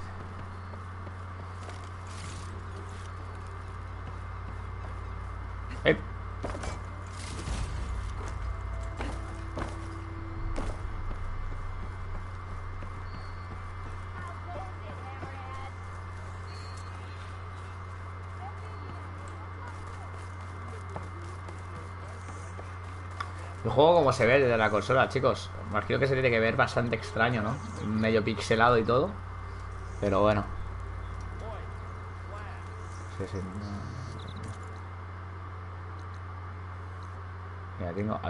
El juego como se ve desde la consola, chicos. Imagino que se tiene que ver bastante extraño, ¿no? Medio pixelado y todo. Pero bueno. Sí. Mira,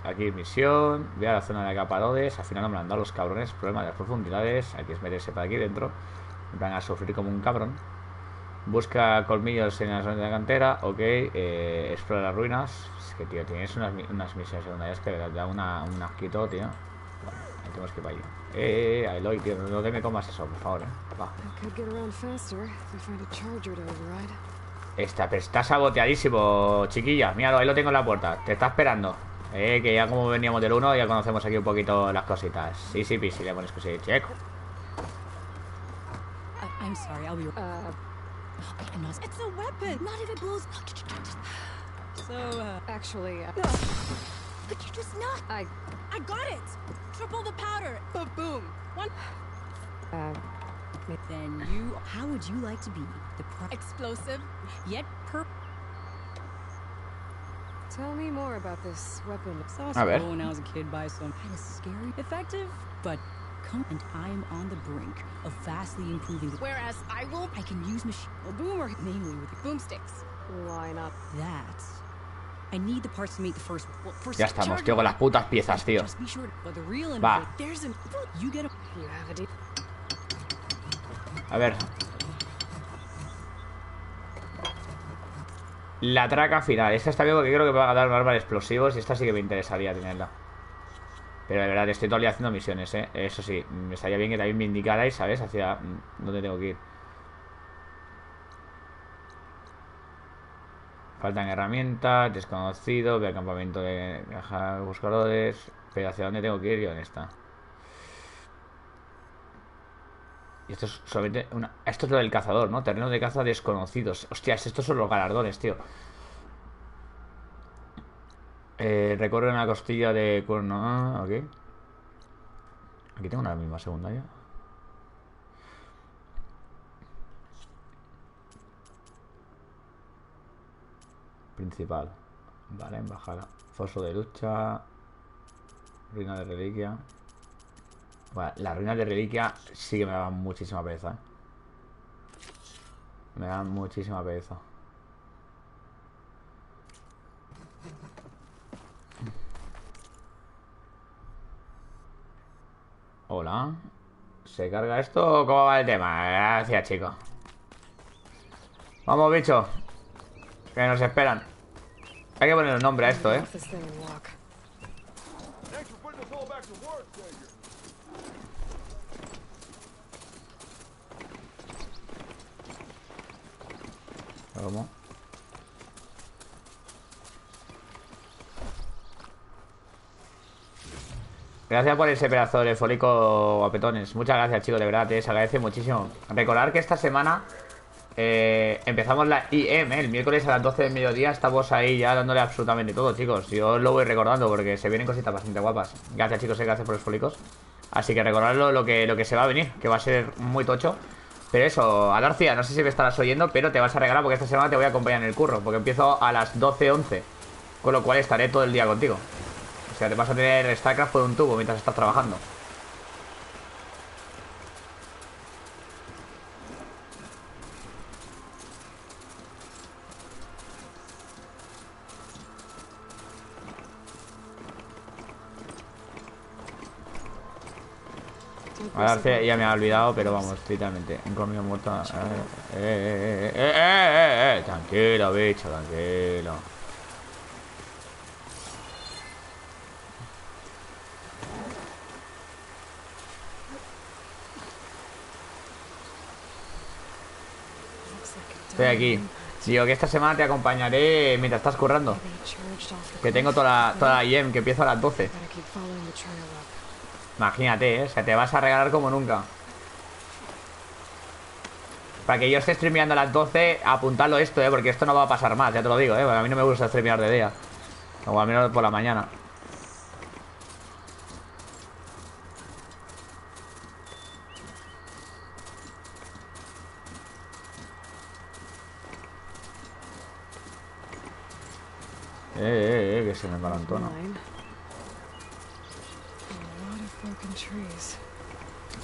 aquí misión. Voy a la zona de acaparadores. Al final no me han dado los cabrones. Problema de las profundidades. Hay que meterse para aquí dentro. Van a sufrir como un cabrón. Busca colmillos en la zona de la cantera. Ok. Explora las ruinas. Es que, tío, tienes unas misiones secundarias que le da un asquito, tío. Bueno, ahí tenemos que ir para allí. Aloy, tío, no te me comas eso, por favor, Va. Está saboteadísimo, chiquilla. Míralo, ahí lo tengo en la puerta. Te está esperando. Que ya como veníamos del 1, ya conocemos aquí un poquito las cositas. Sí, le pones que sí, checo. I'm sorry, I'll be... It's a weapon! Not even blows... So, actually, No! But you just not... I got it! Triple the powder! Boom! One... Then you... How would you like to be? Explosive, yet Tell me more about this weapon. Saw school when I was a kid by some kind of scary, effective, but and I am on the brink of vastly improving. Whereas I can use machine boom or mainly with the boomsticks. Why not? That I need the parts to meet the first. Well, first Ya estamos, tío, con las putas piezas, tío. Just be sure the real Va. there's an you get a you have a deal. A ver. La traca final. Esta está bien porque creo que me va a dar un arma de explosivos y esta sí que me interesaría tenerla. Pero de verdad, estoy todo el día haciendo misiones, ¿eh? Eso sí, me estaría bien que también me indicarais, ¿sabes? Hacia dónde tengo que ir. Faltan herramientas, desconocido, ve al campamento de buscadores. Pero hacia dónde tengo que ir y dónde está. Y esto es solamente una... Esto es lo del cazador, ¿no? Terreno de caza desconocidos. Hostias, estos son los galardones, tío. Recorre una costilla de cuerno. Ah, ok. Aquí tengo una misma secundaria. Principal. Vale, embajada. Foso de lucha. Ruina de reliquia. Bueno, las ruinas de reliquia sí que me dan muchísima pereza, ¿eh? Me dan muchísima pereza. Hola. ¿Se carga esto? ¿Cómo va el tema? Gracias, chicos. Vamos, bicho. Que nos esperan. Hay que poner un nombre a esto, ¿eh? ¿Cómo? Gracias por ese pedazo de fólico, guapetones. Muchas gracias, chicos, de verdad, se agradece muchísimo. Recordar que esta semana empezamos la IM, el miércoles a las 12 del mediodía. Estamos ahí ya dándole absolutamente todo, chicos. Yo os lo voy recordando porque se vienen cositas bastante guapas. Gracias, chicos, gracias por los fólicos. Así que recordadlo lo que se va a venir, que va a ser muy tocho. Pero eso, Alarcia, no sé si me estarás oyendo, pero te vas a regalar porque esta semana te voy a acompañar en el curro, porque empiezo a las 12:11, con lo cual estaré todo el día contigo. O sea, te vas a tener StarCraft por un tubo mientras estás trabajando. Ahora ya me ha olvidado, pero vamos, literalmente. Un comido muerto. Tranquilo, bicho, tranquilo. Estoy aquí. Digo que esta semana te acompañaré mientras estás currando. Que tengo toda la IEM, que empiezo a las 12. Imagínate, o sea, te vas a regalar como nunca. Para que yo esté streameando a las 12, apuntadlo esto, porque esto no va a pasar más, ya te lo digo, porque a mí no me gusta streamear de día. O al menos por la mañana. Que se me palantona.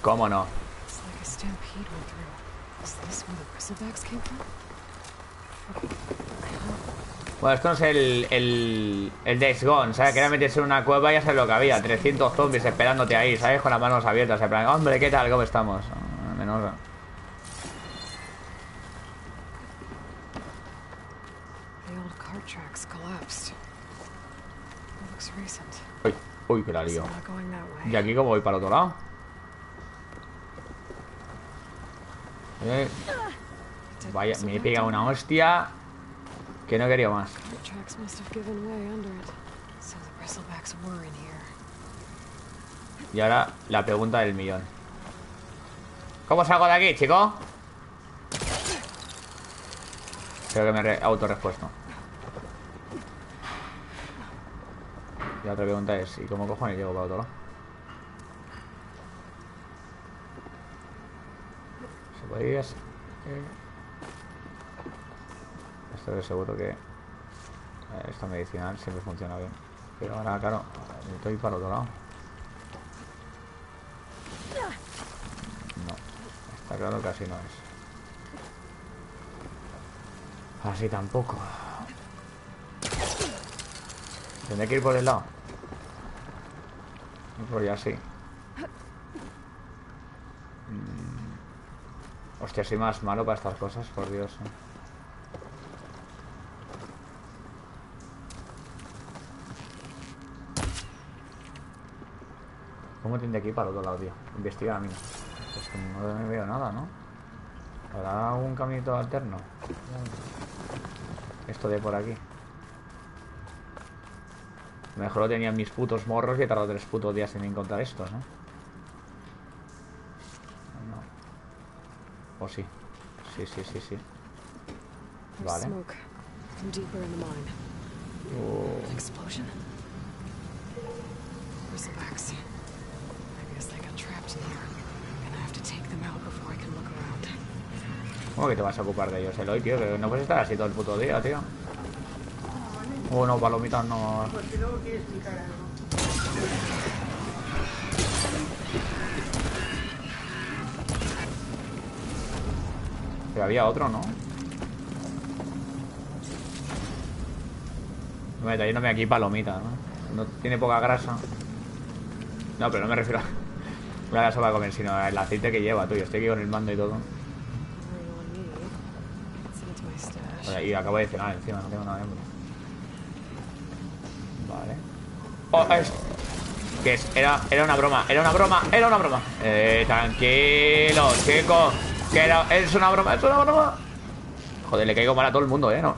¿Cómo no? Bueno, esto no es el Days Gone, ¿sabes? Quería meterse en una cueva y ya sabes lo que había. 300 zombies esperándote ahí, ¿sabes? Con las manos abiertas. En plan, hombre, ¿qué tal? ¿Cómo estamos? Menos... Uy, uy, que la lío. ¿Y aquí cómo voy para el otro lado? Vaya, me he pegado una hostia que no quería más. Y ahora la pregunta del millón. ¿Cómo salgo de aquí, chico? Creo que me he autorrespuesto. Y la otra pregunta es, ¿y cómo cojones llego para otro lado? ¿Se puede ir así? Estoy de seguro que esta medicinal siempre funciona bien. Pero ahora, claro, estoy para otro lado. No, está claro que así no es. Así tampoco. Tendré que ir por el lado. Pues ya sí. Hostia, soy más malo para estas cosas, por Dios. ¿Cómo tendré que ir para el otro lado, tío? Investiga, mira. Pues que no me veo nada, ¿no? ¿Habrá algún caminito alterno? Esto de por aquí. Mejor lo tenían mis putos morros y he tardado 3 putos días en encontrar esto, ¿no? No. O sí. Sí. Vale. Explosion. Bristlebacks. I guess they got trapped in here. I'm gonna have to take them out before I can look around. ¿Cómo que te vas a ocupar de ellos, Eloy, tío? Que no puedes estar así todo el puto día, tío. Oh, no, palomitas no. Porque luego quieres explicar algo. Pero había otro, ¿no? Me está yéndome aquí palomita, ¿no? No tiene poca grasa. No, pero no me refiero a la grasa para comer, sino el aceite que lleva, tú. Yo estoy aquí con el mando y todo. Y acabo de cenar encima, no tengo nada de hambre. Vale. Oh, es... ¿Qué es? Era una broma, era una broma. Tranquilo, chico. Que es una broma, Joder, le caigo mal a todo el mundo, no.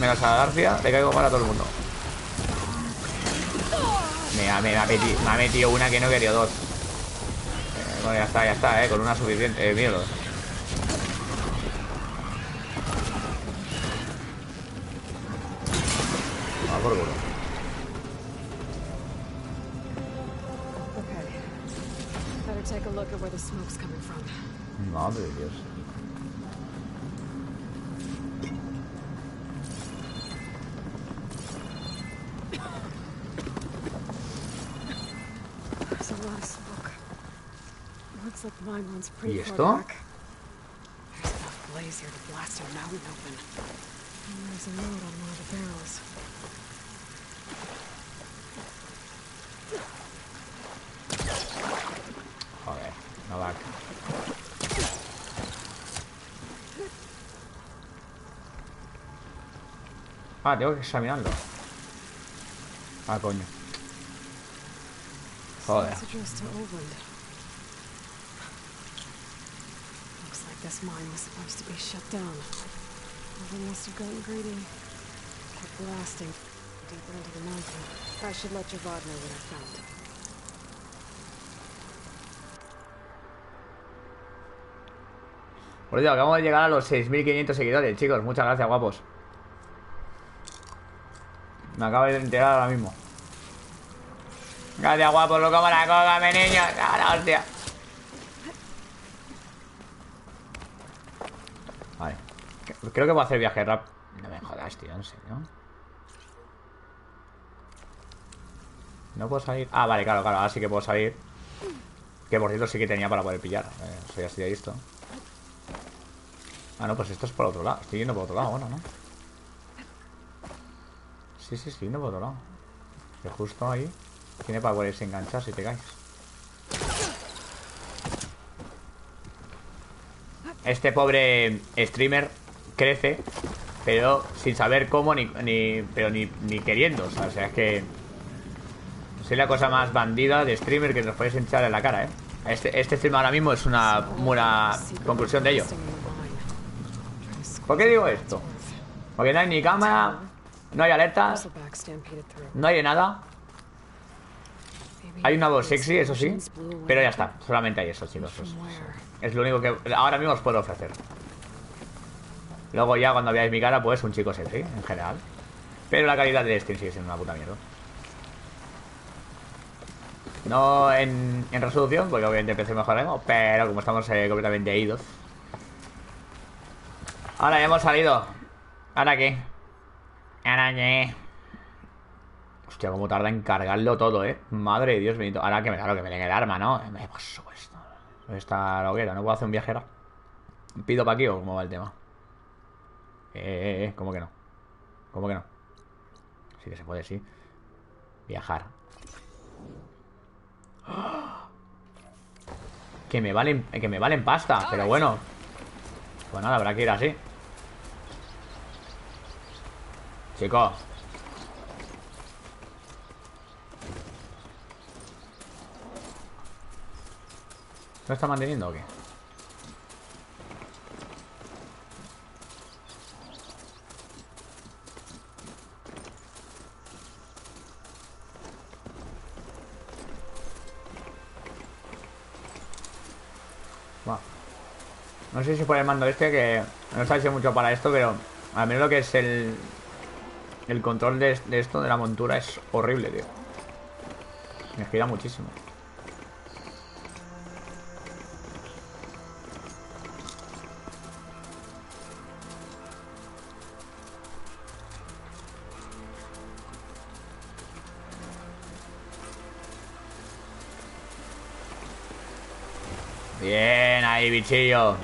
Menos a García, le caigo mal a todo el mundo. Me ha metido una que no quería dos. Bueno, ya está, con una suficiente. Miedo. Va por culo. Okay. Better take a look at where the smoke's coming from. Madre de Dios. There's a lot of smoke. Looks like the mine runs pretty ¿Y far esto? back. There's enough blaze here to blast a mountain open. And there's a note on one of the barrels. Joder, no va. Ah, tengo que examinarlo. Ah, coño. Joder. It's addressed to Oldland. Looks like this mine was supposed to be shut down. They must have gotten greedy. Kept blasting deeper into the mountain. I should let Javad know what I found. Por Dios, acabamos de llegar a los 6500 seguidores, chicos. Muchas gracias, guapos. Me acabo de enterar ahora mismo. Gracias, guapos. Lo como la coca, mi niño. ¡Ah, hostia! Vale. Creo que voy a hacer viaje rápido. No me jodas, tío, en serio. No puedo salir. Ah, vale, claro, ahora sí que puedo salir. Que por cierto sí que tenía para poder pillar. Eso ya estoy listo. Ah, no, pues esto es por otro lado. Estoy yendo por otro lado ahora, ¿no? Sí, estoy yendo por otro lado. Que justo ahí tiene para poderse enganchar si te caes. Este pobre streamer crece, pero sin saber cómo ni queriendo. O sea, es que soy la cosa más bandida de streamer que nos puedes echar en la cara, ¿eh? Este stream ahora mismo es una buena conclusión de ello. ¿Por qué digo esto? Porque no hay ni cámara, no hay alertas, no hay nada. Hay una voz sexy, eso sí, pero ya está, solamente hay eso, chicos. Es lo único que ahora mismo os puedo ofrecer. Luego ya cuando veáis mi cara, pues un chico sexy, en general. Pero la calidad del stream sigue siendo una puta mierda. No en resolución, porque obviamente PC mejoraremos, pero como estamos completamente idos. Ahora ya hemos salido. ¿Ahora qué? ¿Ahora qué? Hostia, cómo tarda en cargarlo todo, Madre de Dios bendito. Ahora que claro, que me den el arma, ¿no? Por supuesto. Esta loquera, ¿no puedo hacer un viajero? ¿Pido pa' aquí o cómo va el tema? ¿Cómo que no? ¿Cómo que no? Sí que se puede, sí. Viajar. ¡Oh! Que me valen pasta. Pero bueno. Pues nada, habrá que ir así. Chico. ¿No está manteniendo o qué? Wow. No sé si por el mando este, que no está hecho mucho para esto, pero al menos lo que es el control de esto, de la montura, es horrible, tío. Me gira muchísimo. Bien, ahí, bichillo.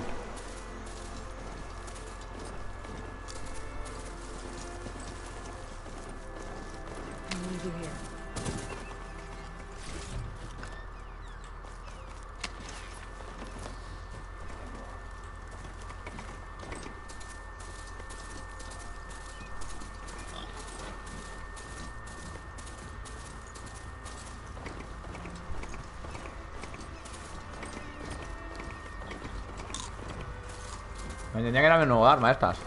Me tendría que dar un nuevo arma estas.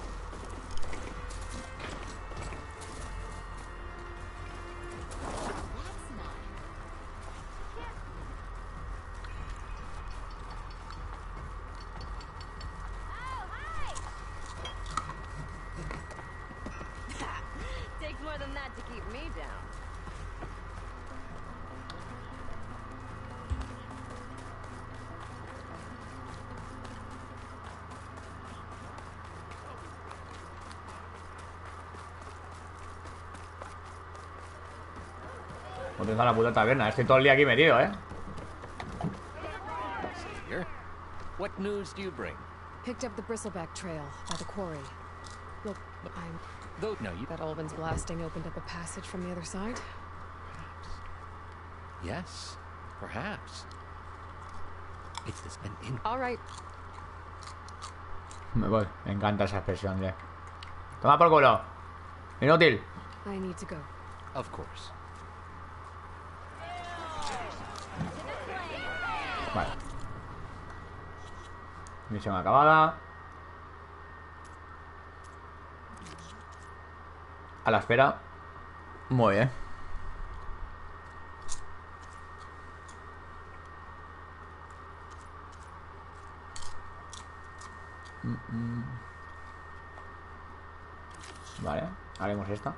Takes more than that to keep me down. Utiliza la puta taberna. Estoy todo el día aquí metido, Savior, what news do you bring? Picked up the bristleback trail by the quarry. Look, I'm... No, you... That Ulvin's blasting opened up a passage from the other side? Yes, perhaps. It's this an in... All right. Me voy. Me encanta esa expresión de... Toma por culo. Inútil. I need to go. Of course. Vale. Misión acabada. A la espera. Muy bien. Vale, haremos esta.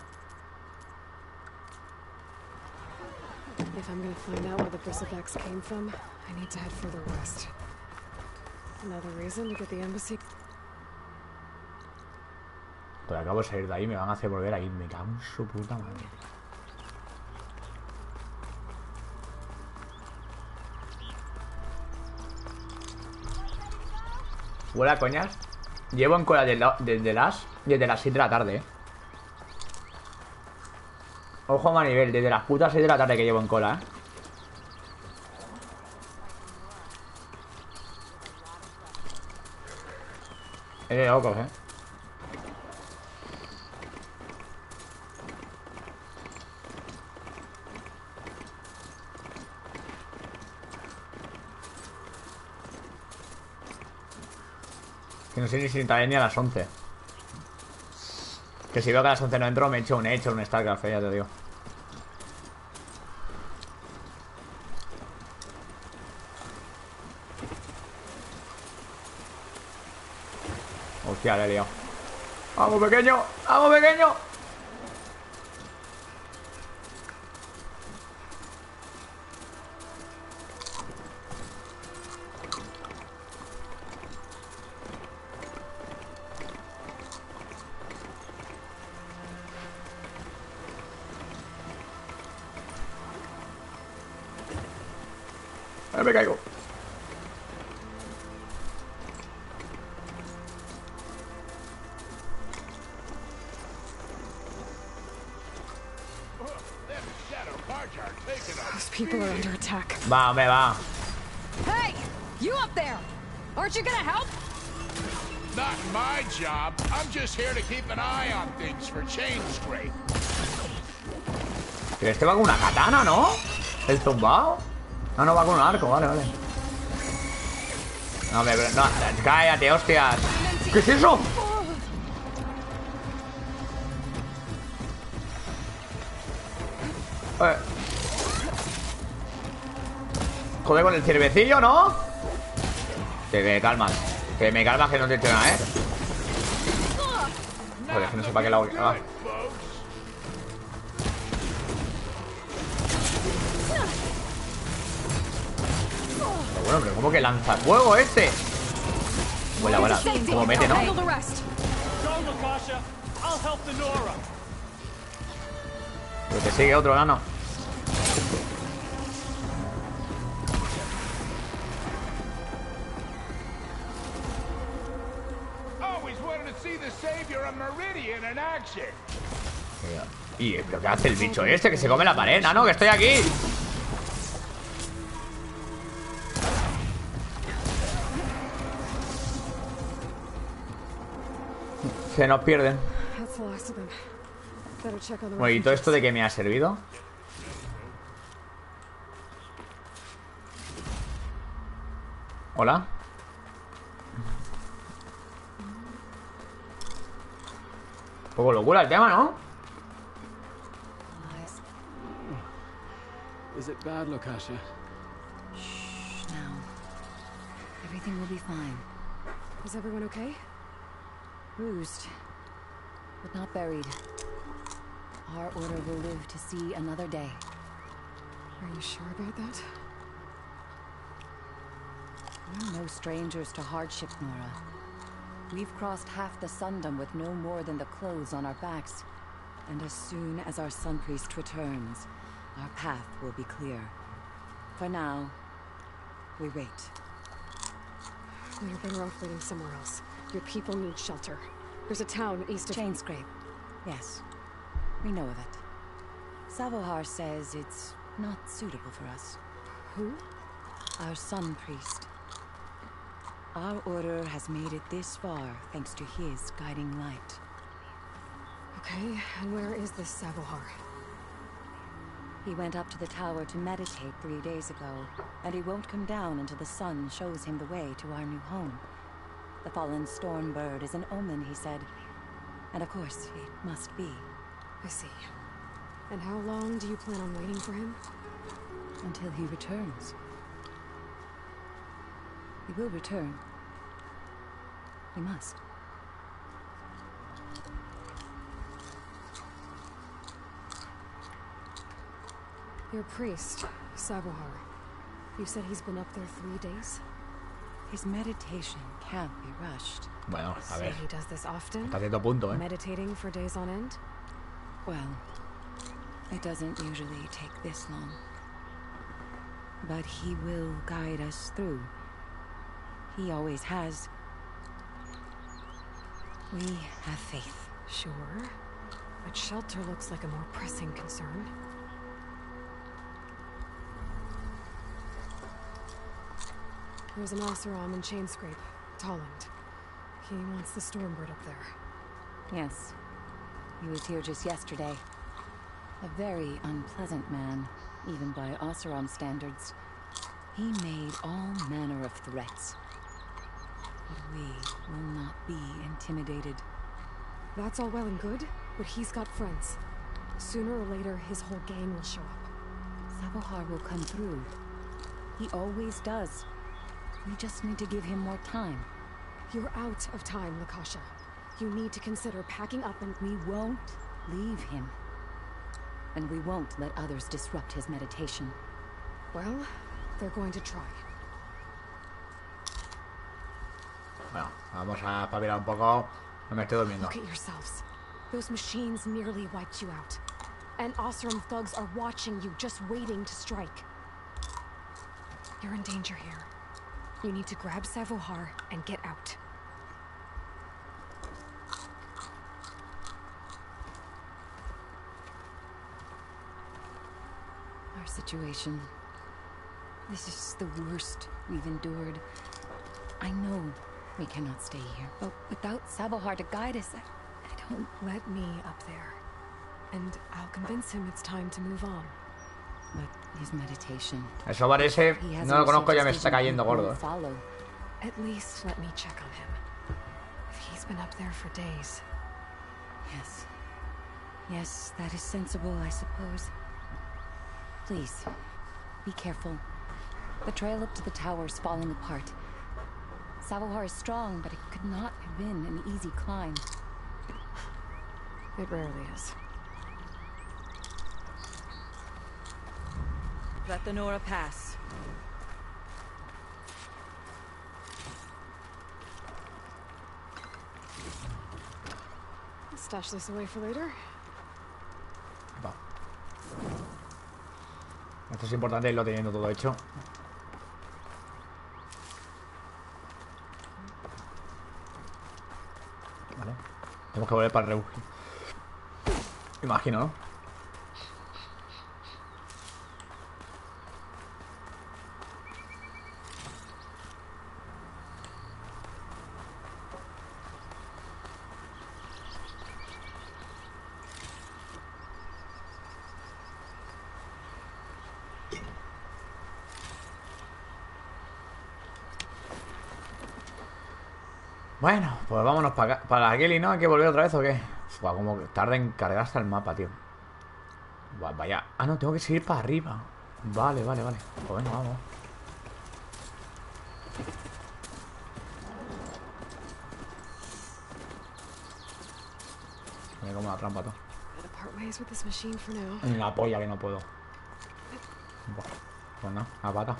If I'm gonna find out where the bristlebacks came from, I need to head further west. Another reason to get the embassy. Pero acabo de salir de ahí, me van a hacer volver ahí. Me cago en su puta madre. Huele a coñas. Llevo en cola desde las 7 de la tarde, Ojo Manibel, desde las putas 6 de la tarde que llevo en cola, Es de locos, Que no sé ni si entraré ni a las 11. Que si veo que a las 11 no entro, me echo un StarCraft, ya te digo. Hostia, le he liado. ¡Vamos, pequeño! ¡Vamos, pequeño! Me caigo. Those people are under attack. Va, hombre, va. Hey! You up there! Aren't you gonna help? Not my job. I'm just here to keep an eye on things for chain scrape. Pero este va con una katana, ¿no? El zumbao. No, no va con un arco, vale, vale. No, hombre, no, cállate, hostias. ¿Qué es eso? Joder, con el cervecillo, ¿no? Que me calmas. Que me calmas, que no te he hecho nada, ¿eh? Joder, que no sé para qué lado va. Pero bueno, pero ¿cómo que lanza fuego este? Vuela, vuela. ¿Cómo mete, no? Pero te sigue otro nano. ¿Y pero qué hace el bicho este? Que se come la pared, nano, que estoy aquí. Se nos pierden. Bueno, ¿y todo esto de qué me ha servido? Hola. Un poco locura el tema, ¿no? Is it bad, Lukasha? Shh, now. Everything will be fine. Is everyone okay? Bruised, but not buried. Our order will live to see another day. Are you sure about that? We're no strangers to hardship, Nora. We've crossed half the Sundom with no more than the clothes on our backs. And as soon as our Sun Priest returns, our path will be clear. For now, we wait. Then you're better off waiting somewhere else. Your people need shelter. There's a town east of... Chainscrape. Yes. We know of it. Savohar says it's not suitable for us. Who? Our Sun Priest. Our order has made it this far thanks to his guiding light. Okay, and where is this Savohar? He went up to the tower to meditate 3 days ago, and he won't come down until the sun shows him the way to our new home. The fallen storm bird is an omen, he said. And of course, it must be. I see. And how long do you plan on waiting for him? Until he returns. He will return. He must. Your priest, Savohar. You said he's been up there 3 days? His meditation can't be rushed. Bueno, a So ver. he does this often? Hasta cierto punto, ¿eh? Meditating for days on end? Well, it doesn't usually take this long. But he will guide us through. He always has. We have faith. Sure. But shelter looks like a more pressing concern. There's an Oseram in Chainscrape, Tolland. He wants the Stormbird up there. Yes. He was here just yesterday. A very unpleasant man, even by Oseram standards. He made all manner of threats. But we will not be intimidated. That's all well and good, but he's got friends. Sooner or later, his whole gang will show up. Savohar will come through. He always does. We just need to give him more time. You're out of time, Lukasha. You need to consider packing up and... We won't leave him. And we won't let others disrupt his meditation. Well, they're going to try. Bueno, vamos a espabilar un poco. No me estoy durmiendo. Look at yourselves. Those machines nearly wiped you out. And Oseram thugs are watching you, just waiting to strike. You're in danger here. You need to grab Savohar and get out. Our situation. This is the worst we've endured. I know we cannot stay here, but without Savohar to guide us, I don't... Let me up there, and I'll convince him it's time to move on. But his meditation... Eso parece... No lo conozco, ya me está cayendo gordo. At least let me check on him. If he's been up there for days. Yes. Yes, that is sensible, I suppose. Please, be careful. The trail up to the tower is falling apart. Savohar is strong, but it could not have been an easy climb. It rarely is. Let the Nora pass. I'll stash this away for later. Va. Esto es importante irlo teniendo todo hecho. Vale. Tenemos que volver para el refugio. Imagino, ¿no? Bueno, pues vámonos para la Kelly, ¿no? ¿Hay que volver otra vez o qué? Buah, como que tarda en cargar hasta el mapa, tío. Buah, vaya. Ah, no, tengo que seguir para arriba. Vale, vale, vale. Pues venga, vamos. Me como una trampa, tú. En la polla que no puedo. Buah, pues no, la pata.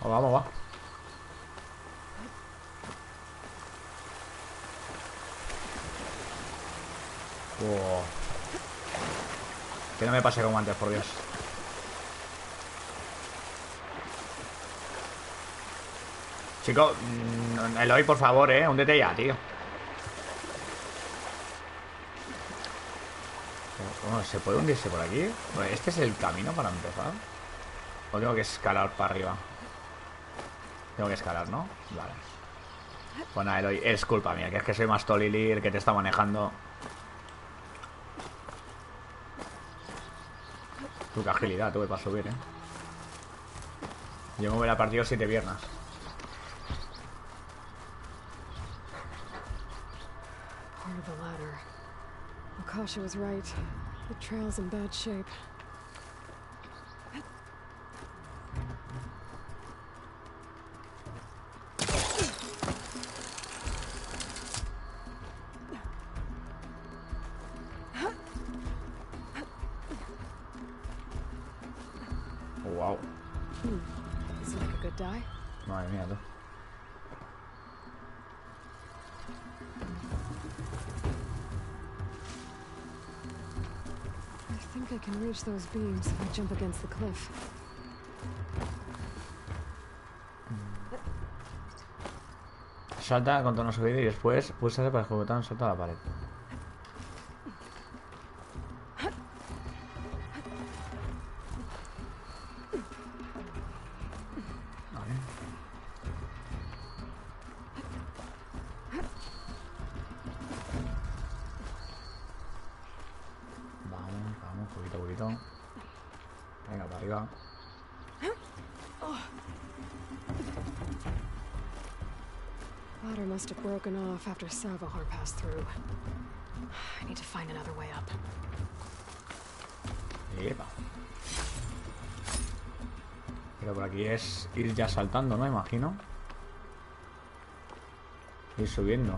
Vamos, va. Oh. Que no me pase como antes, por Dios. Chico, Eloy, por favor, húndete ya, tío. Bueno, ¿se puede hundirse por aquí? Bueno, ¿este es el camino para empezar? ¿O tengo que escalar para arriba? Tengo que escalar, ¿no? Vale. Pues nada, Eloy, es culpa mía, que es que soy más Tolili el que te está manejando. Tu qué agilidad tuve para subir, Yo me hubiera partido 7 piernas. Part of the ladder. Akasha was right. The trail's in bad shape. Wow. This look a good die. Madre mía, tú. I think I can reach those beams if I jump against the cliff. Salta contra una subida y después pulsarse para ejecutar un salto a la pared. Venga, para arriba. Ladder must have broken off after Savohar passed through. I need to find another way up. Epa. Pero por aquí es ir ya saltando, ¿no? Imagino. Ir subiendo.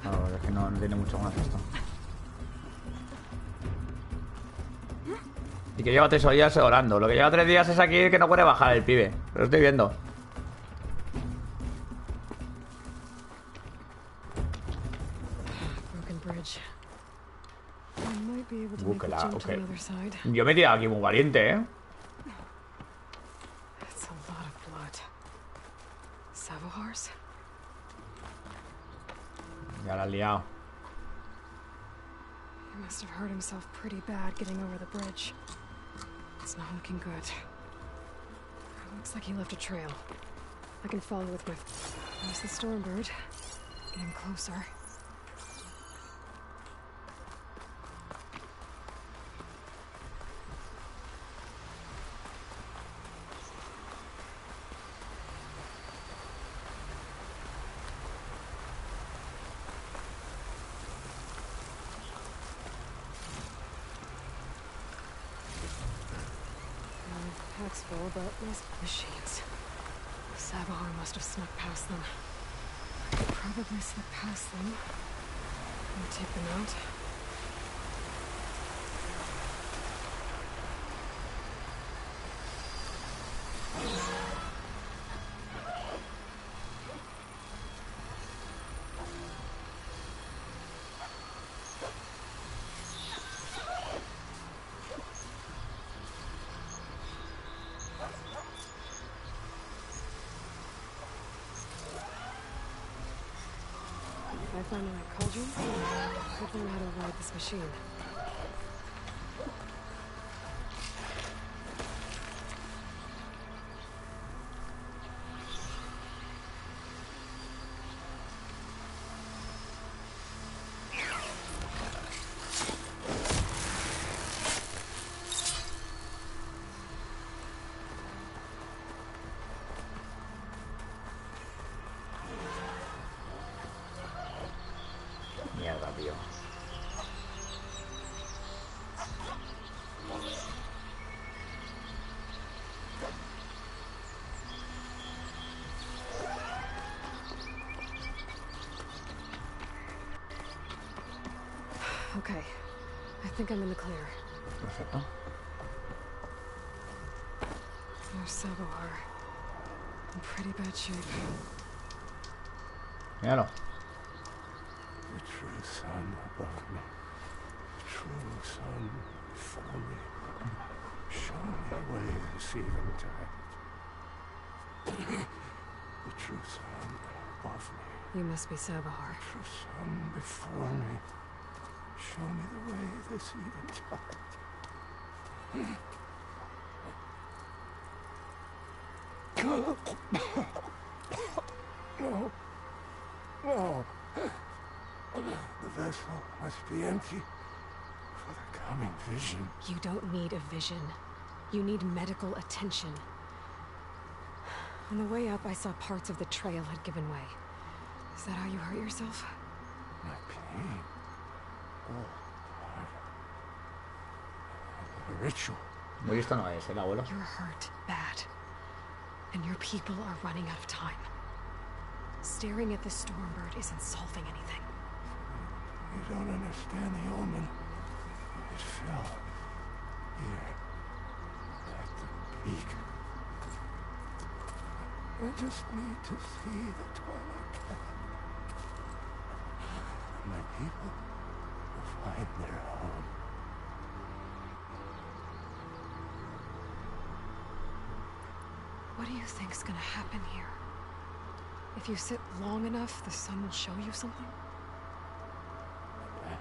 No, es que no tiene mucho más esto. Y que lleva 3 días orando. Lo que lleva 3 días es aquí que no puede bajar el pibe. Lo estoy viendo. Yo me he tirado aquí muy valiente, What? Savohars? Ya la has liado. He must have hurt himself pretty bad getting over the bridge. It's not looking good. Looks like he left a trail. I can follow with my... There's the Stormbird. Getting closer. Pack's full, but most machines. Savohar must have snuck past them. I could probably slip past them and take them out. If I find the right cauldron, I could learn how to ride this machine. Mierda, tío. Okay, I think I'm in the clear. Perfecto. There's Savohar. In pretty bad shape. Míralo. The true sun above me. The true sun before me. Show me the way this eventide. The true sun above me. You must be Savohar. The true sun before me. Show me the way this eventide. No. No. The vessel must be empty for the coming vision. You don't need a vision. You need medical attention. On the way up, I saw parts of the trail had given way. Is that how you hurt yourself? My pain. All part of the ritual. Muy listo no es, el abuelo. You're hurt bad. And your people are running out of time. Staring at the Stormbird isn't solving anything. You don't understand the omen. It fell here at the peak. I just need to see the twilight cap. My people will find their home. What do you think's gonna happen here? If you sit long enough, the sun will show you something? The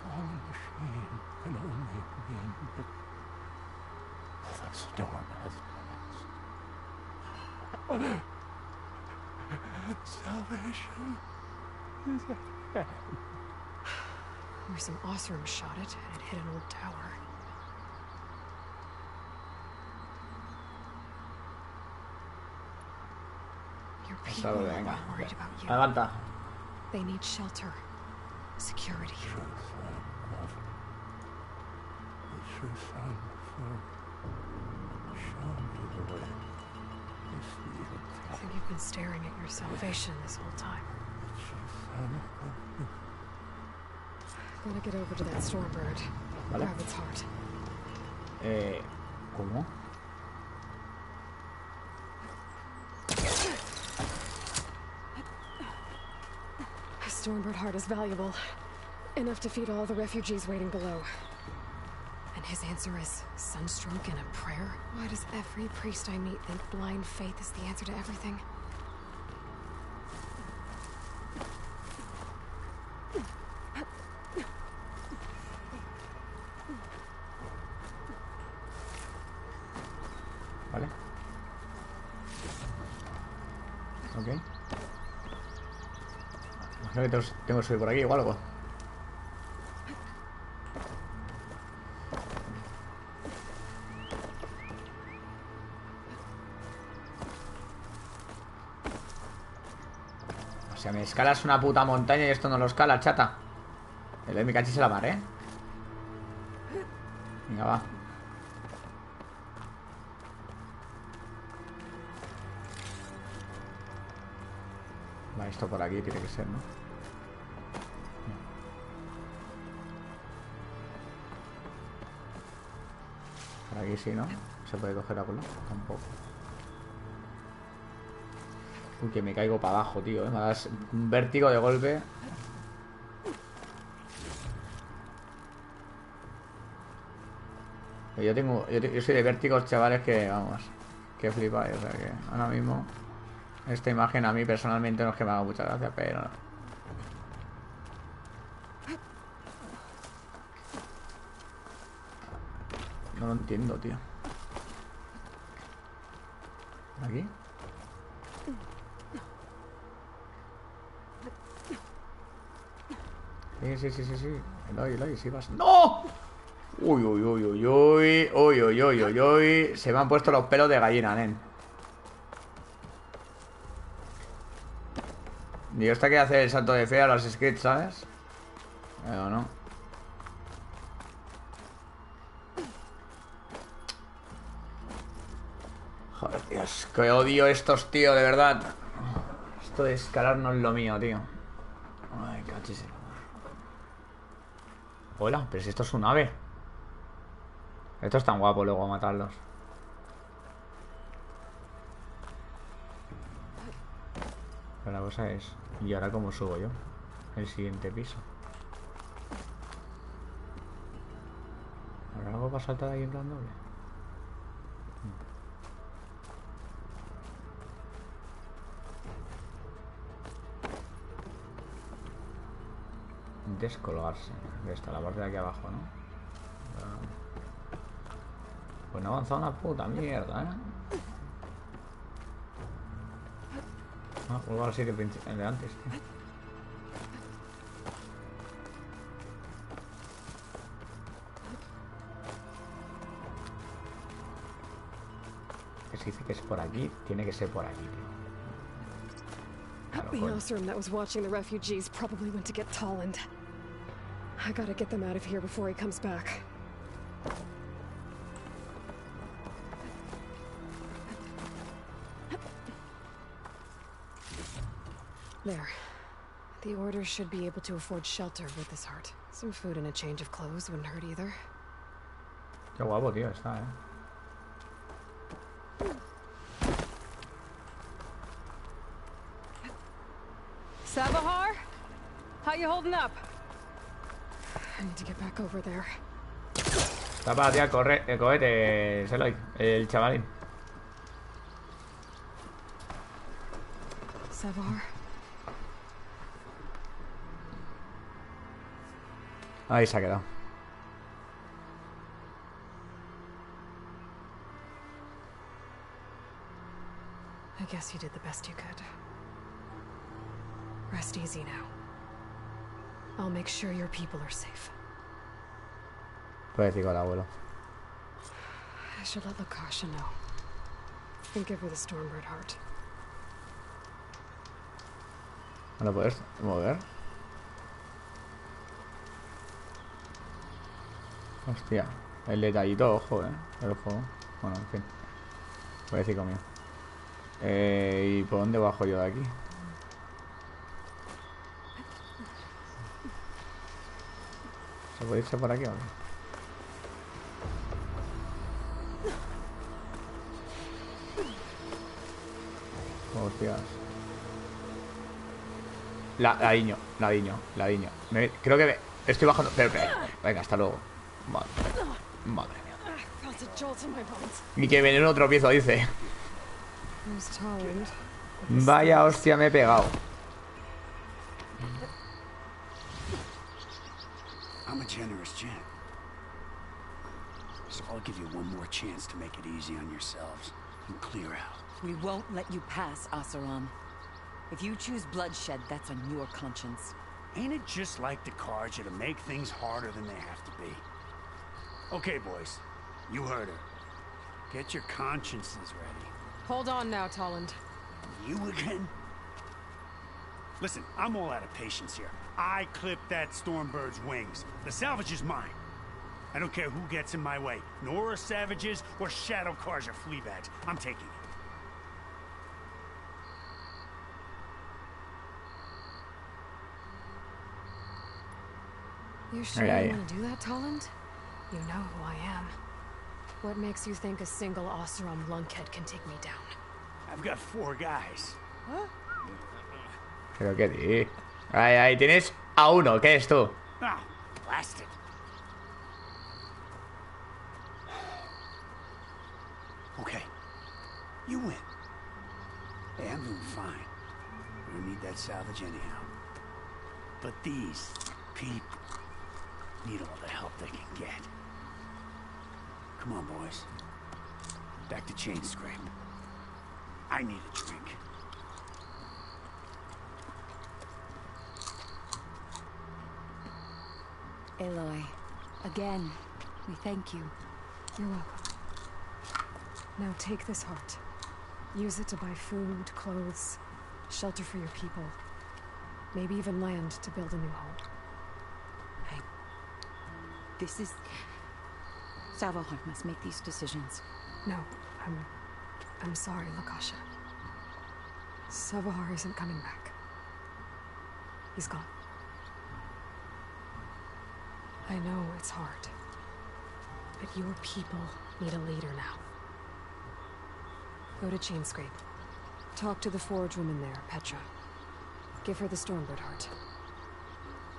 fallen machine can only mean that the storm has passed. Salvation is at hand. Where some Osram shot it, and it hit an old tower. Your people are worried about you. Adelanta. They need shelter, security. The true sun before. Show me the way. I think you've been staring at your salvation this whole time. The true sun above me. Gotta get over to that Stormbird. Vale. Grab its heart. ¿Cómo? A Stormbird heart is valuable. Enough to feed all the refugees waiting below. And His answer is sunstroke and a prayer? Why does every priest I meet think blind faith is the answer to everything? Vale. Ok. Imagino que tengo que subir por aquí o algo. O sea, me escalas una puta montaña y esto no lo escala, chata. El de mi cachis la mar, ¿eh? Venga, va. Va, esto por aquí tiene que ser, ¿no? Por aquí sí, ¿no? ¿Se puede coger algo? Tampoco. Uy, que me caigo para abajo, tío, ¿eh? Me das un vértigo de golpe. Yo soy de vértigos, chavales, que vamos, que flipáis. O sea que ahora mismo esta imagen a mí personalmente no es que me haga mucha gracia, pero no lo entiendo, tío. ¿Aquí? Sí. Eloy, sí vas. ¡No! Uy. Se me han puesto los pelos de gallina, nen. Digo, esta que hace el salto de fe a los skates, ¿sabes? Pero no. Joder, Dios, que odio estos, tío, de verdad. Esto de escalar no es lo mío, tío. Ay, cachis. Hola, pero si esto es un ave. Esto es tan guapo luego matarlos. Pero la cosa es, ¿y ahora cómo subo yo? El siguiente piso. ¿Habrá algo para saltar ahí en plan doble? Descolgarse. Está la parte de aquí abajo, ¿no? Pues no ha avanzado una puta mierda, ¿eh? Ah, vuelvo al sitio principal de antes, tío. Que si dice que es por aquí, tiene que ser por aquí, tío. The Osram that was watching the refugees probably went to get Tolland. I gotta get them out of here before he comes back. There. The Order should be able to afford shelter with this heart. Some food and a change of clothes wouldn't hurt either. Qué guapo, tío, está, Savahar? How you holding up? I need to get back over there. Está para ti, corre, el cohete, Seloy, el chavalín. Savahar? Ahí se ha quedado. I guess you did the best you could. Rest easy now. I'll make sure your people are safe. Poético el abuelo. I should let Lakasha know. And give her the Stormbird heart. ¿No lo puedes mover? Hostia, el detallito, ojo, el juego. Bueno, en fin. Poético mío. ¿Y por dónde bajo yo de aquí? ¿Se puede irse por aquí o no? Hostias. Ladiño. Creo que estoy bajando. Venga, hasta luego. Vale. Madre mía. Felt a jolt in my bones. Y que veneno tropiezo, dice. There's Tolland. Vaya hostia, me he pegado. I'm a generous champ. So I'll give you one more chance to make it easy on yourselves and clear out. We won't let you pass, Asaram. If you choose bloodshed, that's on your conscience. Ain't it just like the Carja to make things harder than they have to be? Okay, boys. You heard her. Get your consciences ready. Hold on now, Tolland. You again? Listen, I'm all out of patience here. I clipped that Stormbird's wings. The salvage is mine. I don't care who gets in my way. Nora savages or Shadow Carja fleabags. I'm taking it. You sure you want to do that, Tolland? You know who I am. What makes you think a single Oseram lunkhead can take me down? I've got 4 guys. Huh? Pero qué di. Ahí tienes a uno. ¿Qué es tú? Ah, blast it. Okay. You win. Hey, I'm doing fine. We don't need that salvage anyhow. But these people need all the help they can get. Come on, boys. Back to Chain Scrape. I need a drink. Aloy, again, we thank you. You're welcome. Now take this heart. Use it to buy food, clothes, shelter for your people. Maybe even land to build a new home. This is... Savahar must make these decisions. No, I'm sorry, Lakasha. Savahar isn't coming back. He's gone. I know it's hard, but your people need a leader now. Go to Chainscrape. Talk to the forge woman there, Petra. Give her the Stormbird heart.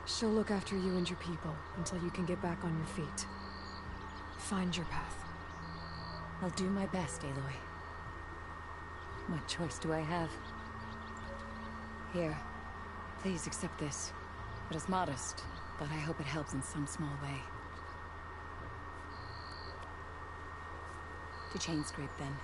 She'll look after you and your people until you can get back on your feet. Find your path. I'll do my best, Aloy. What choice do I have? Here, please accept this. It is modest, but I hope it helps in some small way. To Chainscrape, then.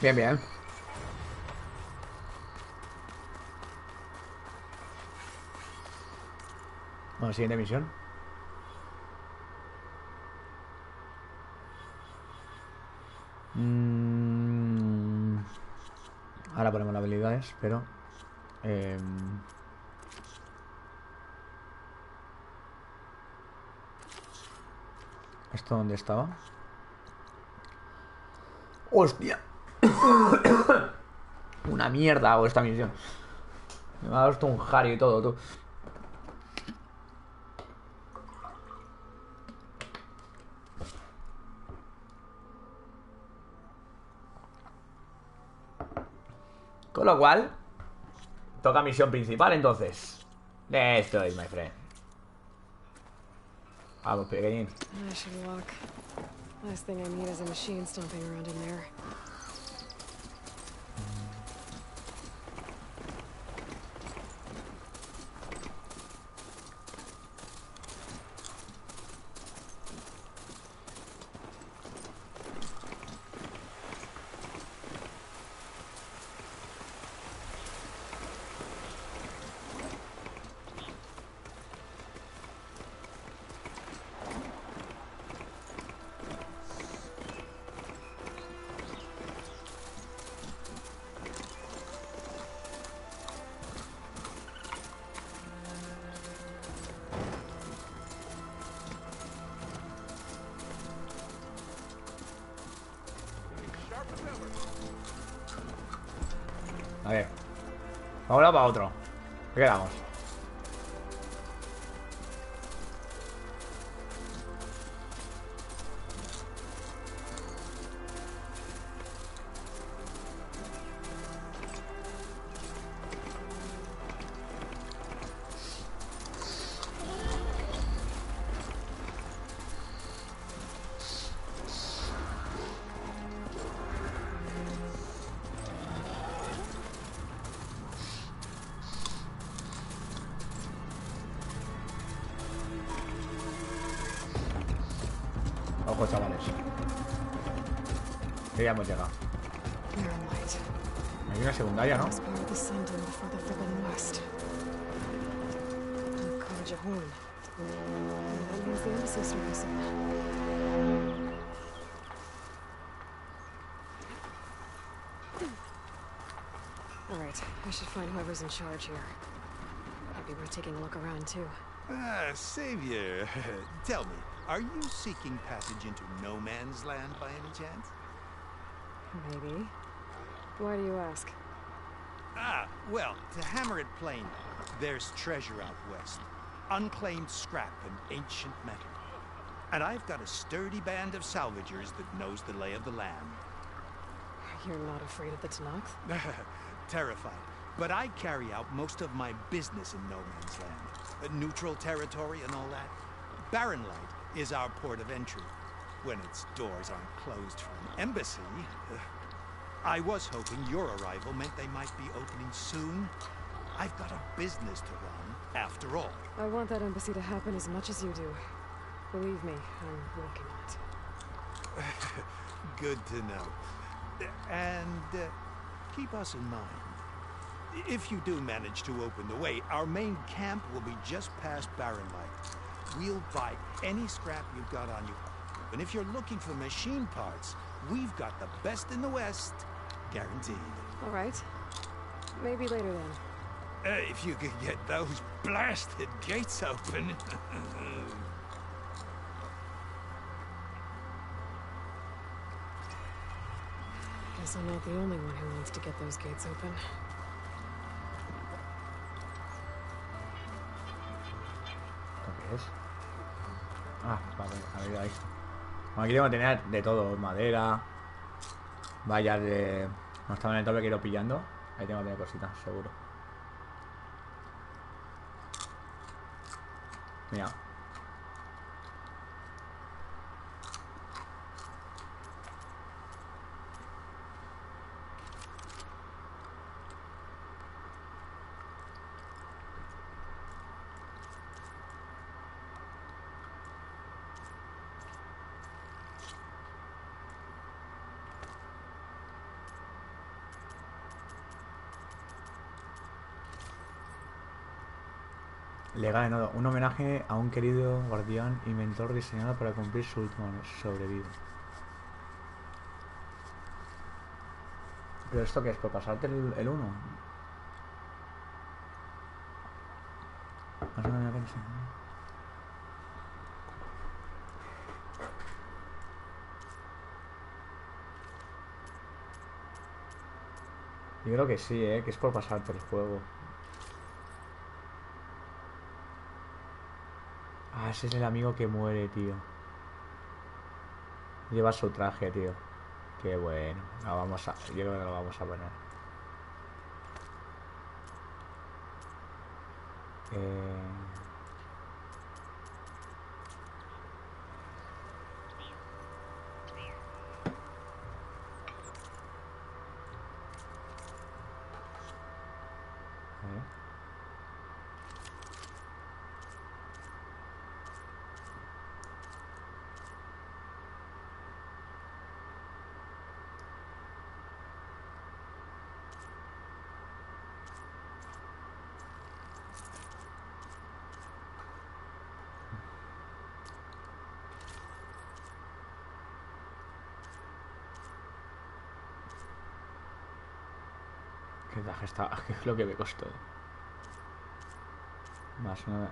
Bien, bien. Bueno, siguiente misión. Ahora ponemos las habilidades, pero... ¿Esto dónde estaba? ¡Hostia! Una mierda hago esta misión. Me ha dado esto un jario y todo, tú. Con lo cual, toca misión principal entonces. Esto es, my friend. Vamos, pequeñín. I should walk. Last thing I need is a machine stomping around in there. A ver. Ahora para otro. ¿Qué quedamos? Ojo, chavales. Que ya hemos llegado. Hay una secundaria, ¿no? Alright, I should find whoever's in charge here. Might be worth taking a look around, too. Savior, tell me, are you seeking passage into no man's land by any chance? Maybe. Why do you ask? Well, to hammer it plain, there's treasure out west. Unclaimed scrap and ancient metal. And I've got a sturdy band of salvagers that knows the lay of the land. You're not afraid of the Tanakh? Terrified. But I carry out most of my business in no man's land. Neutral territory and all that. Barren Light is our port of entry. When its doors aren't closed for an embassy. I was hoping your arrival meant they might be opening soon. I've got a business to run, after all. I want that embassy to happen as much as you do. Believe me, I'm working on it. Good to know. And keep us in mind. If you do manage to open the way, our main camp will be just past Barren Light. We'll buy any scrap you've got on you. And if you're looking for machine parts, we've got the best in the West, guaranteed. All right. Maybe later then. If you could get those blasted gates open. Guess I'm not the only one who wants to get those gates open. ¿Qué es? Ah, vale, a ver ahí. Bueno, aquí tengo que tener de todo, madera, vallas de... No estaba en el tope que he ido pillando. Ahí tengo que tener cositas, seguro. Mira. Legal en oro. Un homenaje a un querido guardián y mentor diseñado para cumplir su último sobrevivo. ¿Pero esto qué es? ¿Por pasarte el 1? Yo creo que sí, que es por pasarte el juego. Ah, ese es el amigo que muere, tío. Lleva su traje, tío. Qué bueno. Lo vamos a... Yo creo que lo vamos a poner. ¿Qué traje está? ¿Qué es lo que me costó? Más nada.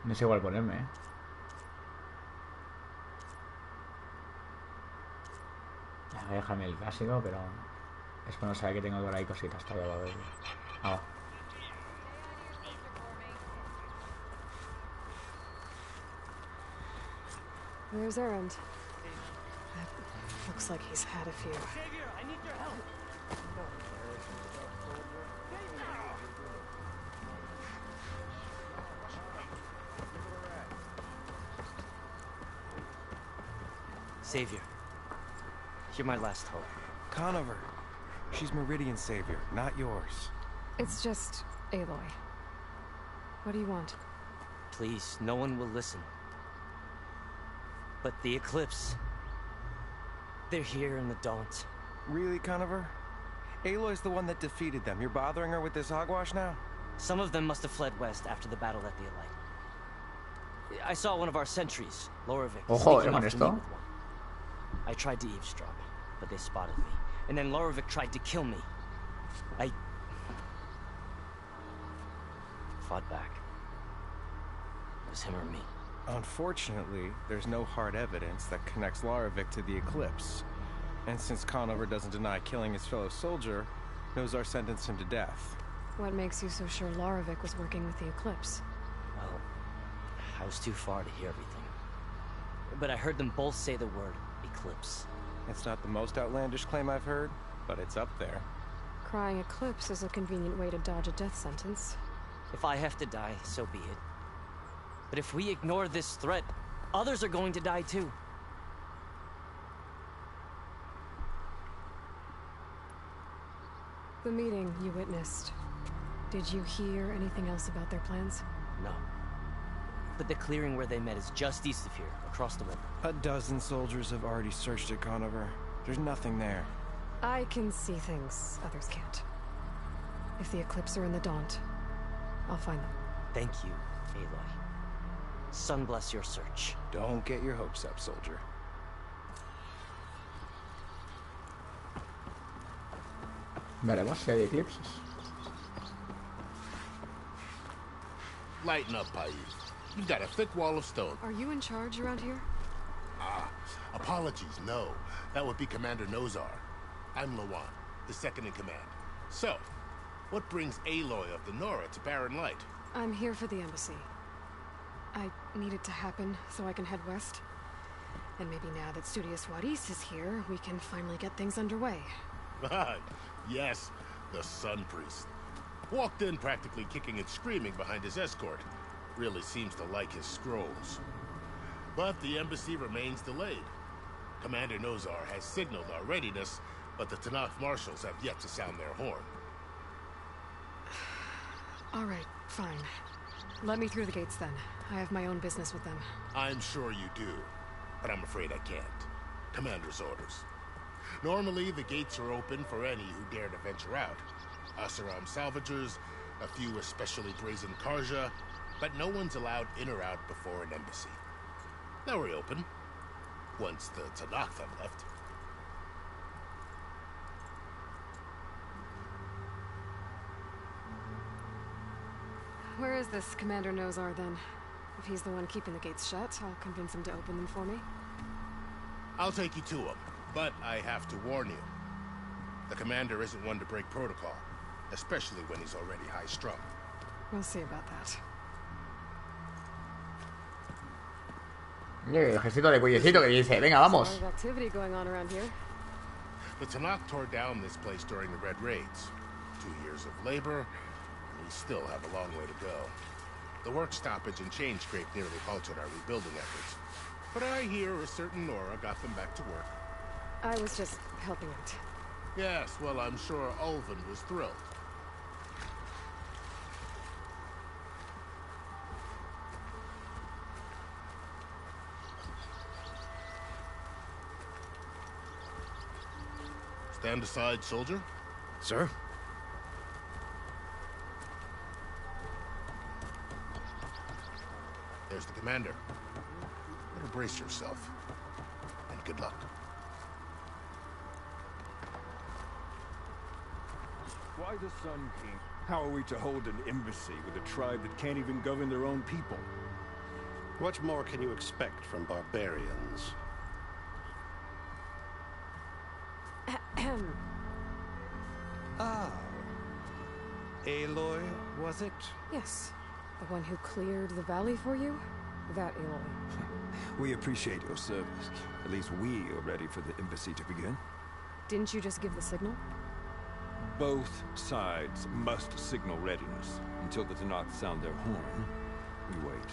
No sé igual ponerme, Voy a dejarme el clásico, pero es que no sabe que tengo por ahí cositas todavía para ver. Ah. There's Errand. Looks like he's had a few. Savior, I need your help. Savior, You're my last hope. Conover. She's Meridian's savior, not yours. It's just Aloy. What do you want? Please, no one will listen. But the Eclipse... they're here in the Daunt. Really, Conover? Aloy's the one that defeated them. You're bothering her with this hogwash now? Some of them must have fled west after the battle at the Elite. I saw one of our sentries, Lorevic, Ojo, sneaking off to esto. meet with one. I tried to eavesdrop, but they spotted me. And then Lorevic tried to kill me. I... fought back. It was him or me. Unfortunately, there's no hard evidence that connects Lorevic to the Eclipse. And since Conover doesn't deny killing his fellow soldier, Nozar sentenced him to death. What makes you so sure Lorevic was working with the Eclipse? Well, I was too far to hear everything. But I heard them both say the word Eclipse. It's not the most outlandish claim I've heard, but it's up there. Crying Eclipse is a convenient way to dodge a death sentence. If I have to die, so be it. But if we ignore this threat, others are going to die too. The meeting you witnessed. Did you hear anything else about their plans? No. But the clearing where they met is just east of here, across the river. A dozen soldiers have already searched it, Conover. There's nothing there. I can see things others can't. If the Eclipse are in the Daunt, I'll find them. Thank you, Aloy. Sun bless your search. Don't get your hopes up, soldier. Veremos si hay eclipses. Lighten up, Paiz. You've got a thick wall of stone. Are you in charge around here? Ah, apologies, no. That would be Commander Nozar. I'm Lawan, the second in command. So, what brings Aloy of the Nora to Barren Light? I'm here for the embassy. I need it to happen so I can head west. And maybe now that Studious Wadis is here, we can finally get things underway. Yes, the Sun Priest. Walked in practically kicking and screaming behind his escort. Really seems to like his scrolls. But the embassy remains delayed. Commander Nozar has signaled our readiness, but the Tanakh marshals have yet to sound their horn. All right, fine. Let me through the gates then. I have my own business with them. I'm sure you do, but I'm afraid I can't. Commander's orders. Normally, the gates are open for any who dare to venture out. Asaram salvagers, a few especially brazen Karja, but no one's allowed in or out before an embassy. They'll reopen, once the Tanakh have left. Where is this Commander Nozar then? If he's the one keeping the gates shut, I'll convince him to open them for me. I'll take you to him, but I have to warn you. The commander isn't one to break protocol, especially when he's already high-strung. We'll see about that. El ejército de Cuyecito que dice, venga, vamos. A lot of activity going on around here. The Tanakh tore down this place during the Red Raids. 2 years of labor, and we still have a long way to go. The work stoppage and chain scrape nearly halted our rebuilding efforts. But I hear a certain Nora got them back to work. I was just helping out. Yes, well, I'm sure Ulvin was thrilled. Stand aside, soldier. Sir? There's the commander. Better brace yourself. And good luck. Why the Sun King? How are we to hold an embassy with a tribe that can't even govern their own people? What more can you expect from barbarians? Ah. Aloy, was it? Yes. The one who cleared the valley for you? That Aloy. We appreciate your service. At least we are ready for the embassy to begin. Didn't you just give the signal? Both sides must signal readiness. Until the Tanakh sound their horn, we wait.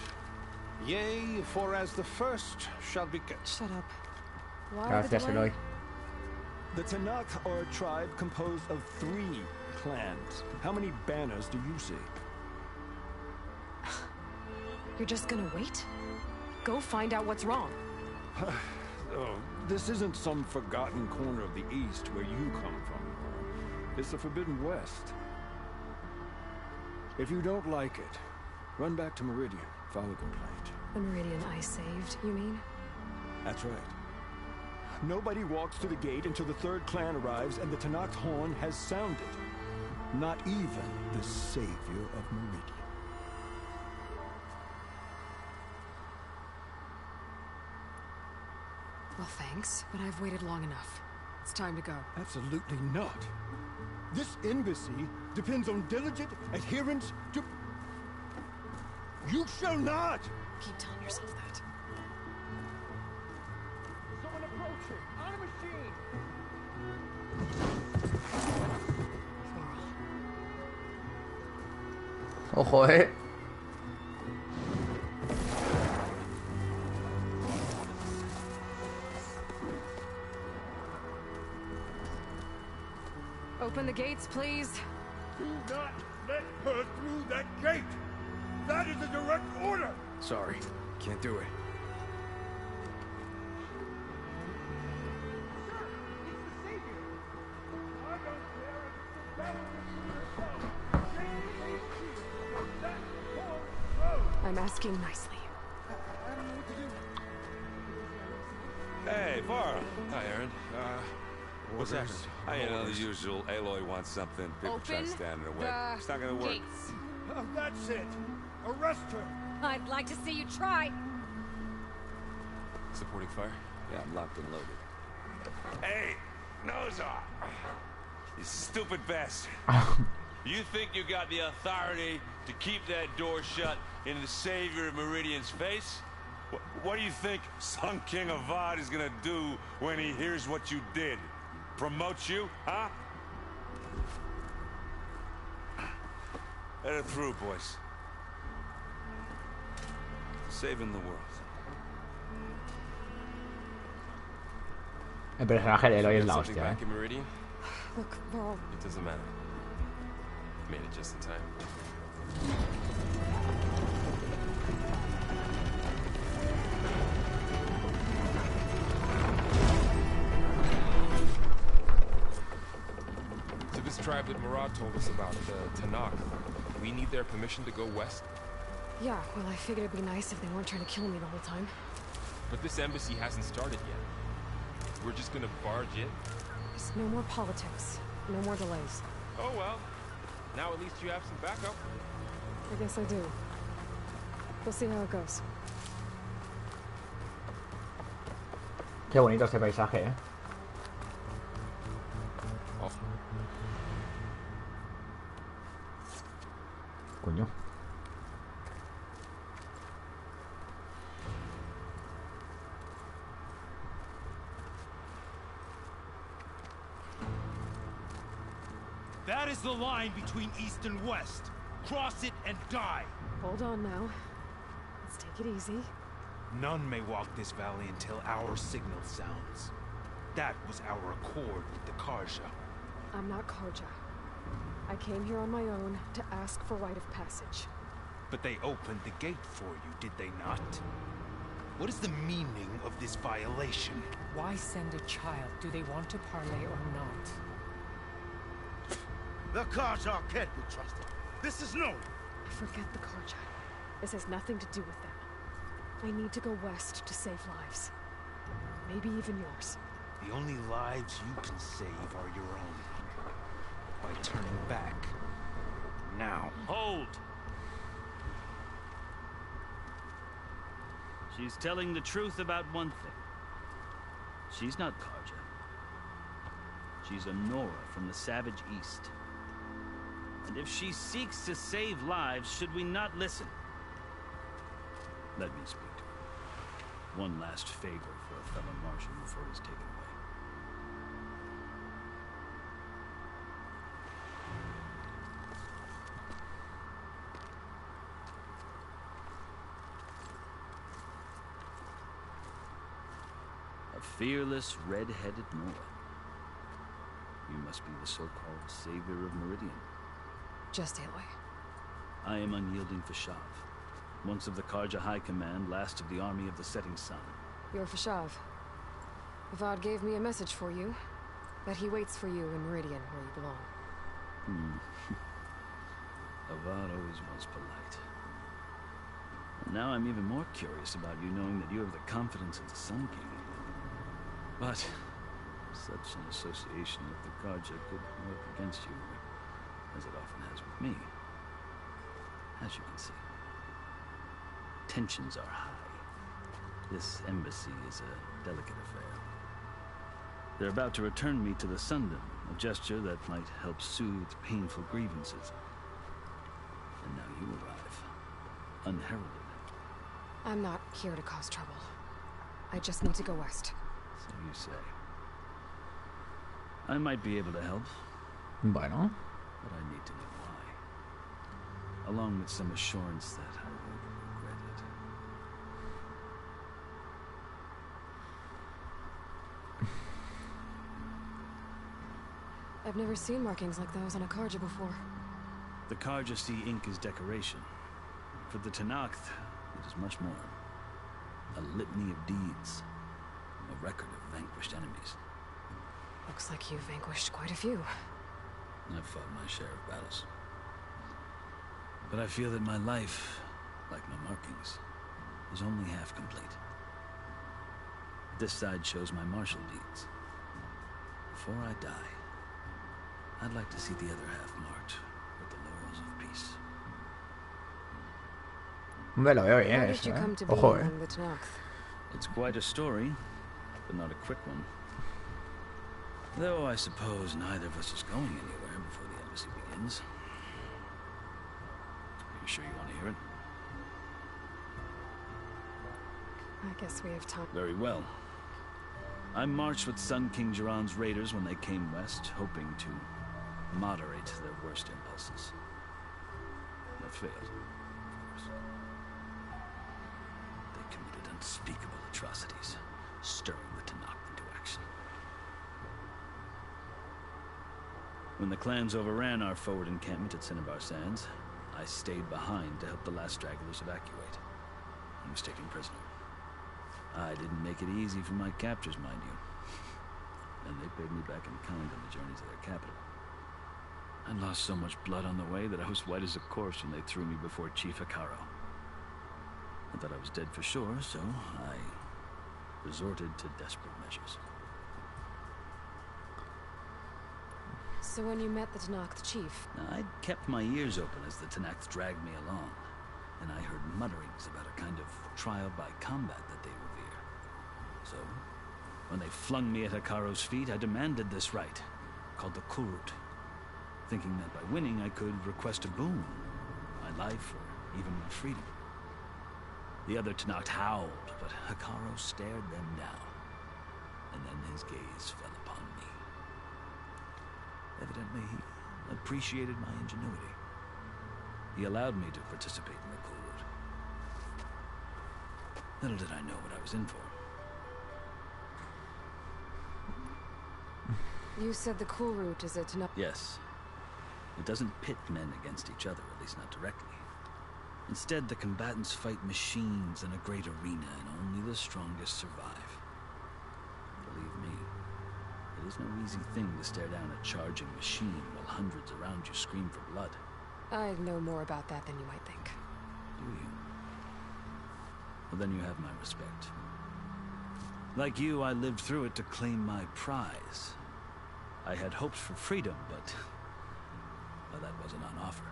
Yea, for as the first shall be kept. Shut up. Why Gracias, the delay? Eloy. The Tanakh are a tribe composed of 3 clans. How many banners do you see? You're just gonna wait? Go find out what's wrong. Oh, this isn't some forgotten corner of the East where you come from. It's the Forbidden West. If you don't like it, run back to Meridian, file a complaint. The Meridian I saved, you mean? That's right. Nobody walks to the gate until the 3rd clan arrives and the Tanakh's horn has sounded. Not even the savior of Meridian. Well, thanks, but I've waited long enough. It's time to go. Absolutely not. This embassy depends on diligent adherence to... You shall not! Keep telling yourself that. Someone approaching! On a machine! Ojo, Open the gates, please. Do not let her through that gate! That is a direct order! Sorry, can't do it. I'm asking nicely. Hey, Varl. Hi, Aaron. What's happening? You know, the usual. Aloy wants something. People try to stand in her way. It's not gonna work. Gates. That's it! Arrest her! I'd like to see you try. Supporting fire? Yeah, I'm locked and loaded. Hey, nose off! You stupid bastard. You think you got the authority to keep that door shut in the savior of Meridian's face? What do you think Sun King Avad is gonna do when he hears what you did? Promote you, huh? Let her through, boys. Saving the world. El personaje de Eloy es la Something hostia, back in Meridian? Look, Varl. It doesn't matter. Made it just in time. So this tribe that Murad told us about, the Tanakh, we need their permission to go west? Yeah, well, I figured it'd be nice if they weren't trying to kill me the whole time. But this embassy hasn't started yet. We're just gonna barge in? There's no more politics. No more delays. Oh well. Now at least you have some backup. I guess I do. We'll see how it goes. Qué bonito este paisaje, Coño. That is the line between East and West. Cross it and die. Hold on now. Let's take it easy. None may walk this valley until our signal sounds. That was our accord with the Karja. I'm not Karja. I came here on my own to ask for rite of passage. But they opened the gate for you, did they not? What is the meaning of this violation? Why send a child? Do they want to parley or not? The Karja can't be trusted. This is known. Forget the Karja. This has nothing to do with them. I need to go west to save lives. Maybe even yours. The only lives you can save are your own. By turning back. Now. Hold! She's telling the truth about one thing. She's not Karja. She's a Nora from the Savage East. And if she seeks to save lives, should we not listen? Let me speak to her. One last favor for a fellow Martian before he's taken away. A fearless, red-headed Nora. must be the so-called savior of Meridian. Just Aloy. I am unyielding Fashav, once of the Karja High Command, last of the army of the setting sun. You're Fashav. Avad gave me a message for you, that he waits for you in Meridian, where you belong. Avad always was polite. And now I'm even more curious about you, knowing that you have the confidence of the Sun King. But such an association with the Karja could work against you, as it often has with me. As you can see, tensions are high. This embassy is a delicate affair. They're about to return me to the Sundom, a gesture that might help soothe painful grievances. And now you arrive, unheralded. I'm not here to cause trouble. I just need to go west. So you say. I might be able to help. Bueno. But I need to know why. Along with some assurance that I won't regret it. I've never seen markings like those on a Karja before. The Karja see ink as decoration. For the Tenakth, it is much more. A litany of deeds. A record of vanquished enemies. Looks like you've vanquished quite a few. I've fought my share of battles. But I feel that my life, like my markings, is only half complete. This side shows my martial deeds. Before I die, I'd like to see the other half marked with the laurels of peace. Me lo veo bien How did eso, you come to be Ojo, among the Tenakth? It's quite a story, but not a quick one. Though I suppose neither of us is going anywhere before the embassy begins. Are you sure you want to hear it? I guess we have time. Very well. I marched with Sun King Jiran's raiders when they came west, hoping to moderate their worst impulses. I failed, of course. They committed unspeakable atrocities, stirring the Tenakth into action. When the clans overran our forward encampment at Cinnabar Sands, I stayed behind to help the last stragglers evacuate. I was taken prisoner. I didn't make it easy for my captors, mind you. And they paid me back in kind on the journey to their capital. I lost so much blood on the way that I was white as a corpse when they threw me before Chief Hikaru. I thought I was dead for sure, so I resorted to desperate measures. So when you met the Tenakth chief... I'd kept my ears open as the Tenakth dragged me along, and I heard mutterings about a kind of trial by combat that they revere. So, when they flung me at Hikaru's feet, I demanded this right, called the Kurut, thinking that by winning I could request a boon, my life or even my freedom. The other Tenakth howled, but Hikaru stared them down, and then his gaze fell upon me. Evidently, he appreciated my ingenuity. He allowed me to participate in the Kurut. Little did I know what I was in for. You said the Kurut is a Tenakth... Yes. It doesn't pit men against each other, at least not directly. Instead, the combatants fight machines in a great arena, and only the strongest survive. Believe me, it is no easy thing to stare down a charging machine while hundreds around you scream for blood. I know more about that than you might think. Do you? Well, then you have my respect. Like you, I lived through it to claim my prize. I had hoped for freedom, but... well, that wasn't on offer.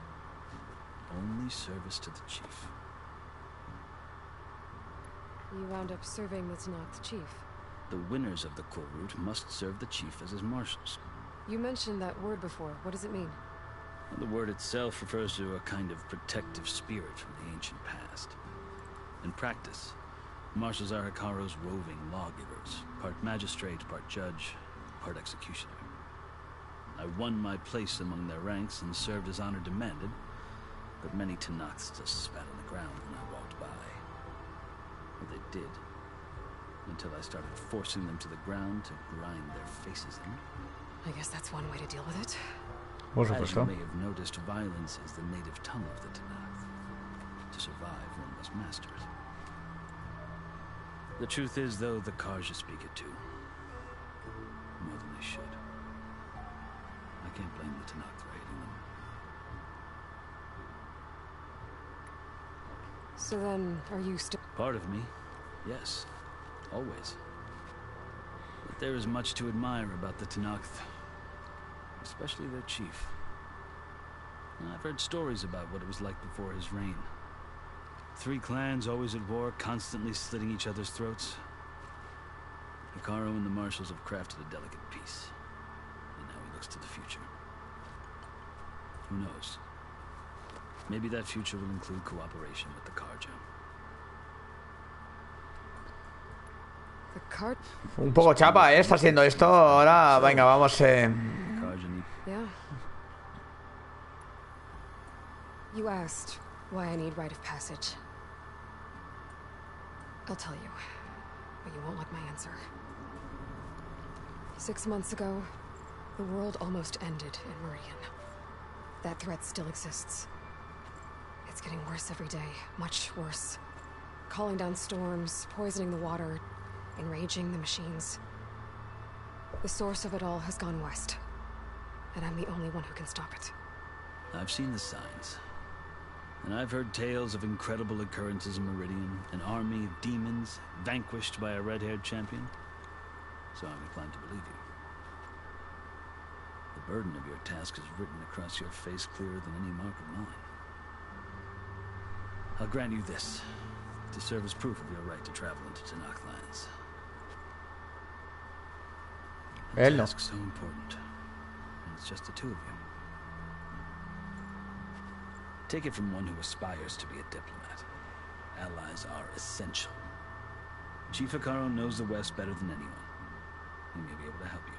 Only service to the chief. You wound up serving the Tenakth chief. The winners of the Kurut must serve the chief as his marshals. You mentioned that word before. What does it mean? The word itself refers to a kind of protective spirit from the ancient past. In practice, marshals are Hikaru's roving lawgivers, part magistrate, part judge, part executioner. I won my place among their ranks and served as honor demanded, but many Tenakths just spat on the ground when I walked by. Well, they did, until I started forcing them to the ground to grind their faces in. I guess that's one way to deal with it. Por As you supuesto. may have noticed, violence is the native tongue of the Tanakh. To survive, one must master it. The truth is, though, the Karja speak it too. More than they should. I can't blame the Tanakh for hating them. So then, are you still... Part of me, yes. Always. But there is much to admire about the Tanakh. Especially their chief. I've heard stories about what it was like before his reign. 3 clans always at war, constantly slitting each other's throats. Hikaru and the marshals have crafted a delicate peace. And now he looks to the future. Who knows? Maybe that future will include cooperation with the Karja. The card... Un poco chapa, está haciendo esto. Ahora, venga, vamos. Yeah. You asked why I need rite of passage. I'll tell you, but you won't like my answer. 6 months ago, the world almost ended in Meridian. That threat still exists. It's getting worse every day, much worse. Calling down storms, poisoning the water, enraging the machines. The source of it all has gone west, and I'm the only one who can stop it. I've seen the signs. And I've heard tales of incredible occurrences in Meridian, an army of demons vanquished by a red-haired champion. So I'm inclined to believe you. The burden of your task is written across your face clearer than any mark of mine. I'll grant you this, to serve as proof of your right to travel into Tanakh lands. The task's so important, and it's just the 2 of you. Take it from one who aspires to be a diplomat. Allies are essential. Chief Hikaru knows the West better than anyone. He may be able to help you.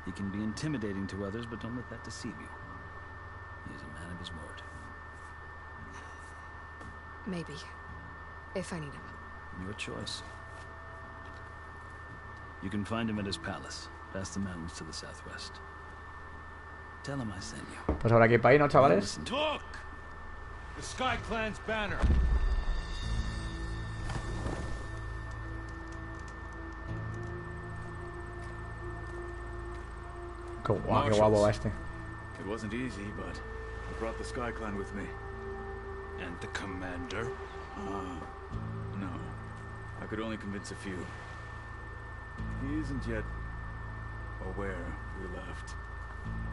He can be intimidating to others, but don't let that deceive you. He is a man of his word. Maybe. If I need him. Your choice. You can find him at his palace, past the mountains to the southwest. Tell him I sent you. Pues ahora que para ahí, ¿no, chavales? Look! The Sky Clan's banner. Qué guapo va este. It wasn't easy, but I brought the Sky Clan with me. And the commander? No. I could only convince a few. He isn't yet aware we left.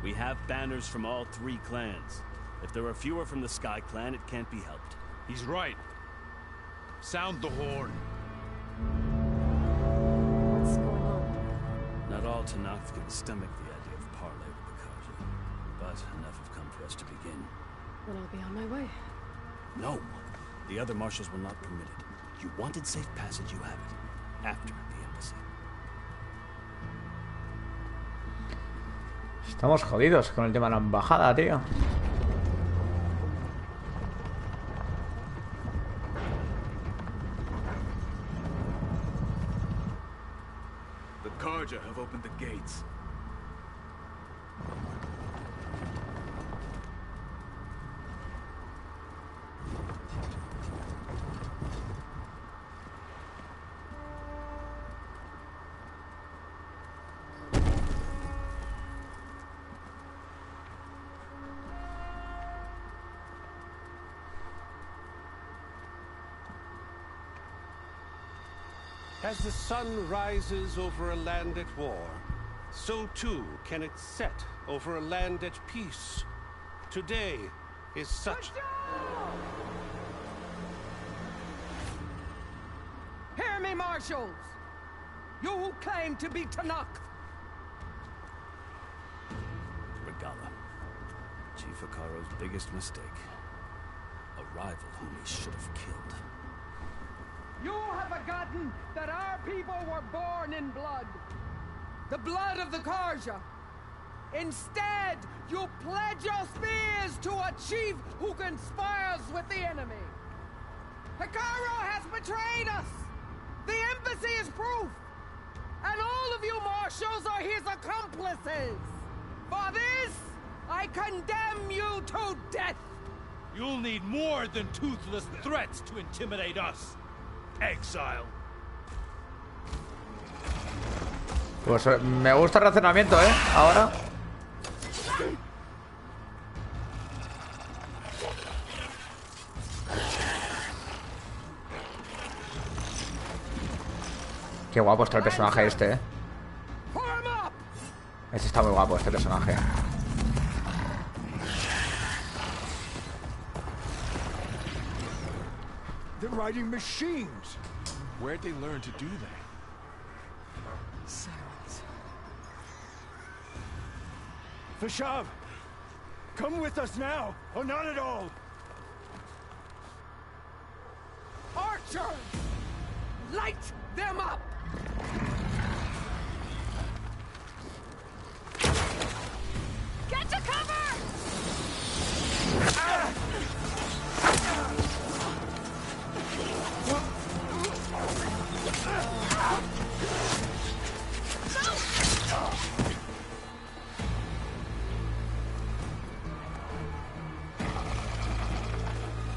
We have banners from all 3 clans. If there are fewer from the Sky Clan, it can't be helped. He's right. Sound the horn. What's going on? Not all Tanakh can stomach the idea of parley with the Karja, but enough have come for us to begin. Then I'll be on my way. No. The other marshals will not permit it. You wanted safe passage, you have it. After the embassy. Estamos jodidos con el tema de la embajada, tío. The Karja have opened the gates. As the sun rises over a land at war, so too can it set over a land at peace. Today is such... Hear me, marshals! You who claim to be Tanakh! Regala. Chief Hikaru's biggest mistake. A rival whom he should have killed. You have forgotten that our people were born in blood. The blood of the Karja. Instead, you pledge your spears to a chief who conspires with the enemy. Hikaru has betrayed us. The embassy is proof. And all of you marshals are his accomplices. For this, I condemn you to death. You'll need more than toothless threats to intimidate us, exile. Pues me gusta el razonamiento, ahora. Qué guapo está el personaje este, Este está muy guapo, este personaje. They're riding machines. Where'd they learn to do that? Silence. Vashav, come with us now, or not at all. Archer! Light them up! Get to cover!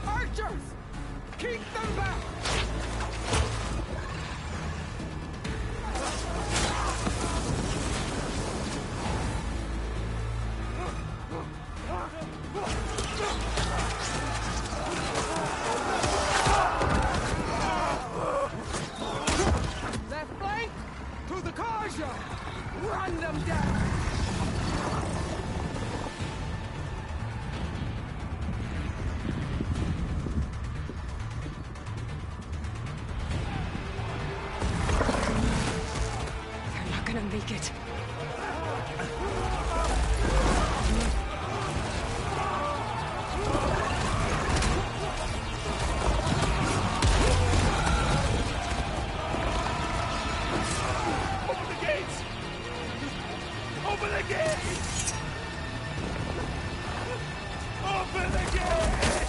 Archers! Keep them back! Left flank to the Karja! Run them down! They're not gonna make it. Open the gates! Open the gates! Open the gates!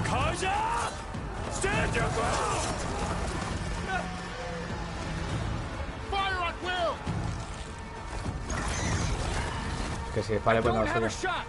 Kaja! Stand your ground! Fire at will! Que si dispare pues no lo Don't have a sé. shot!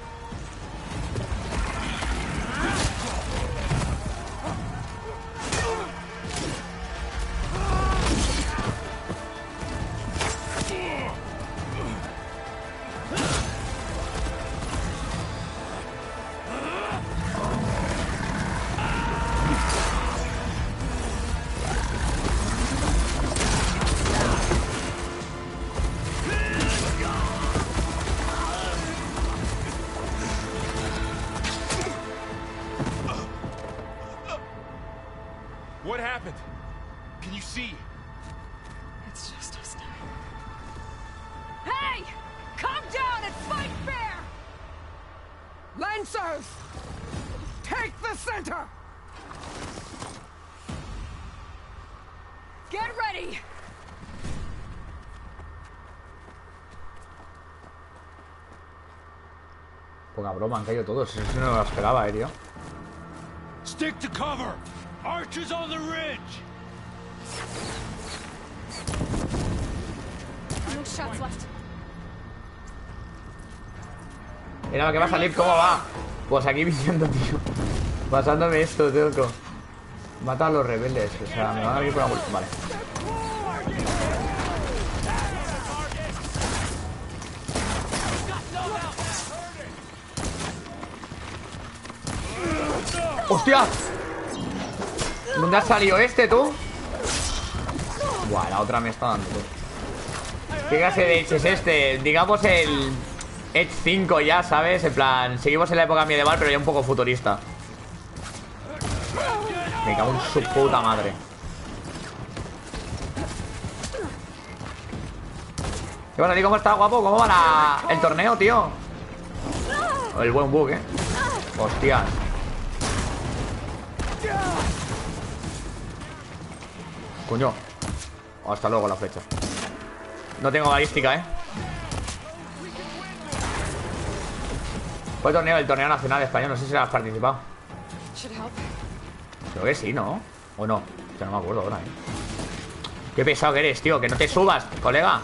What happened? Can you see? It's just us now. Hey! Calm down and fight fair! Lancers! Take the center! Get ready! Poca broma, han caído todos. Eso no lo esperaba, tío. Stick to cover! Archers on the ridge! No shots left. Mira lo que va a salir, ¿cómo va? Pues aquí viciando, tío. Pasándome esto, tío. Mata a los rebeldes. O sea, me van a ir por la vuelta. Vale. ¡Hostia! ¿Dónde ha salido este, tú? Buah, la otra me está dando, tú. ¿Qué clase de Edge es este? Digamos el Edge 5 ya, ¿sabes? En plan, seguimos en la época medieval, pero ya un poco futurista. Me cago en su puta madre. ¿Qué pasa, tío? ¿Cómo está, guapo? ¿Cómo va el torneo, tío? El buen bug, Hostias. Coño. Hasta luego la flecha. No tengo balística, Fue el torneo nacional español. No sé si lo has participado. Creo que sí, ¿no? ¿O no? Ya no me acuerdo ahora, Qué pesado que eres, tío. Que no te subas, colega.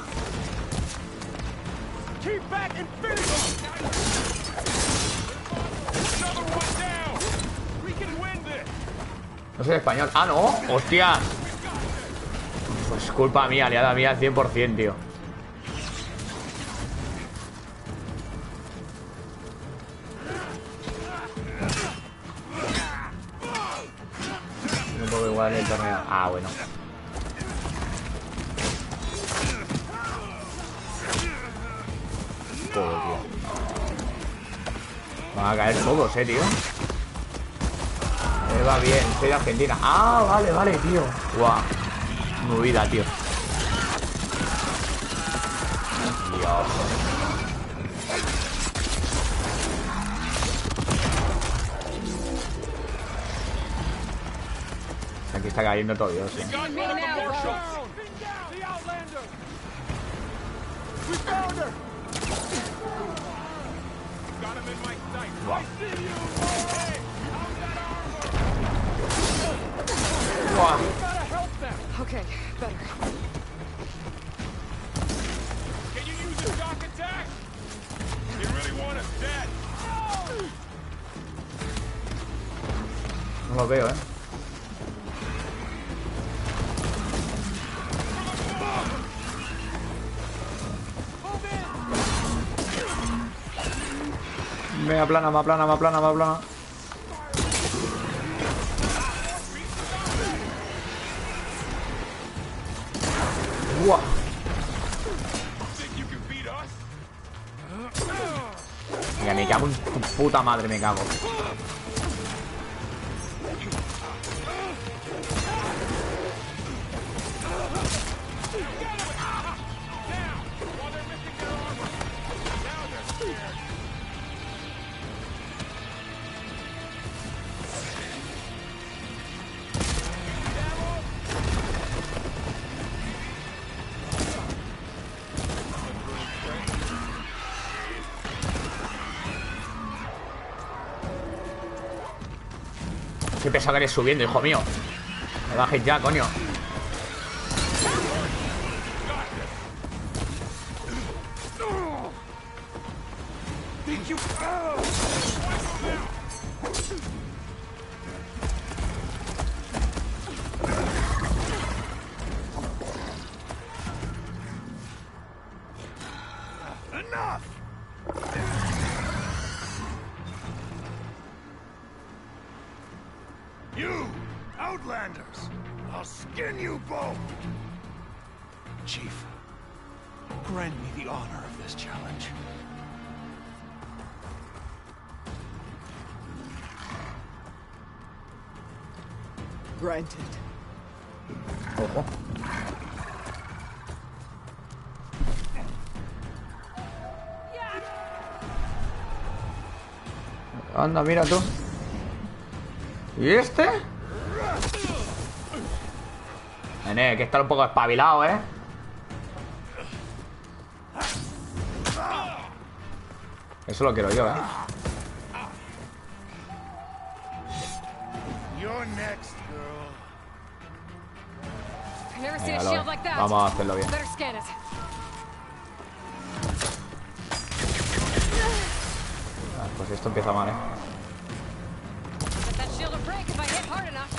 No sé español. Ah, no. Hostia. Pues culpa mía, aliada mía al 100%, tío. Un poco igual el torneo. Ah, bueno. Todo, tío. Van a caer todos, tío. Va bien, soy de Argentina. Ah, vale, vale, tío. Guau. Movida, tío. Dios. Aquí está cayendo todo, Dios, Wow. Wow. Okay, better. Can you use a shock attack? You really want us dead? No lo veo, Me aplana, me aplana, me aplana, me aplana. Guau. Mira, me cago en tu puta madre, me cago. Qué pesado que eres subiendo, hijo mío. Me bajes ya, coño. You, Outlanders! I'll skin you both! Chief, grant me the honor of this challenge. Granted. Ojo. Anda, mira tú. ¿Y este? Nene, que está un poco espabilado, Eso lo quiero yo, You're next, girl. I've never seen a Venga, shield like that. vamos a hacerlo bien. Better scan it. Pues esto empieza mal, Bet that shield will break if I hit hard enough.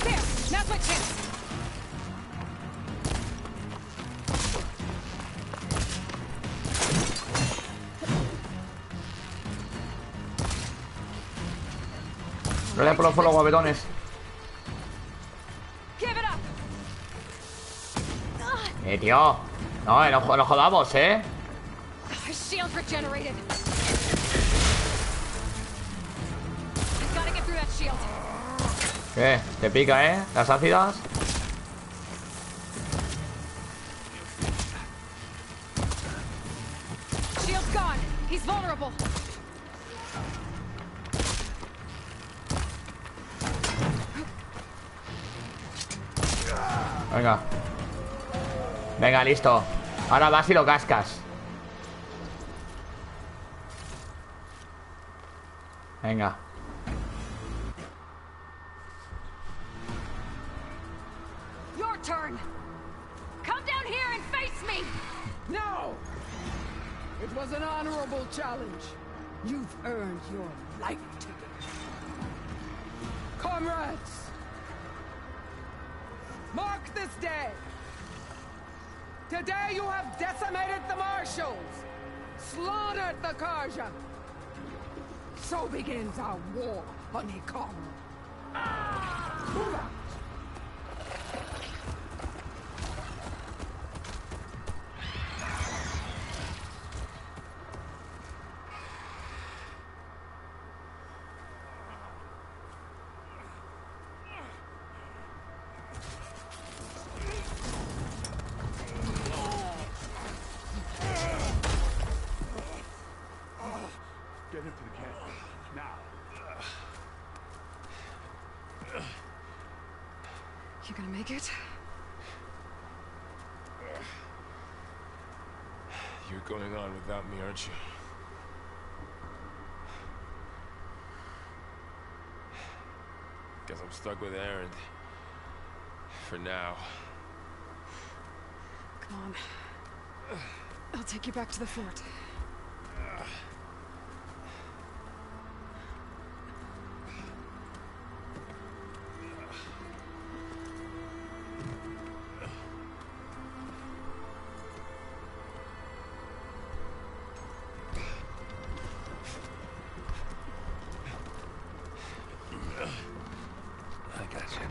There, now's my chance. Gracias por los follow, guapetones. Give it up. Tío. No, no jodamos, Shield regenerated. I gotta get through that shield. ¿Qué? Te pica, las ácidas. Shield's gone. He's vulnerable. Venga. Venga, listo. Ahora vas y lo cascas. Venga. Your turn. Come down here and face me. No! It was an honorable challenge. You've earned your life ticket. Comrades, mark this day. Today you have decimated the marshals, slaughtered the Karja. So begins our war, honeycomb. Move out. Get into the camp. Now. You gonna make it? You're going on without me, aren't you? Guess I'm stuck with Aaron. For now. Come on. I'll take you back to the fort. I got you.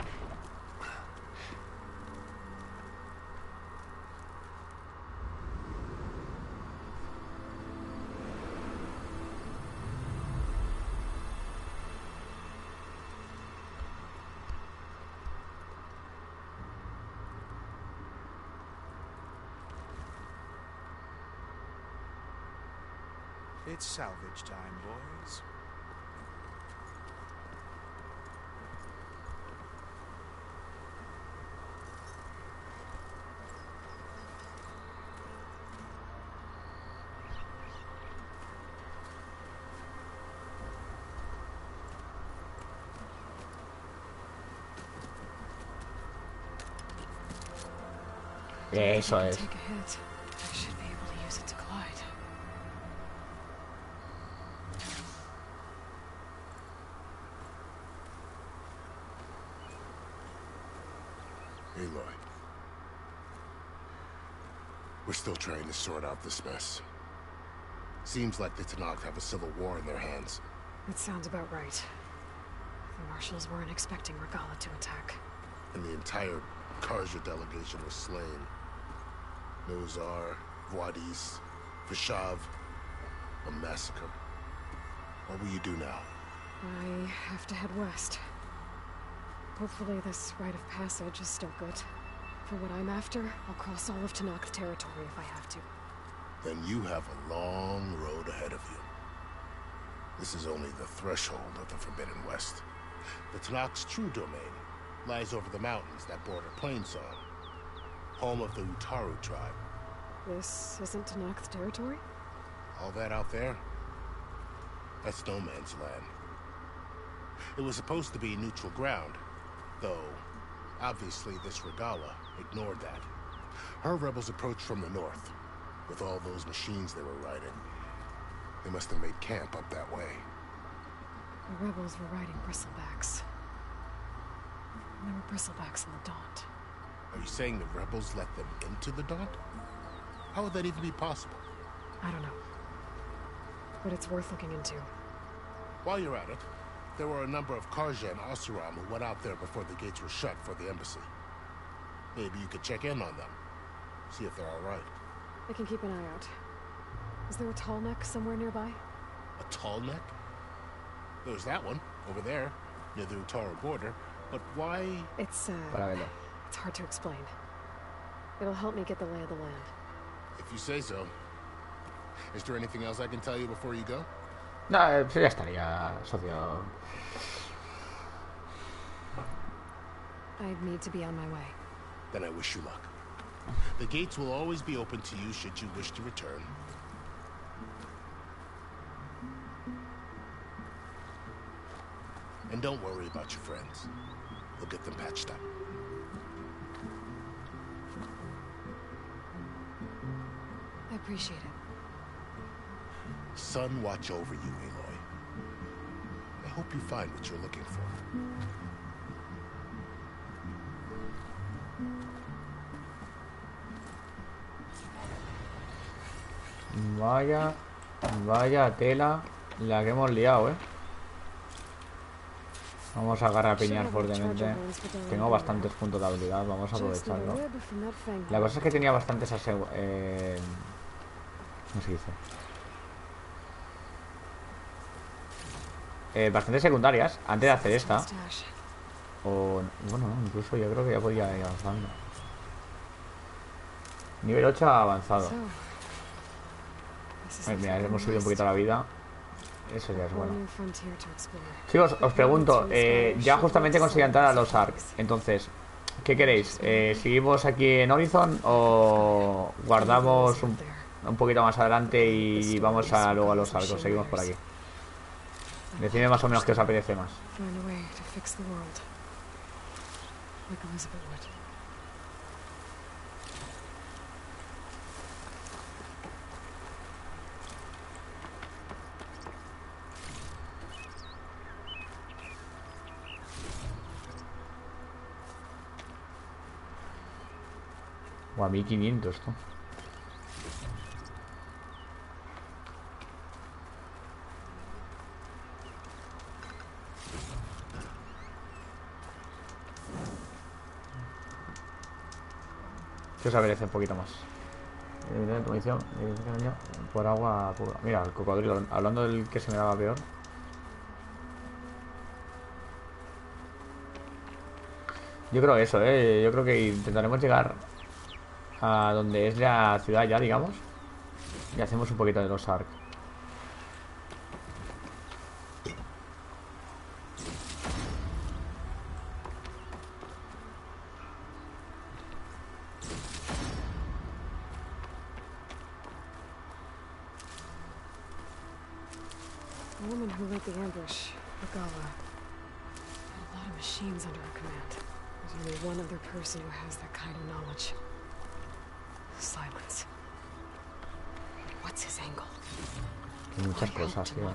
It's salvage time, boys. Eso es. Take a hit. I should be able to use it to glide. Aloy. We're still trying to sort out this mess. Seems like the Tenakth have a civil war in their hands. That sounds about right. The marshals weren't expecting Regala to attack. And the entire Karja delegation was slain. Nozar, Vuadis, Vishav. A massacre. What will you do now? I have to head west. Hopefully this rite of passage is still good. For what I'm after, I'll cross all of Tenakth territory if I have to. Then you have a long road ahead of you. This is only the threshold of the Forbidden West. The Tenakth's true domain lies over the mountains that border Plainsong, home of the Utaru tribe. This isn't Tenakth territory? All that out there? That's no man's land. It was supposed to be neutral ground, though obviously this Regala ignored that. Her rebels approached from the north, with all those machines they were riding. They must have made camp up that way. The rebels were riding bristlebacks. And there were bristlebacks in the Daunt. Are you saying the rebels let them into the Daunt? How would that even be possible? I don't know. But it's worth looking into. While you're at it, there were a number of Karja and Oseram who went out there before the gates were shut for the embassy. Maybe you could check in on them. See if they're all right. I can keep an eye out. Is there a tall neck somewhere nearby? A tall neck? There's that one, over there, near the Utaru border. But why? It's hard to explain. It'll help me get the lay of the land. If you say so. Is there anything else I can tell you before you go? No, ya estaría, socio. I need to be on my way. Then I wish you luck. The gates will always be open to you should you wish to return. And don't worry about your friends. We'll get them patched up. I appreciate it. Sun watch over you, Aloy. I hope you find what you're looking for. Vaya tela la que hemos liado, Vamos a agarrar a piñar fuertemente. Tengo bastantes puntos de habilidad, vamos a aprovecharlo. La cosa es que tenía bastantes ¿cómo se dice? Bastantes secundarias antes de hacer esta. O bueno, incluso yo creo que ya podía ir avanzando. Nivel 8 avanzado. Mira, hemos subido un poquito la vida. Eso ya es bueno. Chicos, os pregunto, ya justamente conseguí entrar a los ARCs. Entonces, ¿qué queréis? ¿Seguimos aquí en Horizon o guardamos un poquito más adelante y vamos luego a los ARCs? Seguimos por aquí. Decidme más o menos qué os apetece más. O a 1500, tú. ¿Qué os apetece un poquito más? Por agua pura. Mira, el cocodrilo. Hablando del que se me daba peor. Yo creo eso, Yo creo que intentaremos llegar a donde es la ciudad ya, digamos. Y hacemos un poquito de los ARC. The woman who led the ambush, Regala, had a lot of machines under her command. There's only one other person who has that kind of knowledge. Silence. What's his angle? Muchas cosas, tío.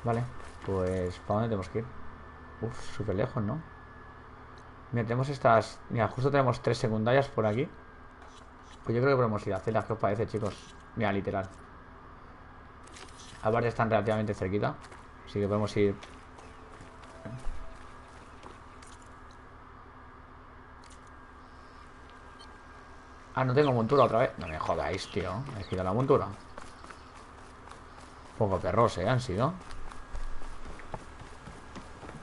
Vale, pues ¿para dónde tenemos que ir? Uf, súper lejos, ¿no? Mira, tenemos estas... Mira, justo tenemos 3 secundarias por aquí. Pues yo creo que podemos ir a hacerlas. ¿Qué os parece, chicos? Mira, literal. Aparte están relativamente cerquita. Así que podemos ir... Ah, no tengo montura otra vez. No me jodáis, tío. Me he quitado la montura. Un poco perros, han sido.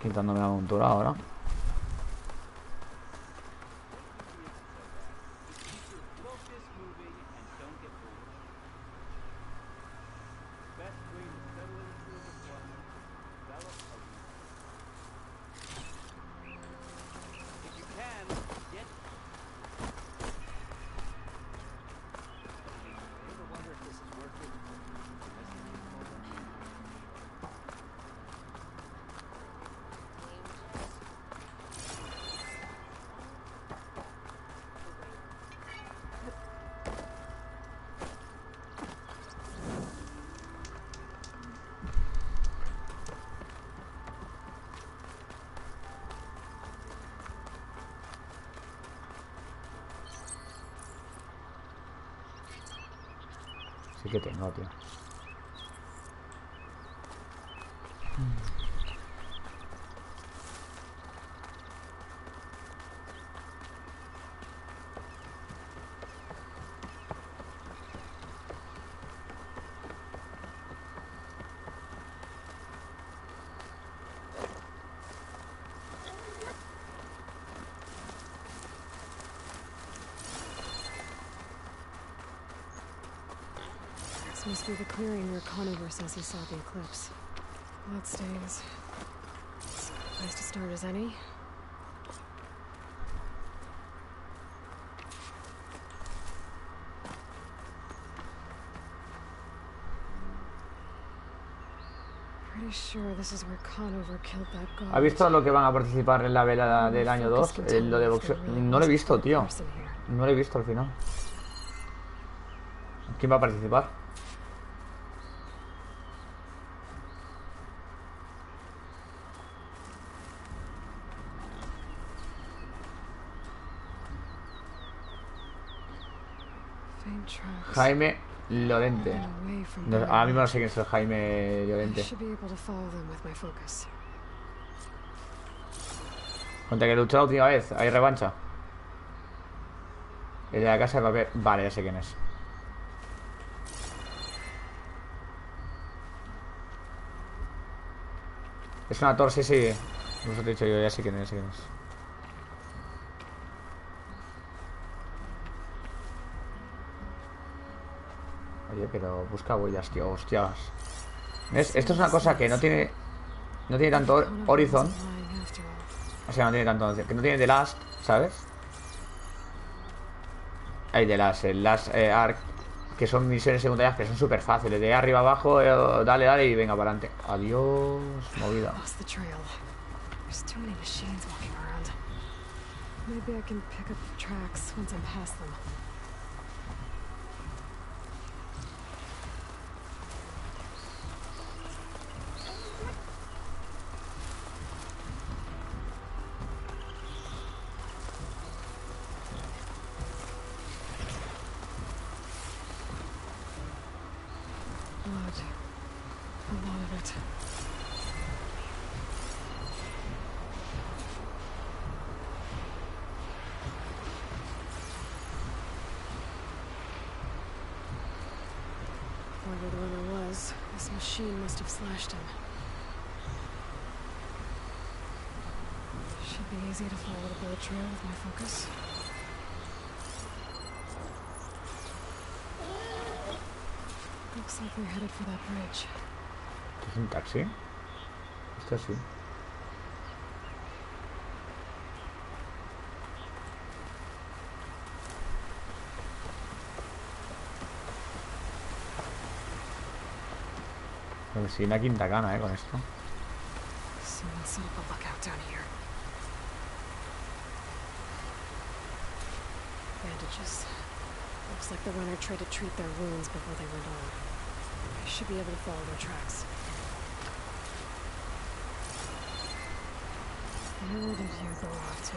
Quitándome la montura ahora. Sí que tengo, tío. must be the clearing where Conover says he saw the eclipse. That stays. It's a place to start as any. Pretty sure this is where Conover killed that god. ¿Has visto lo que van a participar en la velada del año 2? Lo de boxeo. No lo he visto, tío. No lo he visto al final. ¿Quién va a participar? Jaime Llorente. No, ahora mismo no sé quién es el Jaime Llorente. Contra que luchó la última vez. ¿Hay revancha? El de la casa de papel. Vale, ya sé quién es. Es un actor, sí, sí. No os he dicho yo, ya sé quién es, ya sé quién es. Oye, pero busca huellas, tío, hostias. ¿Ves? Esto es una cosa que no tiene tanto Horizon. O sea, no tiene tanto, que no tiene The Last, ¿sabes? Hay The Last, el Last Ark, que son misiones secundarias que son súper fáciles. De arriba abajo, dale y venga para adelante. Adiós, movida. Whoever the runner was, this machine must have slashed him. Should be easy to follow the bullet trail with my focus. Looks like they're headed for that bridge. ¿Es un taxi? Esto sí. Pero sí, una quinta gana, con esto. Someone set up a lookout down here. Bandages. Looks like the runner tried to treat their wounds before they went on. I should be able to follow their tracks. Where did you go off to?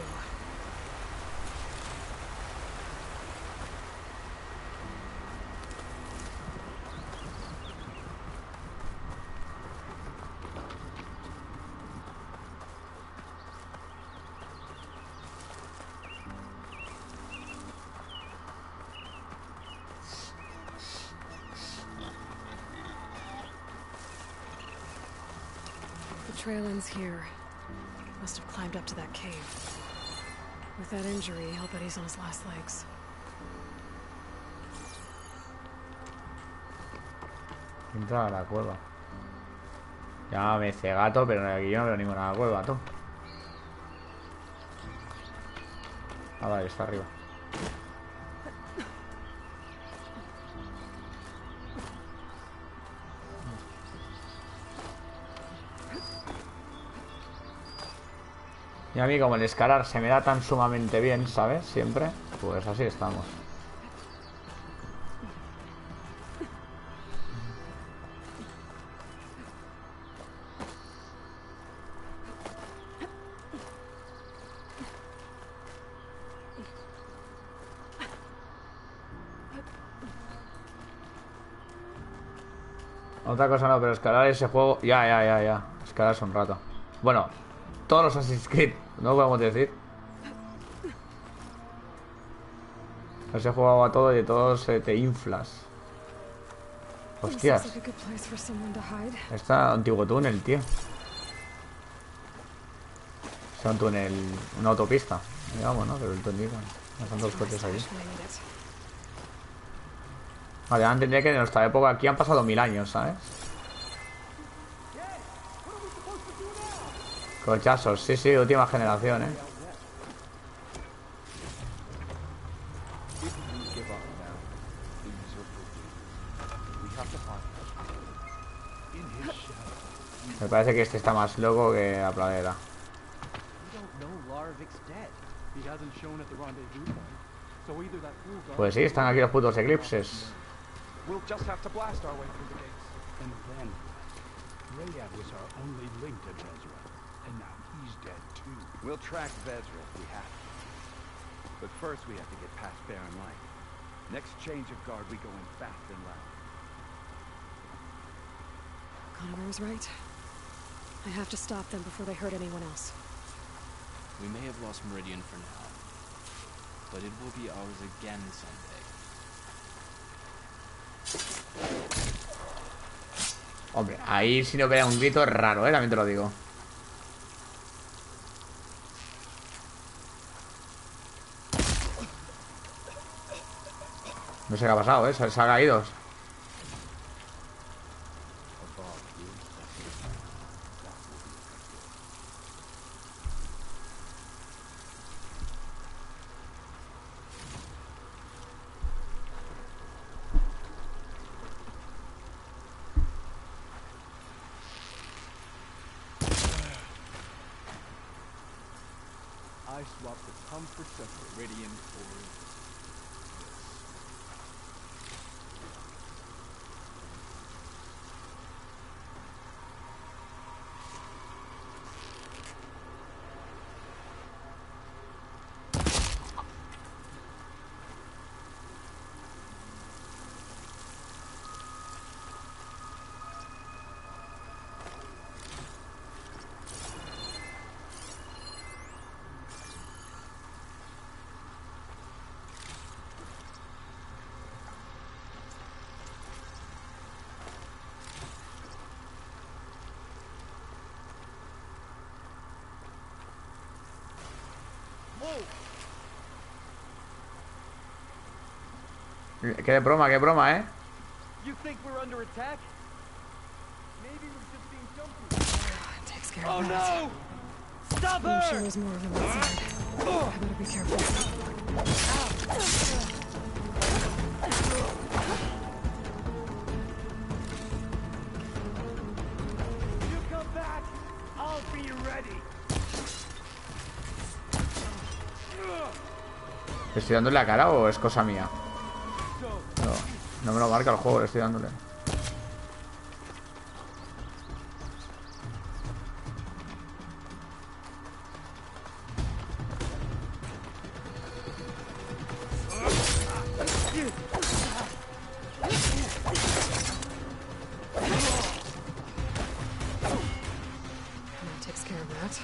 The trail ends here. Must have climbed up to that cave. With that injury, I'll bet he's on his last legs. Entra a la cueva. Llámame gato, pero aquí yo no veo ninguna cueva, tú. Ah, vale, está arriba. Y a mí, como el escalar se me da tan sumamente bien, ¿sabes? Siempre, pues así estamos. Otra cosa no, pero escalar ese juego... Ya. Escalar es un rato. Bueno, todos los Assassin's Creed, no podemos decir. Los he jugado a todo y de todos te inflas. Hostias. Está antiguo túnel, tío. Está un túnel, una autopista, digamos, ¿no? Pero el túnel, están dos coches ahí. Vale, ahora entendría que en nuestra época aquí han pasado 1000 años, ¿sabes? Cochazos, sí, sí, última generación, Me parece que este está más loco que la pradera. Pues sí, están aquí los putos eclipses. We'll just have to blast our way through the gates. And then, Rayad was our only link to Vezra, and now he's dead too. We'll track Vezra if we have to. But first we have to get past Barren Light. Next change of guard, we go in fast and loud. Conover was right. I have to stop them before they hurt anyone else. We may have lost Meridian for now, but it will be ours again someday. Hombre, ahí si no hubiera un grito raro, también te lo digo. No sé qué ha pasado, se ha caído. I swapped the comforts of Meridian for this. Qué broma, You think we're under attack? Maybe we're just being jumpy. Takes care Oh of that. no! Stop I'm her! sure there's more of them outside. I better be careful. You come back, I'll be ready. ¿Estoy dándole la cara o es cosa mía? No me lo marca el juego, le estoy dándole. That takes care of that.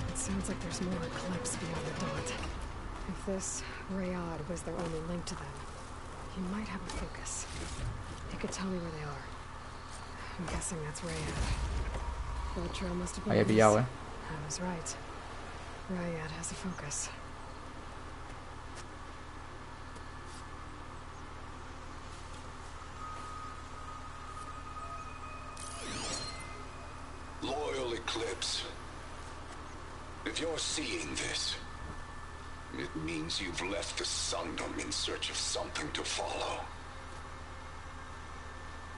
It sounds like there's more Eclipse beyond the dot. If this Rayad was their only link to them, he might have a focus. He could tell me where they are. I'm guessing that's Rayad. That trail must have been Ahí he pillado, I was right. Rayad has a focus. Loyal Eclipse. If you're seeing this, it means you've left the Sundom in search of something to follow.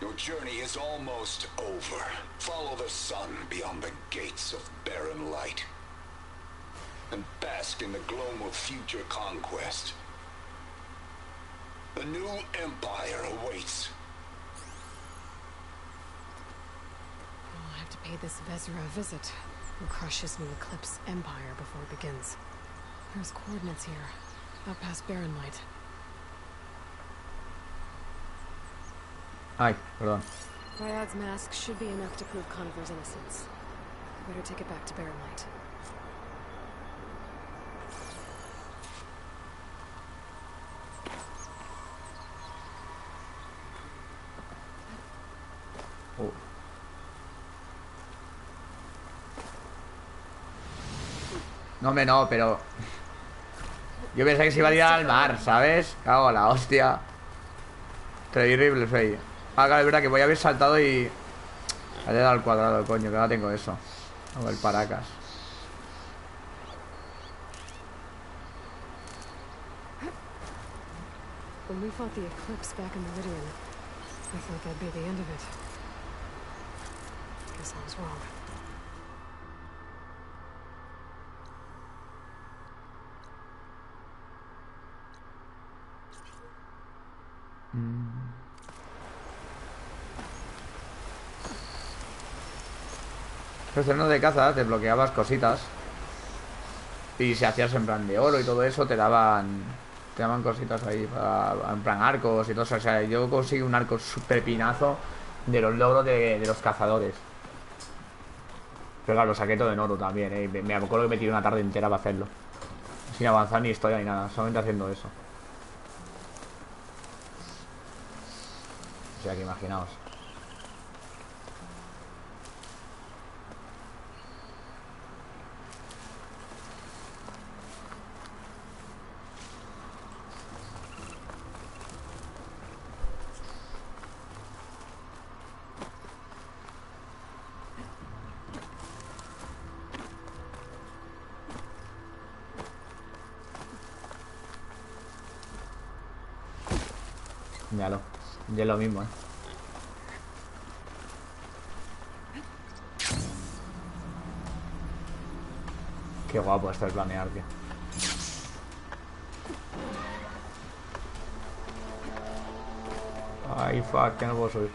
Your journey is almost over. Follow the sun beyond the gates of barren light, and bask in the gloom of future conquest. A new empire awaits. I'll have to pay this Vezra a visit and crush his new Eclipse empire before it begins. There's coordinates here, out past Barren Light. Ay, perdón. Ryad's mask should be enough to prove Conover's innocence. Better take it back to Barren Light. Oh. No, hombre, no, pero... Yo pensé que se iba a tirar al mar, ¿sabes? Cago en la hostia. Terrible fail. Ah, claro, es verdad que voy a haber saltado y... Le he dado al cuadrado, coño, que ahora tengo eso. O el paracas. When we fought the Eclipse back in Meridian, I thought that'd be the end of it. Guess I was wrong. Los terrenos de caza te bloqueabas cositas. Y si hacías en plan de oro y todo eso, te daban cositas ahí para, en plan arcos y todo eso. O sea, yo conseguí un arco súper pinazo de los logros de los cazadores. Pero claro, lo saqué todo en oro también, ¿eh? Me acuerdo que me tiré una tarde entera para hacerlo. Sin avanzar ni historia ni nada, solamente haciendo eso. O sea que imaginaos. Míralo, ya es lo mismo, ¿eh? Qué guapo esto de planear, tío. Ay, fuck, que no puedo subir.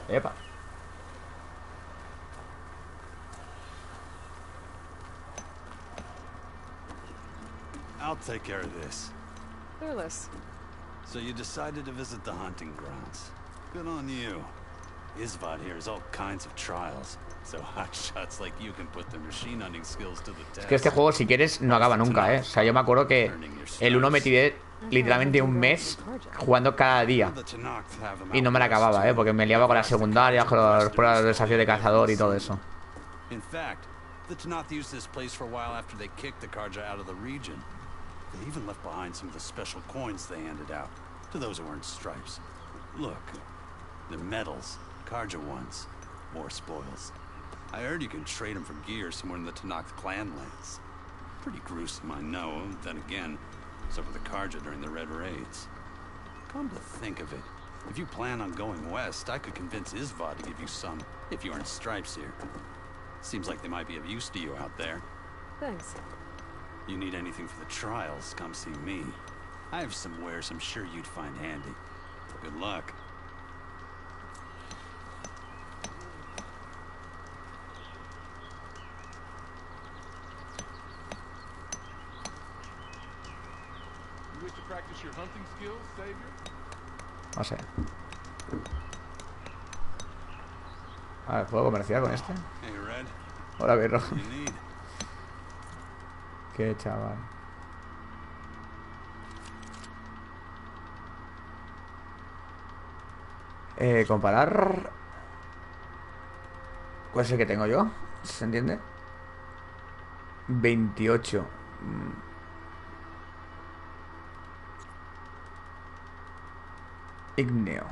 Epa. I'll take care of this. Fearless. So you decided to visit the hunting grounds. Good on you. Isvad here has all kinds of trials, so hotshots like you can put their machine hunting skills to the test. Es que este juego, si quieres, no acaba nunca, ¿eh? O sea, yo me acuerdo que el 1 me tiré literalmente un mes jugando cada día. Y no me la acababa, ¿eh? Porque me liaba con las secundarias, con los pruebas de desafío de cazador y todo eso. In fact, the Tanath used this place for a while after they kicked the Karja out of the region. They even left behind some of the special coins they handed out to those who earned stripes. Look, the medals, Karja ones, more spoils. I heard you can trade them for gear somewhere in the Tanakh clan lands. Pretty gruesome, I know. Then again, so for the Karja during the Red Raids. Come to think of it, if you plan on going west, I could convince Isvad to give you some, if you earn stripes here. Seems like they might be of use to you out there. Thanks. You need anything for the trials, come see me. I have some wares I'm sure you'd find handy. Good luck. You wish to practice your hunting skills, Savior? No sé. A ver, ¿puedo comerciar con este? Hey, Red. Hola, perro. What do you need? Qué chaval. Comparar. ¿Cuál es el que tengo yo? ¿Se entiende? 28. Igneo.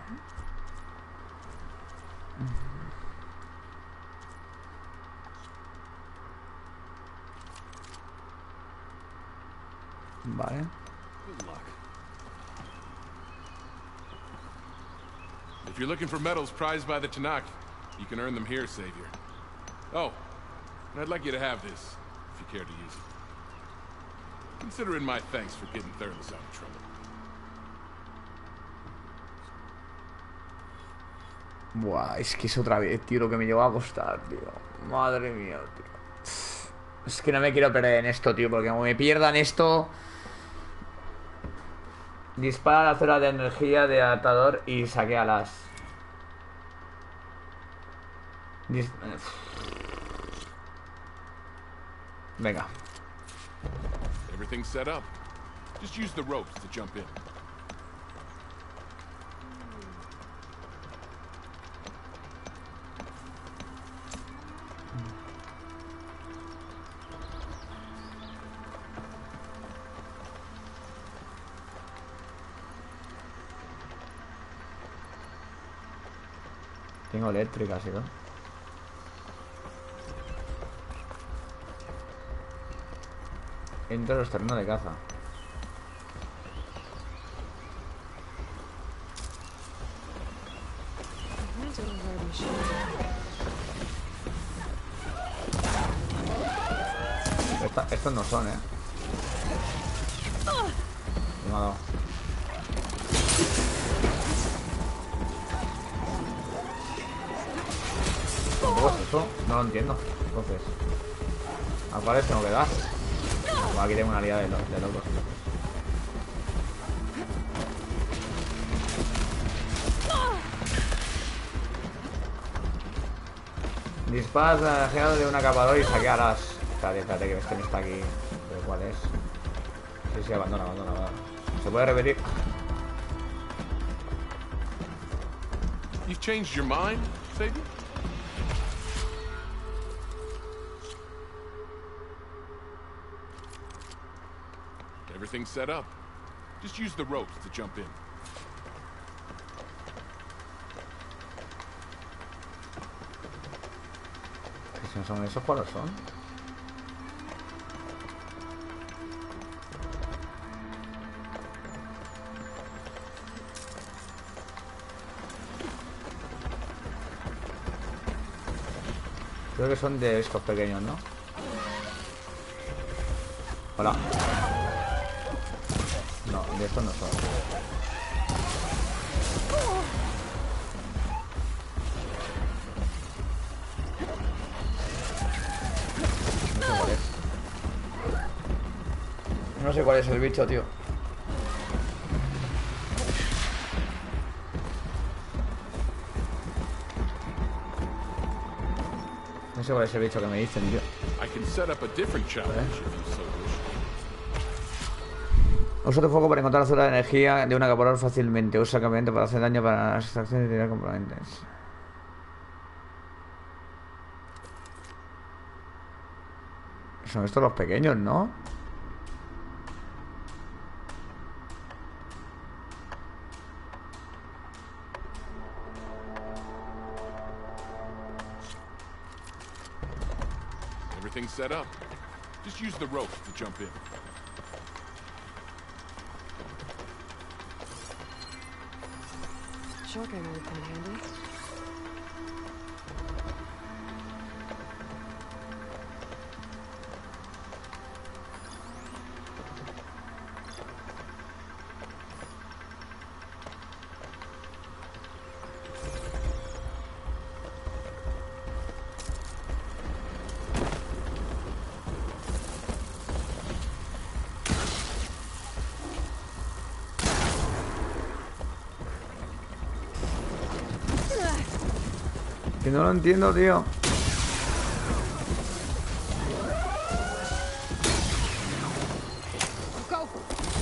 Vale. Good luck. If you're looking for medals prized by the Tanakh, you can earn them here, Savior. Oh, and I'd like you to have this, if you care to use it. Consider it my thanks for getting Thurles out of trouble. Buah, es que es otra vez, tío, lo que me llevó a costar, tío. Madre mía, tío. Es que no me quiero perder en esto, tío, porque como me pierdan esto... Dispara la zona de energía de atador y saquealas. Venga. Everything's set up. Just use the ropes to jump in. Tengo eléctricas y todo. Entra a los terrenos de caza. Estos no son, Me ha dado. ¿Cómo es eso? No lo entiendo. Entonces, ¿a cuáles tengo que dar? Pues aquí tengo una liada de locos. Disparas la energía de una capadora y saquearás. Espérate, que este no está aquí. ¿Pero cuál es? Sí, abandona. ¿Se puede repetir? You've changed your mind, Savior? Everything's set up. Just use the ropes to jump in. Si no son esos, ¿cuáles son? Creo que son de estos pequeños, ¿no? Hola. No, de estos no son. No sé cuál es el bicho, tío. No sé cuál es el bicho que me dicen, tío. Usa tu fuego para encontrar la zona de energía de una capadora fácilmente. Usa el campeonato para hacer daño para las extracciones y tirar componentes. Son estos los pequeños, ¿no? Everything's set up. Just use the ropes to jump in. Shotgun would come handy. Que no lo entiendo, tío.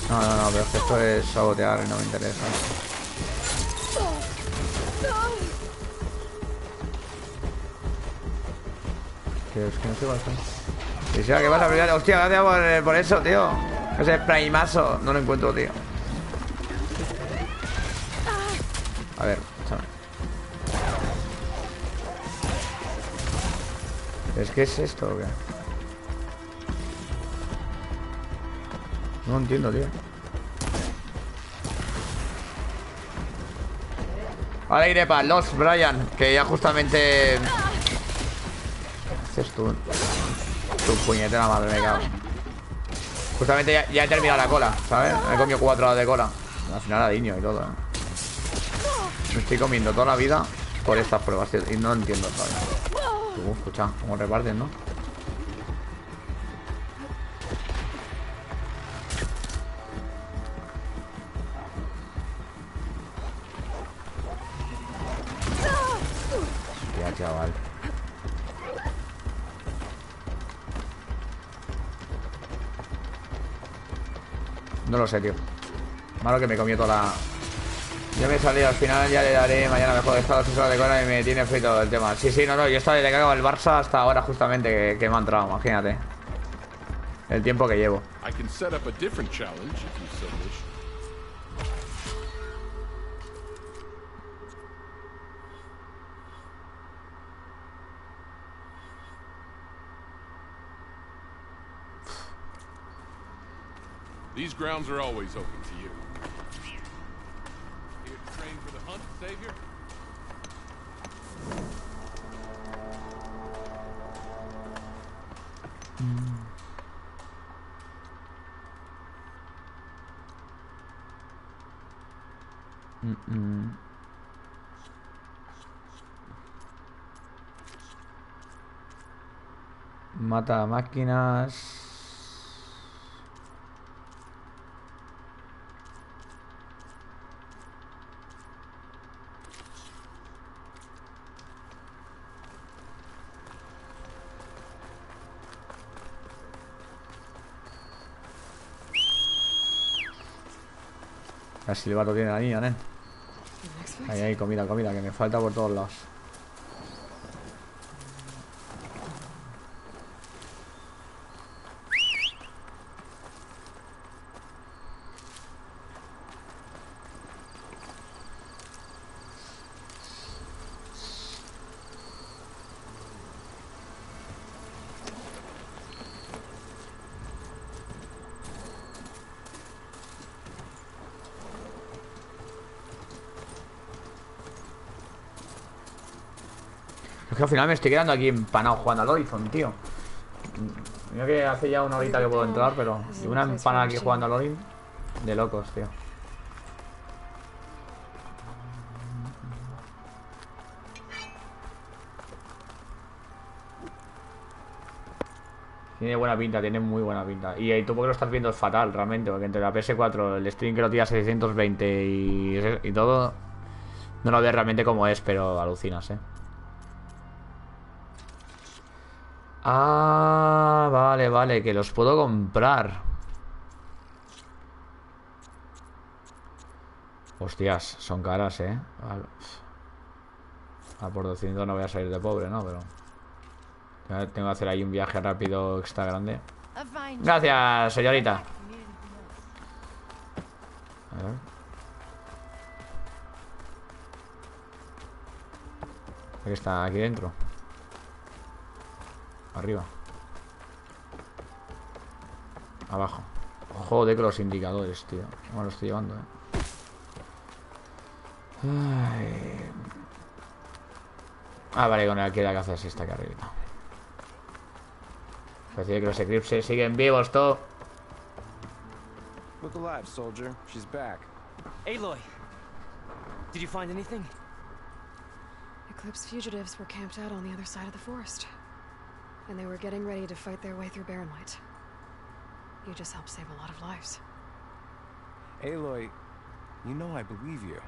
No, pero esto es sabotear y no me interesa. Que es que no sé cuál es. Quisiera que vas a brillar. Hostia, gracias por eso, tío. Ese primazo. No lo encuentro, tío. A ver, échame. ¿Es que es esto o qué? No lo entiendo, tío. Vale, iré para los Brian, que ya justamente... ¿Qué haces tú? Tu puñetera madre, me cago. Justamente ya he terminado la cola, ¿sabes? Me he comido 4 horas de cola. Al final a diño y todo, Me estoy comiendo toda la vida por estas pruebas, tío. Y no lo entiendo, ¿sabes? Escucha, cómo reparten, ¿no? Hostia, chaval. No lo sé, tío. Malo que me comió toda la... Ya me he salido al final, ya le daré mañana mejor de estado 6 horas de cola y me tiene frito el tema. Sí, no, yo estaba desde que acabo el Barça hasta ahora justamente que me ha entrado, imagínate. El tiempo que llevo. These grounds are always open to you. Here to train for the hunt, Savior? Mata máquinas. El silbato tiene la niña, nen. Ahí hay comida, comida, que me falta por todos lados. Es que al final me estoy quedando aquí empanado jugando al Horizon, tío. Mira que hace ya una horita que puedo entrar, pero una empanada aquí jugando al Horizon de locos, tío. Tiene buena pinta, tiene muy buena pinta. Y tú porque lo estás viendo es fatal, realmente. Porque entre la PS4, el stream que lo tira a 620 y todo, no lo ves realmente como es, pero alucinas, Ah, vale, vale, que los puedo comprar. Hostias, son caras, Vale. Ah, por 200 no voy a salir de pobre, ¿no? Pero tengo que hacer ahí un viaje rápido extra grande. Gracias, señorita. A ver. Aquí está, aquí dentro. Arriba. Abajo. Joder, que los indicadores, tío. ¿Cómo lo estoy llevando, Ay. Ah, vale, con el que hace así está aquí arriba. Parece que los eclipses siguen vivos, todo. Look alive, soldier. She's back. Aloy, did you find anything? Eclipse fugitives were camped out on the other side of the forest. And they were getting ready to fight their way through Barren Light. You just helped save a lot of lives. Aloy, you know I believe you.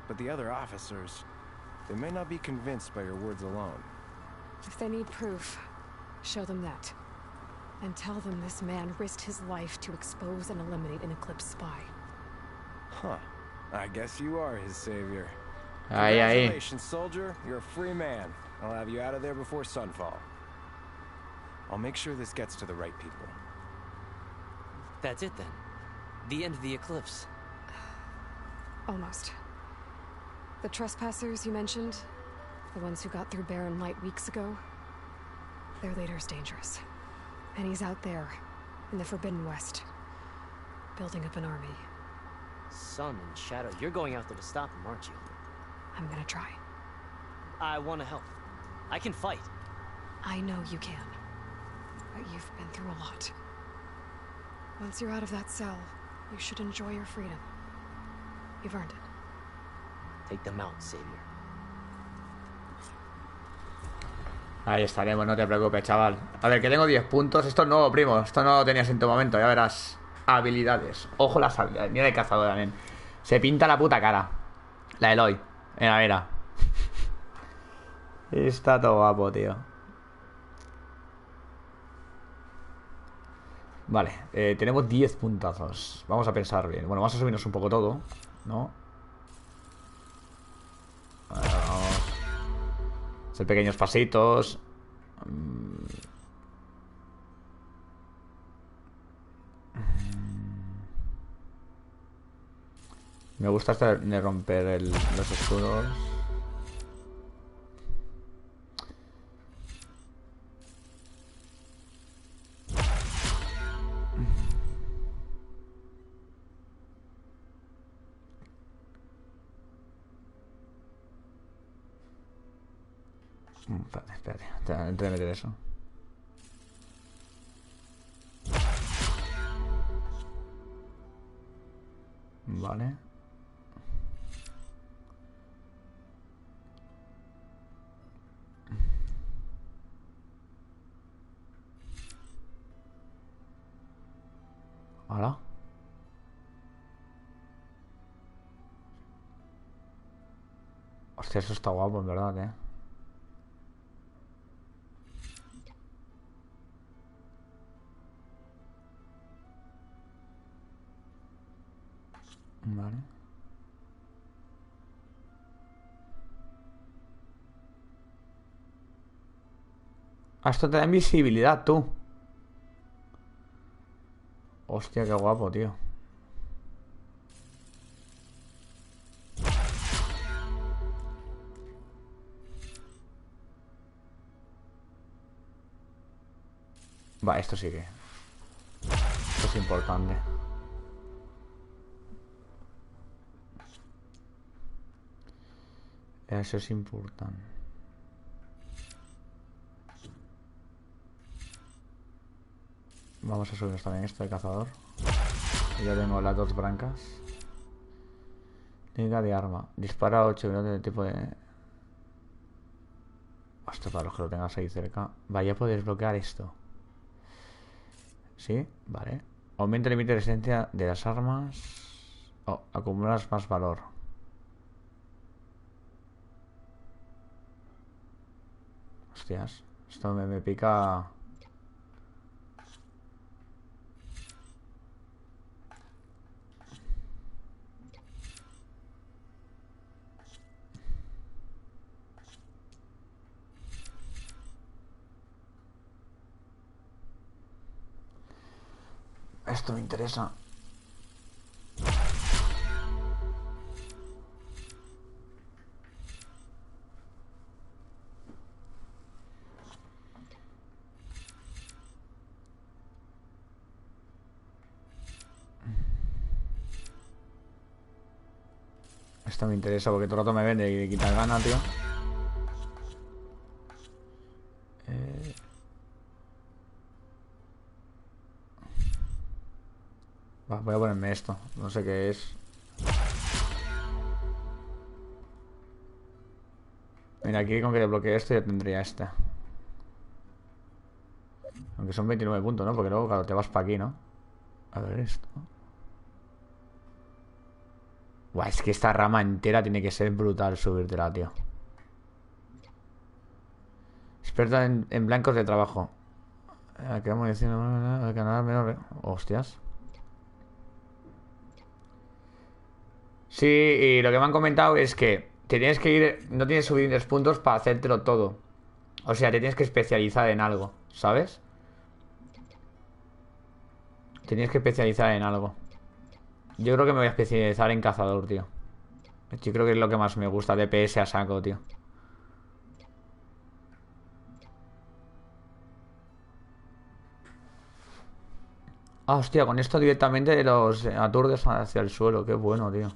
But the other officers, they may not be convinced by your words alone. If they need proof, show them that. And tell them this man risked his life to expose and eliminate an Eclipse spy. Huh. I guess you are his savior. Aye, aye. Congratulations, soldier. You're a free man. I'll have you out of there before sunfall. I'll make sure this gets to the right people. That's it then. The end of the Eclipse. Almost. The trespassers you mentioned, the ones who got through Barren Light weeks ago, their leader's dangerous. And he's out there, in the Forbidden West, building up an army. Sun and Shadow, you're going out there to stop him, aren't you? I'm gonna try. I want to help. I can fight. I know you can. But you've been through a lot. Once you're out of that cell, you should enjoy your freedom. You've earned it. Take them out, Savior. Ahí estaremos, no te preocupes, chaval. A ver, que tengo 10 puntos. Esto es nuevo, primo. Esto no lo tenías en tu momento, ya verás. Habilidades. Ojo las habilidades. Mira de cazadora, nen. Se pinta la puta cara. La Eloy. Mira, mira. Está todo guapo, tío. Vale, tenemos 10 puntazos. Vamos a pensar bien. Bueno, vamos a subirnos un poco todo, ¿no? Vale, vamos a hacer pequeños pasitos. Me gusta este de romper los escudos. Espérate. Antes de meter eso. Vale. ¿Hola? Hostia, eso está guapo, en verdad, Vale. Ah, esto te da invisibilidad, tú. Hostia, qué guapo, tío. Va, esto sí que... Esto es importante. Eso es importante. Vamos a subir también esto de cazador. Ya tengo las dos brancas. Técnica de arma. Dispara 8 minutos de tipo de... Esto para los que lo tengas ahí cerca. Vaya, puedes bloquear esto. ¿Sí? Vale. Aumenta el límite de resistencia de las armas. Oh, acumulas más valor. Hostias. Esto me pica... Esto me interesa. Esto me interesa porque todo el rato me vende y quita gana, tío. Va, voy a ponerme esto. No sé qué es. Mira, aquí con que desbloquee esto ya tendría este. Aunque son 29 puntos, ¿no? Porque luego, claro, te vas para aquí, ¿no? A ver esto. Buah, es que esta rama entera tiene que ser brutal subírtela, tío. Experta en blancos de trabajo. Quedamos diciendo... Ganar menos... Hostias. Sí, y lo que me han comentado es que te tienes que ir... No tienes suficientes puntos para hacértelo todo. O sea, te tienes que especializar en algo, ¿sabes? Te tienes que especializar en algo. Yo creo que me voy a especializar en cazador, tío. Yo creo que es lo que más me gusta. DPS a saco, tío. Ah, hostia, con esto directamente los aturdes hacia el suelo. Qué bueno, tío.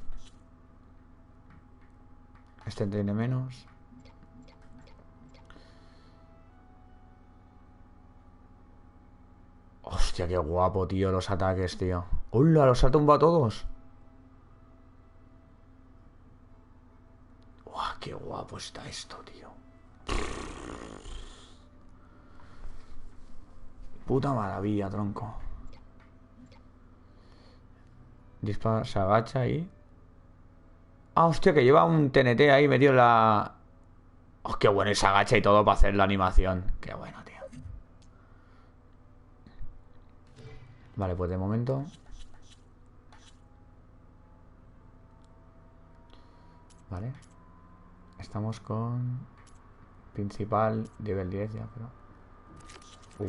Este tiene menos. Hostia, qué guapo, tío, los ataques, tío. ¡Hola! ¿Los ha tumbado a todos? ¡Guau! ¡Qué guapo está esto, tío! Puta maravilla, tronco. Dispara, se agacha ahí. Ah, hostia, que lleva un TNT ahí metido en la... Oh, qué bueno, y se agacha y todo para hacer la animación. Qué bueno, tío. Vale, pues de momento... Vale. Estamos con... Principal, nivel 10 ya, pero...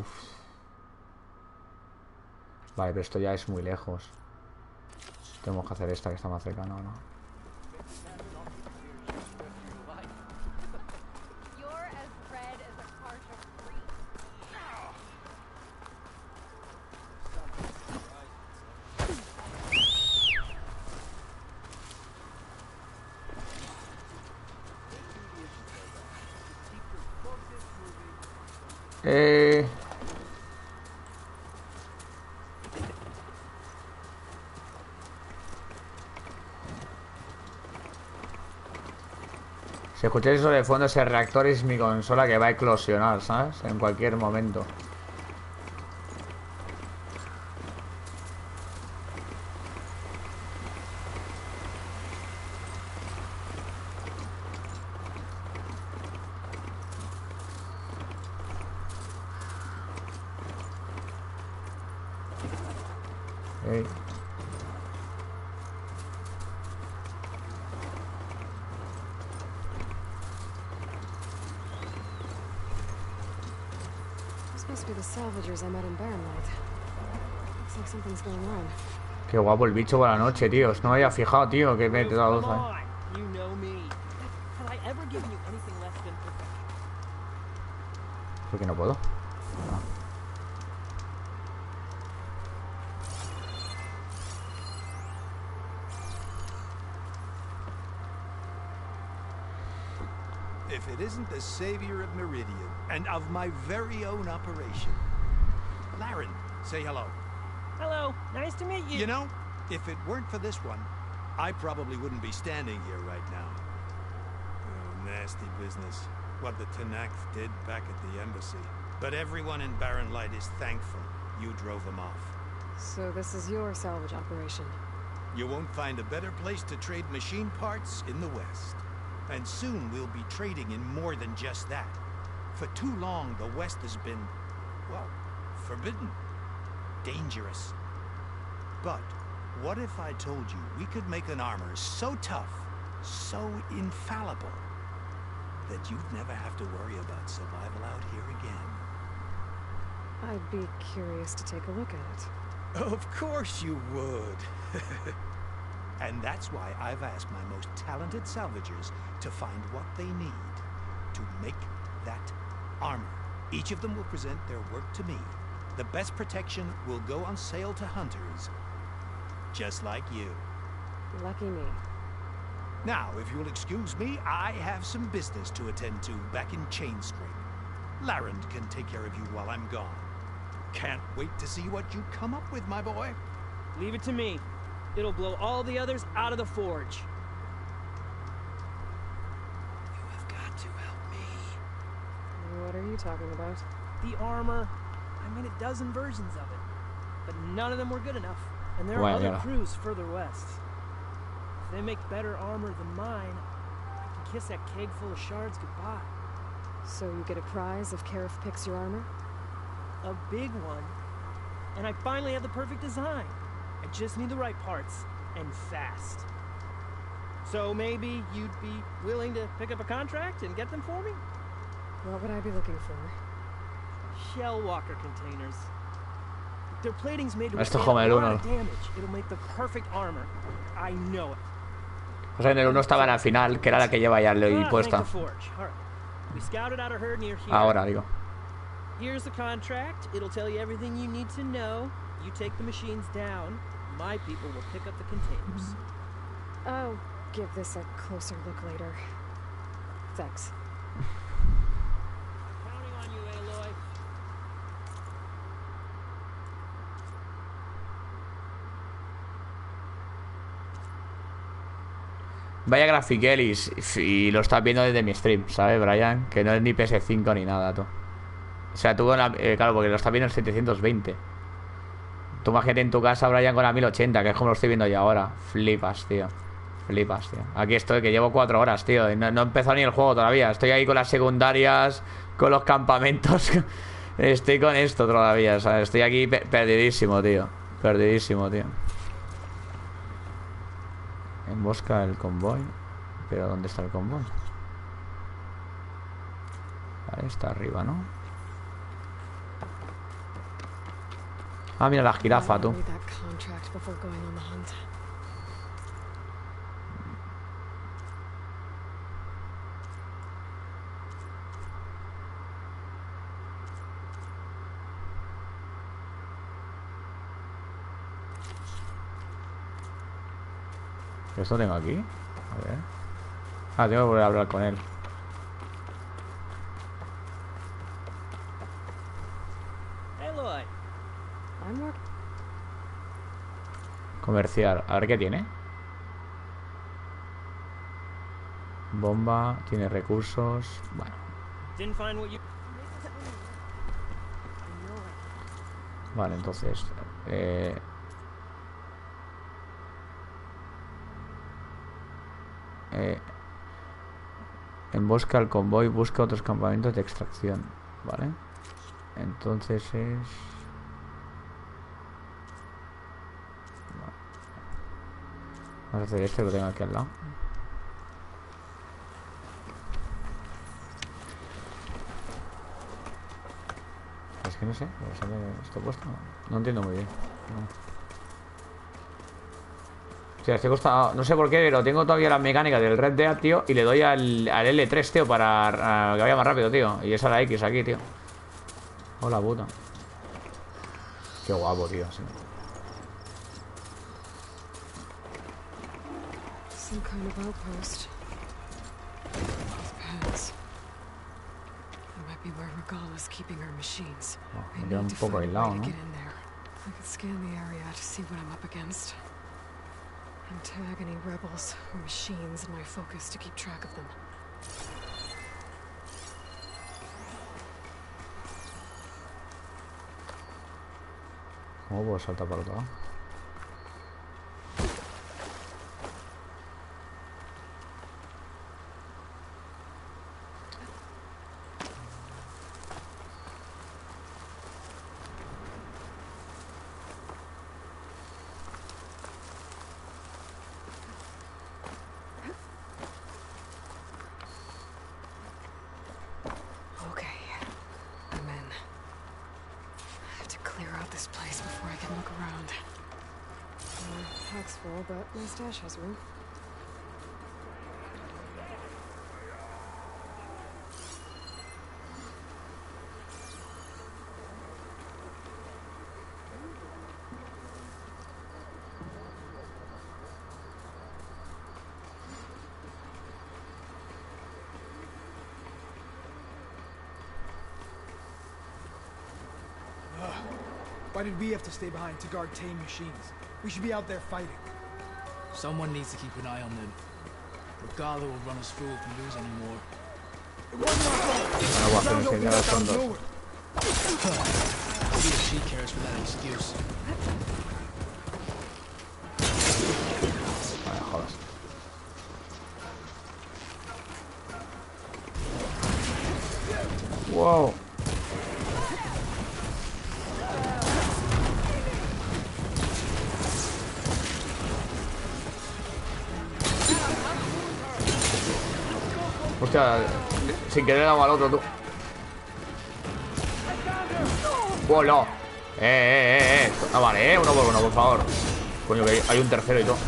Uf. Vale, pero esto ya es muy lejos. Tenemos que hacer esta que está más cercana, ¿no? Si escucháis eso de fondo, ese reactor es mi consola que va a eclosionar, ¿sabes? En cualquier momento. Hey. Must be the salvagers I met in Barren Light. Looks like something's going on. Qué guapo el bicho por la noche, tío. No me había fijado, tío, que me he dado luz ahí. You know me. Have I ever given you anything less than perfection? ¿Por qué no puedo? If it isn't the savior of Meridian, and of my very own operation. Laren, say hello. Hello, nice to meet you. You know, if it weren't for this one, I probably wouldn't be standing here right now. Oh, nasty business. What the Tenakth did back at the embassy. But everyone in Barren Light is thankful you drove them off. So this is your salvage operation. You won't find a better place to trade machine parts in the West. And soon we'll be trading in more than just that. For too long, the West has been, well, forbidden. Dangerous. But what if I told you we could make an armor so tough, so infallible, that you'd never have to worry about survival out here again? I'd be curious to take a look at it. Of course you would. And that's why I've asked my most talented salvagers to find what they need to make that armor. Each of them will present their work to me. The best protection will go on sale to hunters, just like you. Lucky me. Now, if you'll excuse me, I have some business to attend to back in Chainspring. Laren can take care of you while I'm gone. Can't wait to see what you come up with, my boy. Leave it to me. It'll blow all the others out of the forge. You have got to help me. What are you talking about? The armor. I made a dozen versions of it, but none of them were good enough. And there are Well, other yeah. crews further west. If they make better armor than mine, I can kiss that keg full of shards goodbye. So you get a prize if Karif picks your armor? A big one. And I finally have the perfect design. I just need the right parts, and fast. So maybe you'd be willing to pick up a contract and get them for me? What would I be looking for? Shell walker containers. Their plating's made to Esto withstand como a el lot uno. of damage. It'll make the perfect armor. I know it. O sea, en el 1 estaba en la final, que era la que lleva ya Ley puesta. We scouted out a herd near here. Ahora, digo. Here's the contract. It'll tell you everything you need to know. You take the machines down. My people will pick up the containers. I'll give this a closer look later. Thanks. Counting on you, Aloy. Vaya grafiquelis. Y lo estás viendo desde mi stream, ¿sabes, Brian? Que no es ni PS5 ni nada, tú. O sea, tú, claro, porque lo estás viendo en 720. Tú imagínate en tu casa, Brian, con la 1080, que es como lo estoy viendo yo ahora. Flipas, tío. Flipas, tío. Aquí estoy, que llevo 4 horas, tío. Y no he empezado ni el juego todavía. Estoy ahí con las secundarias, con los campamentos. Estoy con esto todavía, ¿sabes? Estoy aquí perdidísimo, tío. Perdidísimo, tío. Embosca el convoy. Pero ¿dónde está el convoy? Vale, está arriba, ¿no? Ah, mira la jirafa, tú. ¿Esto tengo aquí? A ver. Ah, tengo que volver a hablar con él. Aloy. I'm working. Comerciar. A ver qué tiene. Bomba. Tiene recursos. Bueno. Didn't find what you... Vale, entonces... embosca al convoy, busca otros campamentos de extracción. Vale. Entonces es... Vamos a hacer este, lo tengo aquí al lado. Es que no sé, ¿me sale esto puesto? No entiendo muy bien. No. O sea, estoy costado, no sé por qué, pero tengo todavía las mecánicas del Red Dead, tío. Y le doy al L3, tío, para que vaya más rápido, tío. Y es a la X aquí, tío. Hola, puta. Qué guapo, tío, sí. Some kind of outpost. These pads. That might be where Regal is keeping her machines. Me queda un poco aislado, ¿no? Get in there. I could scan the area to see what I'm up against. And tag any rebels or machines in my focus to keep track of them. ¿Cómo puedo saltar para otro lado? But my stash has room. Why did we have to stay behind to guard tame machines? We should be out there fighting. Someone needs to keep an eye on them. Regala will run us through if we lose any more. It wasn't our fault. Found open up out of nowhere. See if she cares for that excuse. Vale, jodas. Wow. Hostia, sin querer le he dado al otro, tú. ¡Oh, no! Ah, vale, uno por uno, por favor. Coño, que hay un tercero y todo.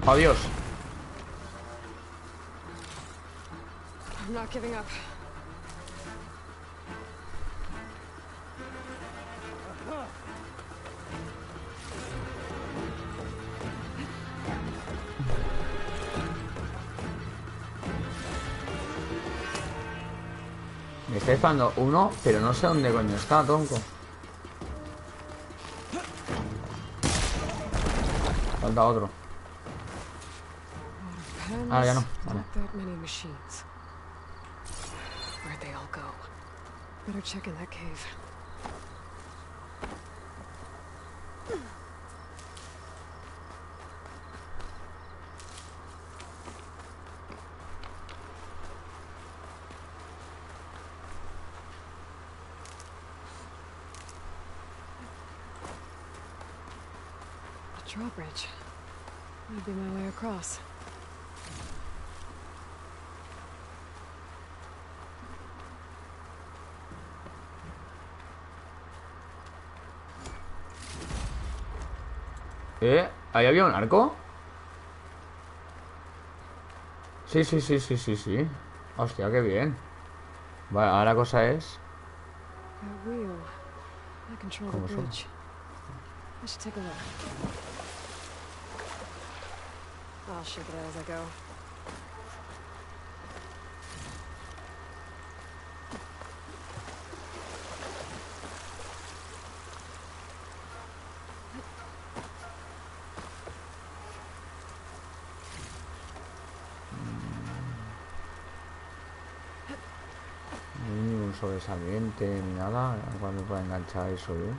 Adiós. I'm not giving up. Me está disparando uno, pero no sé dónde coño está, tonco. Falta otro. Ah, ya no. Vale. That many machines. Where'd they all go? Better check in that cave. A drawbridge. Might be my way across. ¿Ahí había un arco? Sí. Hostia, qué bien. Vale, ahora la cosa es... That wheel. I control the ¿Cómo son? bridge. I should take a look. I'll shake it out as I go. Ni un sobresaliente ni nada. Cuando pueda enganchar eso bien.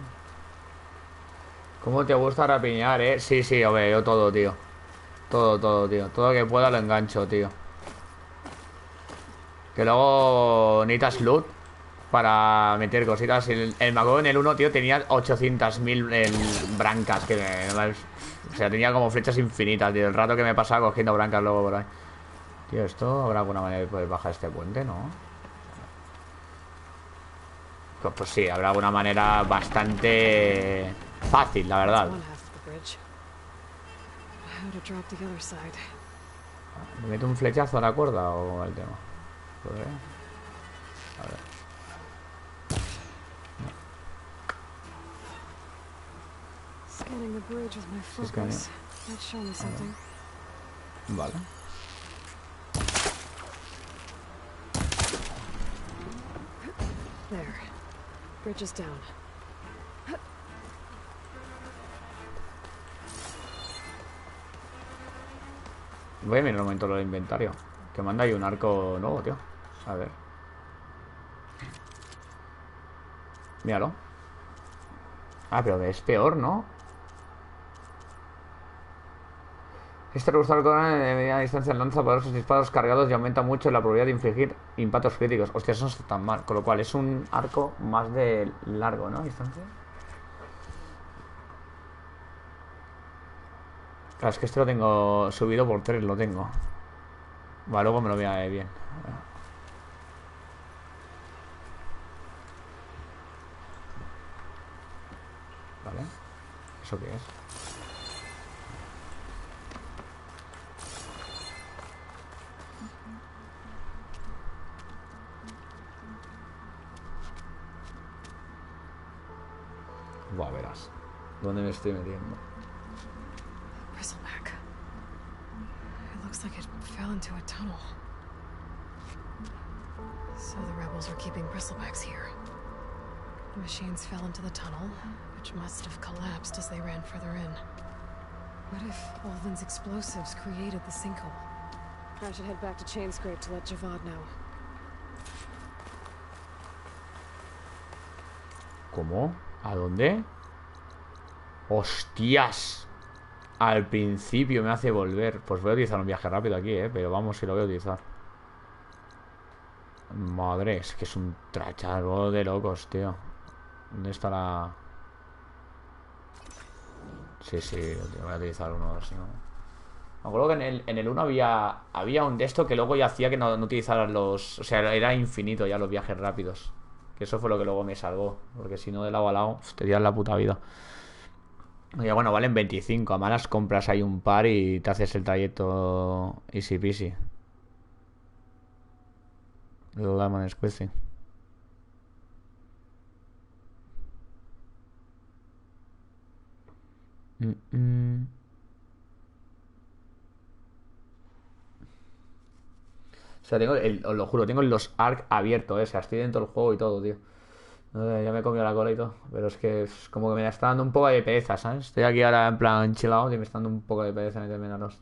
¿Cómo te gusta rapiñar, Sí, hombre, yo todo, tío. Todo, tío. Todo que pueda lo engancho, tío. Que luego necesitas loot para meter cositas. Me acuerdo en el 1, tío, tenía 800.000 brancas. O sea, tenía como flechas infinitas, tío. El rato que me pasaba cogiendo brancas luego por ahí. Tío, ¿esto habrá alguna manera de poder bajar este puente, no? Pues sí, habrá alguna manera bastante fácil, la verdad. ¿Me meto un flechazo a la cuerda o el tema? A ver. Scanning the bridge with my focus. Might show me something. Vale. There. Bridge is down. Voy a mirar un momento lo del inventario. Que manda ahí un arco nuevo, tío. A ver. Míralo. Ah, pero es peor, ¿no? Este recurso de media distancia lanza poderosos disparos cargados y aumenta mucho la probabilidad de infligir impactos críticos. Hostia, eso no está tan mal. Con lo cual es un arco más de largo, ¿no? Distancia. Claro, es que este lo tengo subido por 3, lo tengo. Vale, luego me lo voy a ver bien. Vale. ¿Eso qué es? Buah, verás. ¿Dónde me estoy metiendo? Bristleback. It looks like it fell into a tunnel. So the rebels are keeping bristlebacks here. The machines fell into the tunnel, which must have collapsed as they ran further in. What if Olvin's explosives created the sinkhole? I should head back to Chainscrape to let Javad know. ¿Cómo? ¿A dónde? ¡Hostias! Al principio me hace volver. Pues voy a utilizar un viaje rápido aquí, pero vamos, si lo voy a utilizar. Madre, es que es un trachargo de locos, tío. ¿Dónde está la...? Sí, voy a utilizar uno, si no... Me acuerdo que en el 1 había un de esto que luego ya hacía que no utilizaran los... O sea, era infinito ya los viajes rápidos. Que eso fue lo que luego me salvó. Porque si no, de lado a lado, te tiras la puta vida. Oye, bueno, valen 25. A malas compras hay un par y te haces el trayecto easy peasy. Little Lemon Squeezy. O sea, os lo juro, tengo los ARC abiertos, o sea, estoy dentro del juego y todo, tío. Ya me he comido la cola y todo. Pero es que es como que me está dando un poco de pereza, ¿sabes? Estoy aquí ahora en plan chill out y me está dando un poco de pereza meterme en la Lost.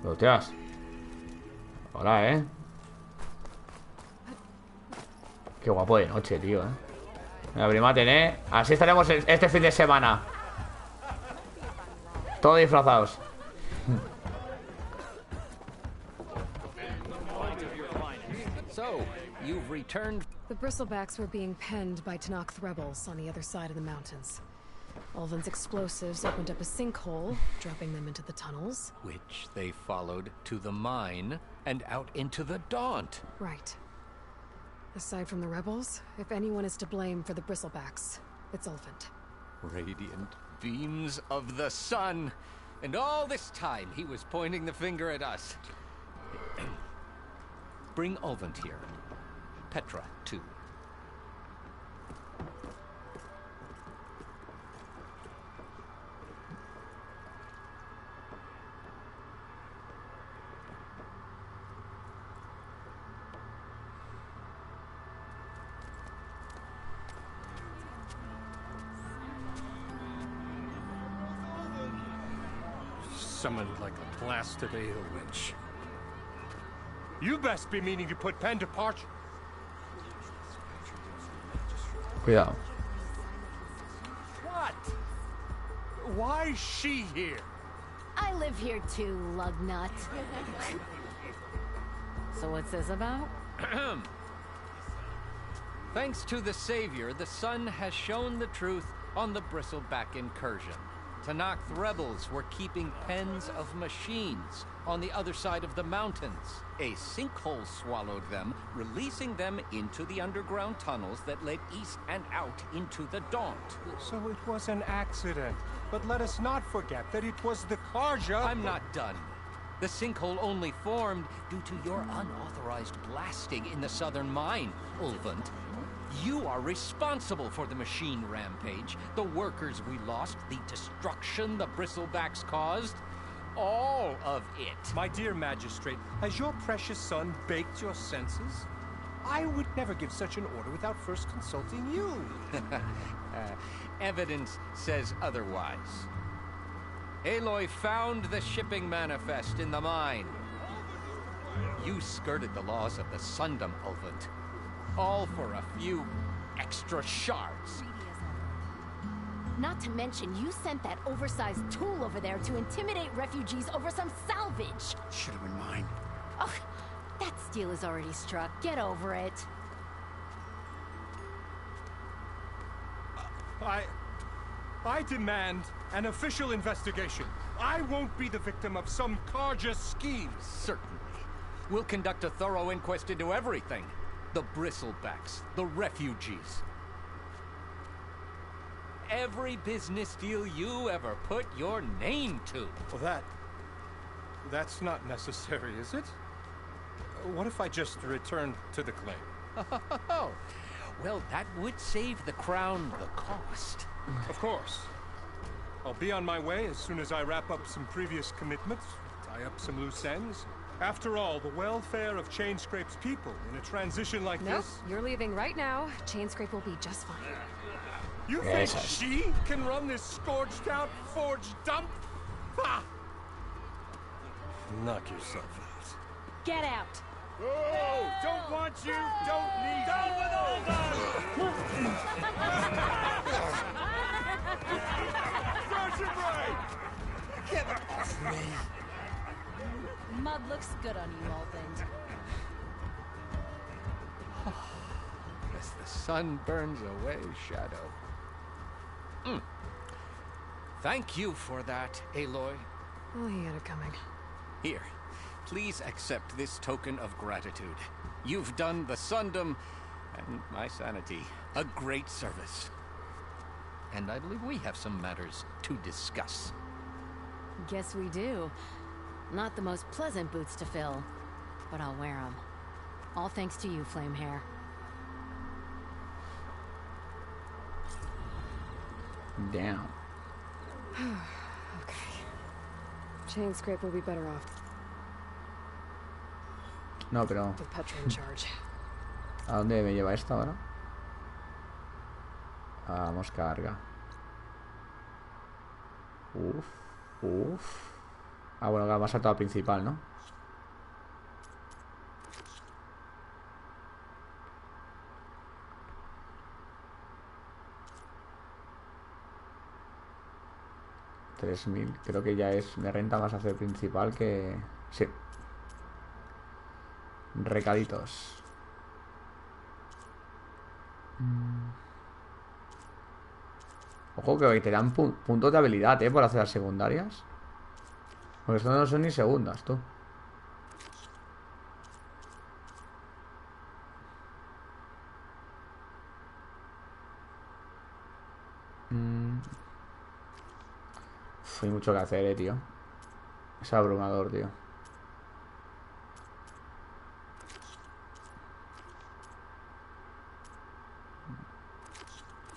Hostias. Hola, Qué guapo de noche, tío, Mira, primaten, Así estaremos este fin de semana. Todos disfrazados. So, you've returned... The bristlebacks were being penned by Tanakh rebels on the other side of the mountains. Ulvin's explosives opened up a sinkhole, dropping them into the tunnels. Which they followed to the mine and out into the Daunt. Right. Aside from the rebels, if anyone is to blame for the bristlebacks, it's Ulvin. Radiant beams of the sun. And all this time he was pointing the finger at us. Bring Ulvin here. Petra, too. Summoned like a blasted ale witch. You best be meaning to put pen to parch. Cuidado. What? Why is she here? I live here too, lugnut. So what's this about? Thanks to the Savior, the sun has shown the truth on the Bristleback incursion. Tanakh rebels were keeping pens of machines on the other side of the mountains. A sinkhole swallowed them, releasing them into the underground tunnels that led east and out into the Daunt. So it was an accident. But let us not forget that it was the Karja... I'm not done. The sinkhole only formed due to your unauthorized blasting in the southern mine, Ulvin. You are responsible for the machine rampage, the workers we lost, the destruction the bristlebacks caused. All of it. My dear magistrate, has your precious son baked your senses? I would never give such an order without first consulting you. Evidence says otherwise. Aloy found the shipping manifest in the mine. You skirted the laws of the Sundom, Ulvin. All for a few extra shards. Not to mention, you sent that oversized tool over there to intimidate refugees over some salvage. Should have been mine. Oh, that steel is already struck. Get over it. I demand an official investigation. I won't be the victim of some Karja scheme. Certainly. We'll conduct a thorough inquest into everything. The bristlebacks, the refugees. Every business deal you ever put your name to. Well, that's not necessary, is it? What if I just return to the claim? Oh, well, that would save the crown the cost. Of course. I'll be on my way as soon as I wrap up some previous commitments, tie up some loose ends. After all, the welfare of Chainscrape's people in a transition like Nope, this... you're leaving right now. Chainscrape will be just fine. You think she can run this scorched-out forged dump? Ha! Knock yourself out. Get out. Oh, don't want you, don't need Down you. with all Crush him right! Get off me! Mud looks good on you, Ulvin. As the sun burns away shadow. Thank you for that, Aloy. Oh, he had it coming. Here, please accept this token of gratitude. You've done the Sundom and my sanity a great service. And I believe we have some matters to discuss. Guess we do. Not the most pleasant boots to fill, but I'll wear them. All thanks to you, Flamehair. Damn. Okay. Chainscrape will be better off No, pero... with Petra in charge. ¿A dónde me lleva esto ahora? Vamos, carga. Uf. Ah, bueno, va a saltar al principal, ¿no? $3000. Creo que ya es... Me renta más hacer principal que... Sí. Recaditos. Ojo que te dan puntos de habilidad, por hacer las secundarias. Porque esto no son ni segundas, tú. Hay mucho que hacer, tío. Es abrumador, tío.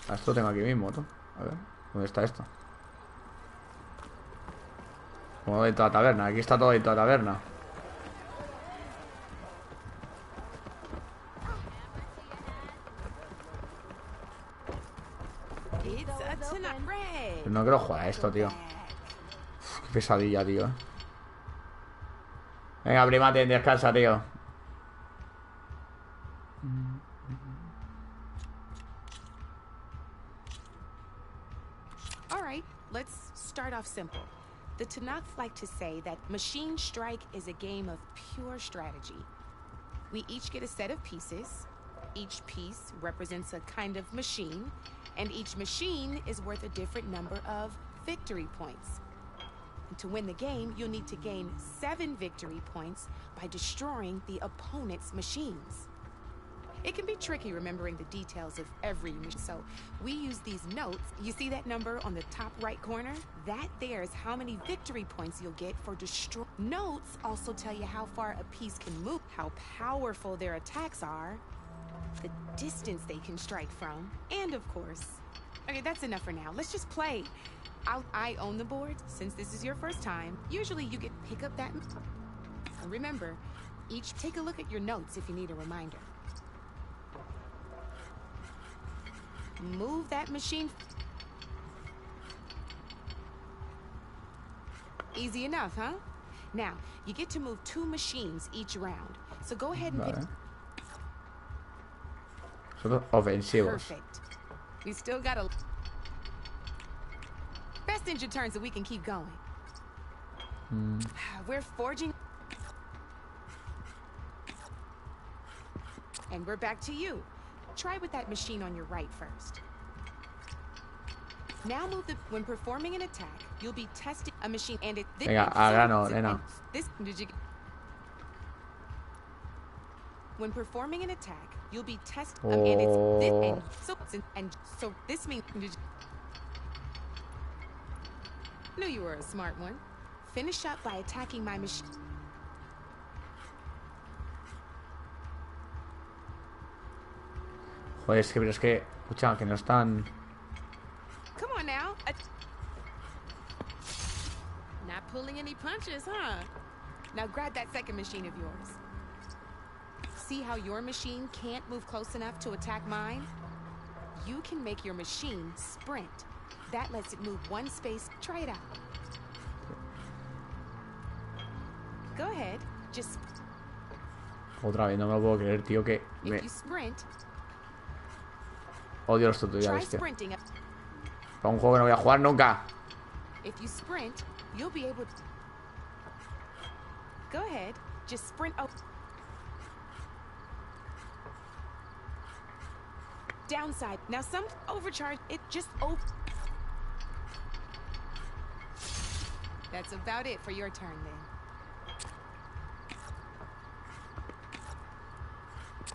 Esto tengo aquí mismo, tú. A ver, ¿dónde está esto? Como dentro de la taberna. Aquí está todo dentro de la taberna. No quiero jugar a esto, tío. Uf, qué pesadilla, tío. Venga, primate, descansa, tío. All right, let's start off simple. The Tanakh like to say that Machine Strike is a game of pure strategy. We each get a set of pieces. Each piece represents a kind of machine, and each machine is worth a different number of victory points. And to win the game, you'll need to gain 7 victory points by destroying the opponent's machines. It can be tricky remembering the details of every machine, so we use these notes. You see that number on the top right corner? That there is how many victory points you'll get for destroy. Notes also tell you how far a piece can move, how powerful their attacks are, the distance they can strike from, and of course... Okay, that's enough for now. Let's just play. I own the board. Since this is your first time, usually you get pick up that... And remember, each take a look at your notes if you need a reminder. Move that machine. Easy enough, huh? Now, you get to move 2 machines each round. So go ahead and pick... Son ofensivos. Perfect. We still got a... Best end your turn so we can keep going. We're forging... And we're back to you. Try with that machine on your right first. Now move the... When performing an attack, you'll be testing a machine and it... Venga, al grano, nena. This... Did you... When performing an attack, you'll be testing... and it's... So this means... Knew you were a smart one. Finish up by attacking my machine. Joder, es que, pero es que... Escucha, que no están... Come on now. Not pulling any punches, huh? Now grab that second machine of yours. See how your machine can't move close enough to attack mine? You can make your machine sprint. That lets it move 1 space. Try it out. Go ahead. Just... Otra vez, no me lo puedo creer, tío, que... If you sprint... Odio los tutoriales, tío. Try sprinting. Para un juego que no voy a jugar nunca. If you sprint, you'll be able to... Go ahead. Just sprint... Oh. Downside. Now some overcharge. It just... Oh. That's about it for your turn, then.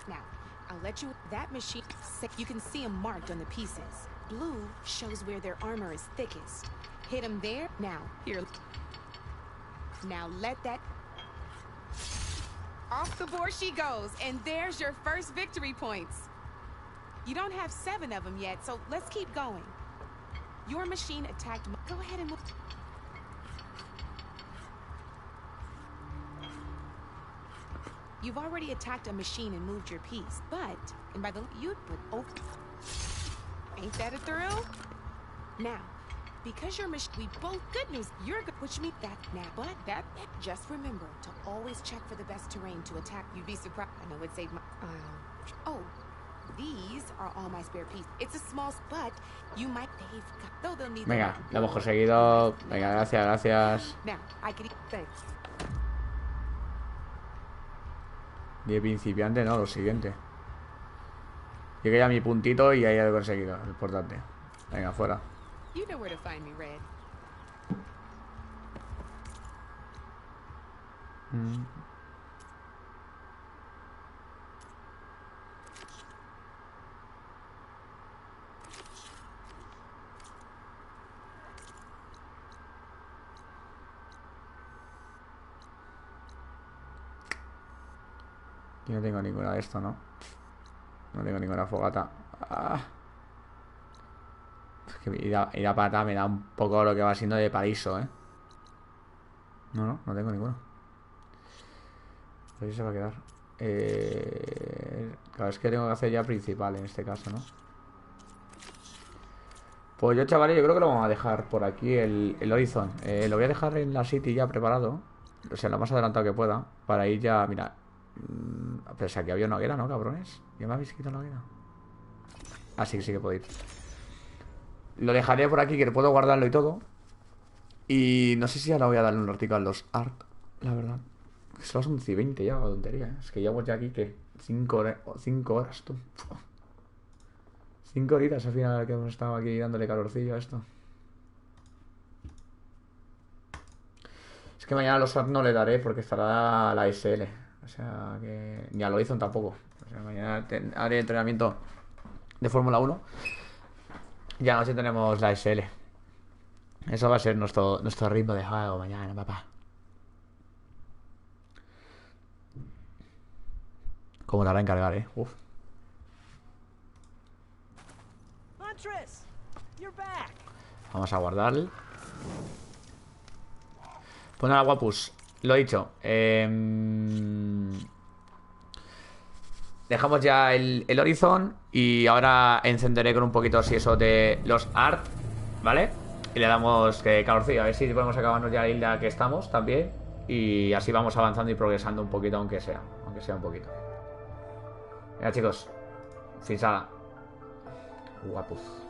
Now, I'll let you... That machine... You can see them marked on the pieces. Blue shows where their armor is thickest. Hit them there. Now, here. Now let that... Off the board she goes. And there's your first victory points. You don't have 7 of them yet, so let's keep going. Your machine attacked... Go ahead and move... You've already attacked a machine and moved your piece, but... And by the... You'd put... Oh... Ain't that a thrill? Now, because your machine... We both... Good news. You're good... Which means that... Now, but that... Just remember to always check for the best terrain to attack. You'd be surprised. I know it saved my... Oh... These are all my spare pieces. It's a small... But you might... Though they'll need... Venga, lo hemos conseguido. Venga, gracias, gracias. Now, I could... Thanks. De principiante, no, lo siguiente. Llegué a mi puntito y ahí lo he conseguido. Lo importante. Venga, fuera. You know where to find me, Red. Yo no tengo ninguna de esto, ¿no? No tengo ninguna fogata. Ah. Es que ir a pata me da un poco lo que va siendo de paraíso, ¿eh? No tengo ninguno. Ahí se va a quedar. Claro, es que tengo que hacer ya principal en este caso, ¿no? Pues yo, chavales, yo creo que lo vamos a dejar por aquí el Horizon. Lo voy a dejar en la City ya preparado. O sea, lo más adelantado que pueda. Para ir ya, mira. Pero si aquí había una hoguera, ¿no, cabrones? ¿Ya me habéis quitado la hoguera? Ah, sí que puedo ir. Lo dejaré por aquí, que puedo guardarlo y todo. Y no sé si ahora voy a darle un ratico a los art, la verdad. Son las 11:20 ya, tontería, ¿eh? Es que llevo ya aquí, que 5 horas, tú. 5 horitas al final que hemos estado aquí dándole calorcillo a esto. Es que mañana a los art no le daré porque estará la SL. O sea que... Ni a lo hizo tampoco. O sea, mañana haré entrenamiento de Fórmula 1. Ya noche tenemos la SL. Eso va a ser nuestro ritmo de juego mañana, papá. ¿Cómo te hará encargar, Uf. Vamos a guardar. Pues nada, guapus. Lo he dicho. Dejamos ya el Horizon. Y ahora encenderé con un poquito así eso de los art, ¿vale? Y le damos calorcillo. A ver si podemos acabarnos ya la isla que estamos también. Y así vamos avanzando y progresando un poquito, aunque sea un poquito. Venga, chicos. Fins ara. Guapos.